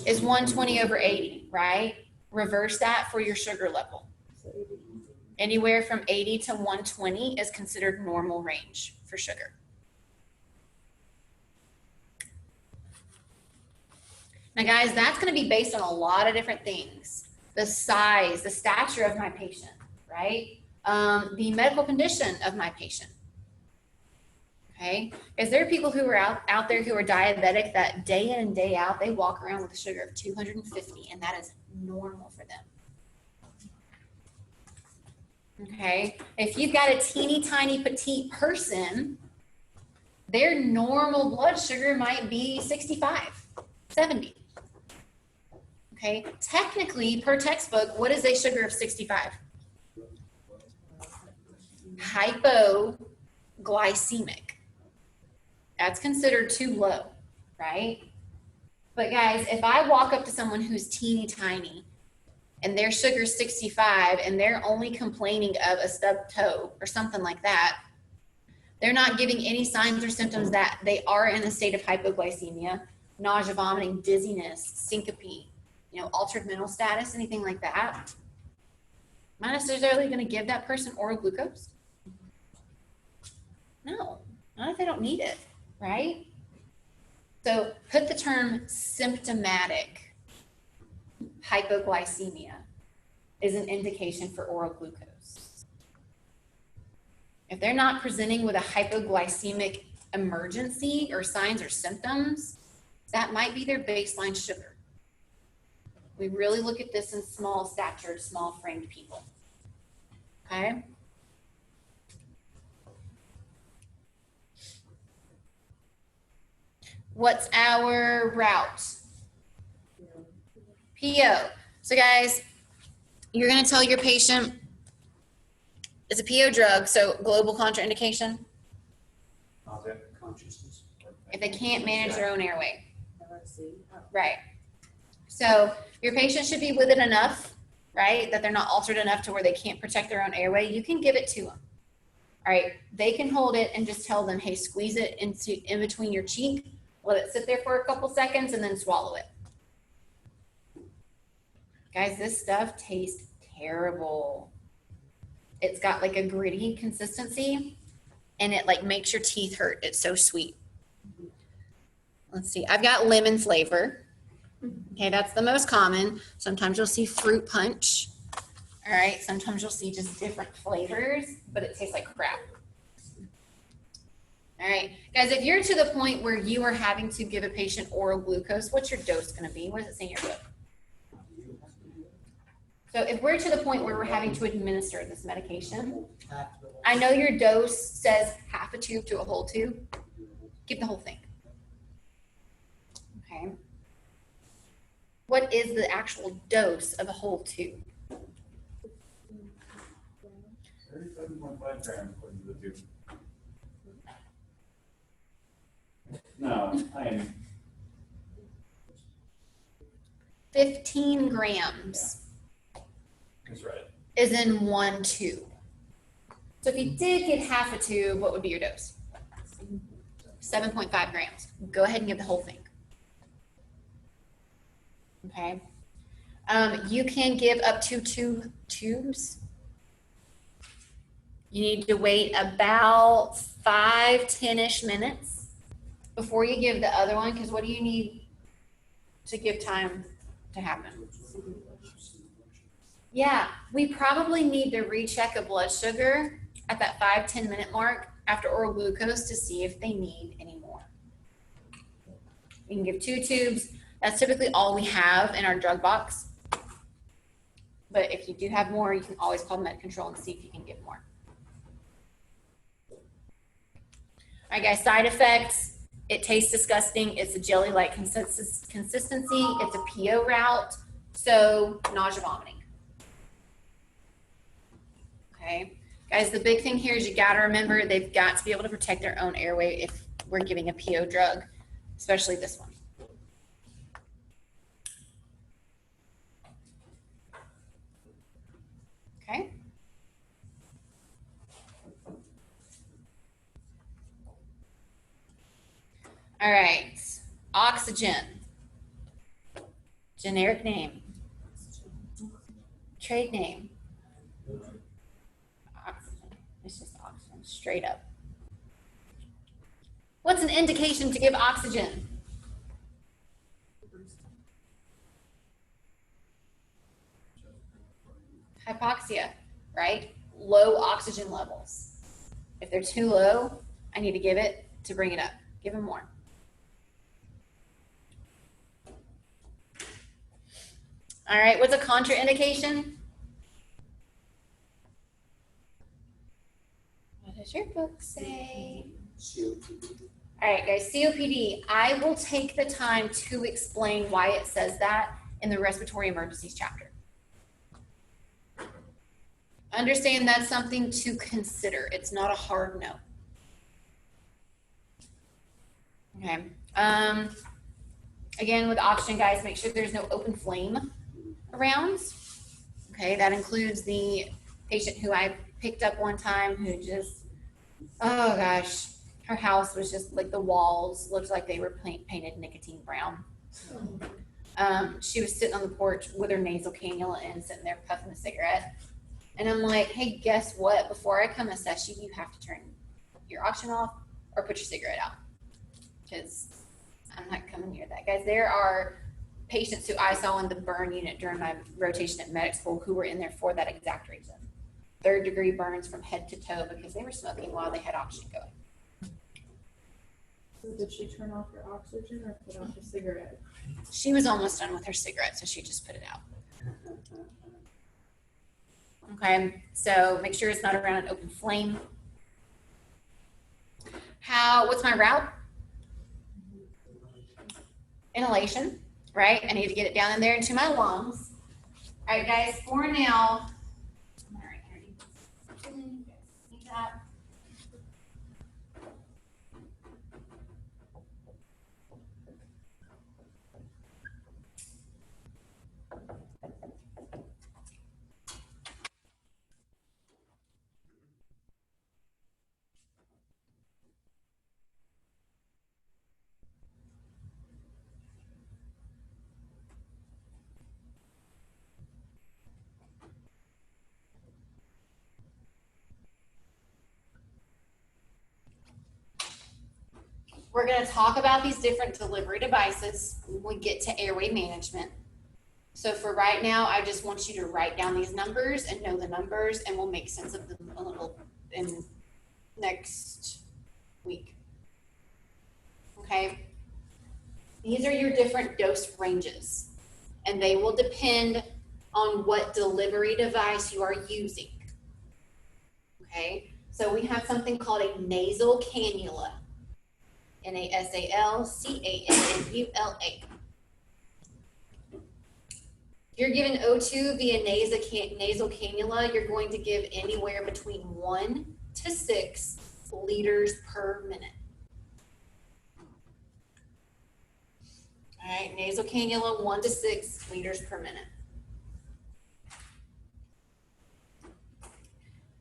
Is 120/80, right? Reverse that for your sugar level. Anywhere from 80 to 120 is considered normal range for sugar. Now guys, that's going to be based on a lot of different things. The size, the stature of my patient, right? The medical condition of my patient. Okay, is there people who are out there who are diabetic that day in and day out, they walk around with a sugar of 250 and that is normal for them. Okay, if you've got a teeny tiny petite person, their normal blood sugar might be 65, 70. Okay, technically per textbook, what is a sugar of 65? Hypoglycemic. That's considered too low, right? But guys, if I walk up to someone who's teeny tiny and their sugar's 65 and they're only complaining of a stubbed toe or something like that, they're not giving any signs or symptoms that they are in a state of hypoglycemia, nausea, vomiting, dizziness, syncope, altered mental status, anything like that. Am I necessarily going to give that person oral glucose? No, not if they don't need it, right? So put the term symptomatic hypoglycemia is an indication for oral glucose. If they're not presenting with a hypoglycemic emergency or signs or symptoms, that might be their baseline sugar. We really look at this in small statured, small framed people. Okay? What's our route? PO. So guys, you're going to tell your patient it's a PO drug, so global contraindication. Consciousness. If they can't manage their own airway. Right. So your patient should be with it enough, right, that they're not altered enough to where they can't protect their own airway. You can give it to them. All right. They can hold it and just tell them, hey, squeeze it in between your cheek. Let it sit there for a couple seconds and then swallow it. Guys, this stuff tastes terrible. It's got like a gritty consistency and it like makes your teeth hurt. It's so sweet. Let's see. I've got lemon flavor. Okay, that's the most common. Sometimes you'll see fruit punch. All right, sometimes you'll see just different flavors, but it tastes like crap. All right, guys, if you're to the point where you are having to give a patient oral glucose, what's your dose going to be? What does it say in your book? So if we're to the point where we're having to administer this medication, I know your dose says half a tube to a whole tube. Give the whole thing. Okay. What is the actual dose of a whole tube? 37.5 grams according to the tube. No, I am. 15 grams That's right. is in one tube. So if you did get half a tube, what would be your dose? 7.5 grams. Go ahead and give the whole thing. Okay. You can give up to 2 tubes. You need to wait about 5-10-ish minutes before you give the other one, because what do you need to give time to happen? Yeah, we probably need to recheck a blood sugar at that 5-10 minute mark after oral glucose to see if they need any more. We can give 2 tubes. That's typically all we have in our drug box. But if you do have more, you can always call med control and see if you can get more. All right, guys, side effects. It tastes disgusting. It's a jelly-like consistency. It's a PO route. So nausea, vomiting. Okay. Guys, the big thing here is you got to remember they've got to be able to protect their own airway if we're giving a PO drug, especially this one. Okay. All right. Oxygen. Generic name. Trade name. Oxygen. It's just oxygen, straight up. What's an indication to give oxygen? Hypoxia, right? Low oxygen levels. If they're too low, I need to give it to bring it up. Give them more. All right, what's a contraindication? What does your book say? All right, guys, COPD. I will take the time to explain why it says that in the respiratory emergencies chapter. Understand that's something to consider. It's not a hard no. Okay. Again, with oxygen, guys, make sure there's no open flame around. Okay, that includes the patient who I picked up one time who just, oh gosh, her house was just like the walls looked like they were painted nicotine brown. She was sitting on the porch with her nasal cannula in, sitting there puffing a cigarette. And I'm like, hey, guess what? Before I come assess you, you have to turn your oxygen off or put your cigarette out. Because I'm not coming near that. Guys, there are patients who I saw in the burn unit during my rotation at medic school who were in there for that exact reason. 3rd-degree burns from head to toe because they were smoking while they had oxygen going. So did she turn off her oxygen or put off her cigarette? She was almost done with her cigarette, so she just put it out. Okay, so make sure it's not around an open flame. What's my route? Inhalation, right? I need to get it down in there into my lungs. All right, guys, for now, all right, need that. We're going to talk about these different delivery devices when we get to airway management. So for right now, I just want you to write down these numbers and know the numbers, and we'll make sense of them a little in next week. Okay? These are your different dose ranges, and they will depend on what delivery device you are using. Okay? So we have something called a nasal cannula. NASALCANNULA. If you're given O2 via nasal cannula, you're going to give anywhere between 1 to 6 liters per minute. All right, nasal cannula, 1 to 6 liters per minute.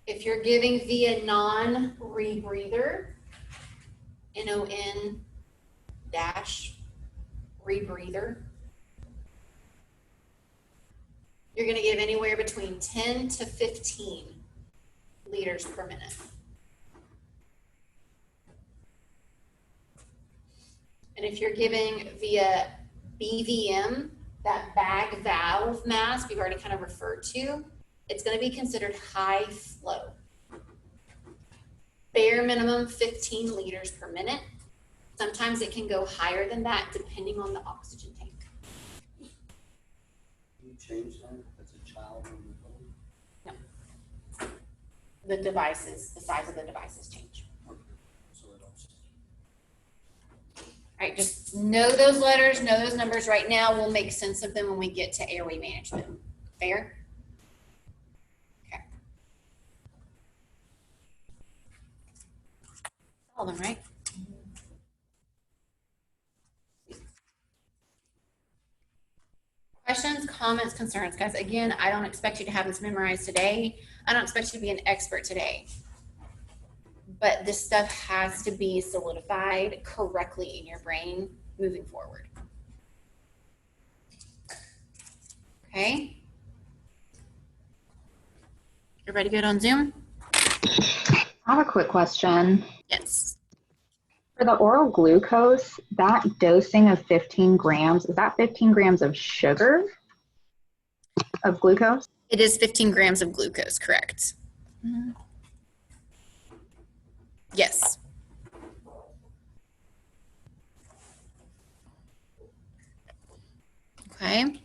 If you're giving via non-rebreather, NON-rebreather, you're going to give anywhere between 10 to 15 liters per minute. And if you're giving via BVM, that bag valve mask we've already kind of referred to, it's going to be considered high flow. Bare minimum 15 liters per minute. Sometimes it can go higher than that depending on the oxygen tank. Can you change that if it's a child on the phone? No. The devices, the size of the devices change. So it also. All right, just know those letters, know those numbers right now. We'll make sense of them when we get to airway management. Fair? Okay. All of them, right? Questions, comments, concerns? Guys, again, I don't expect you to have this memorized today. I don't expect you to be an expert today. But this stuff has to be solidified correctly in your brain moving forward. Okay? Everybody good on Zoom? I have a quick question. Yes. For the oral glucose, that dosing of 15 grams, is that 15 grams of sugar of glucose? It is 15 grams of glucose, correct? Mm-hmm. Yes. Okay.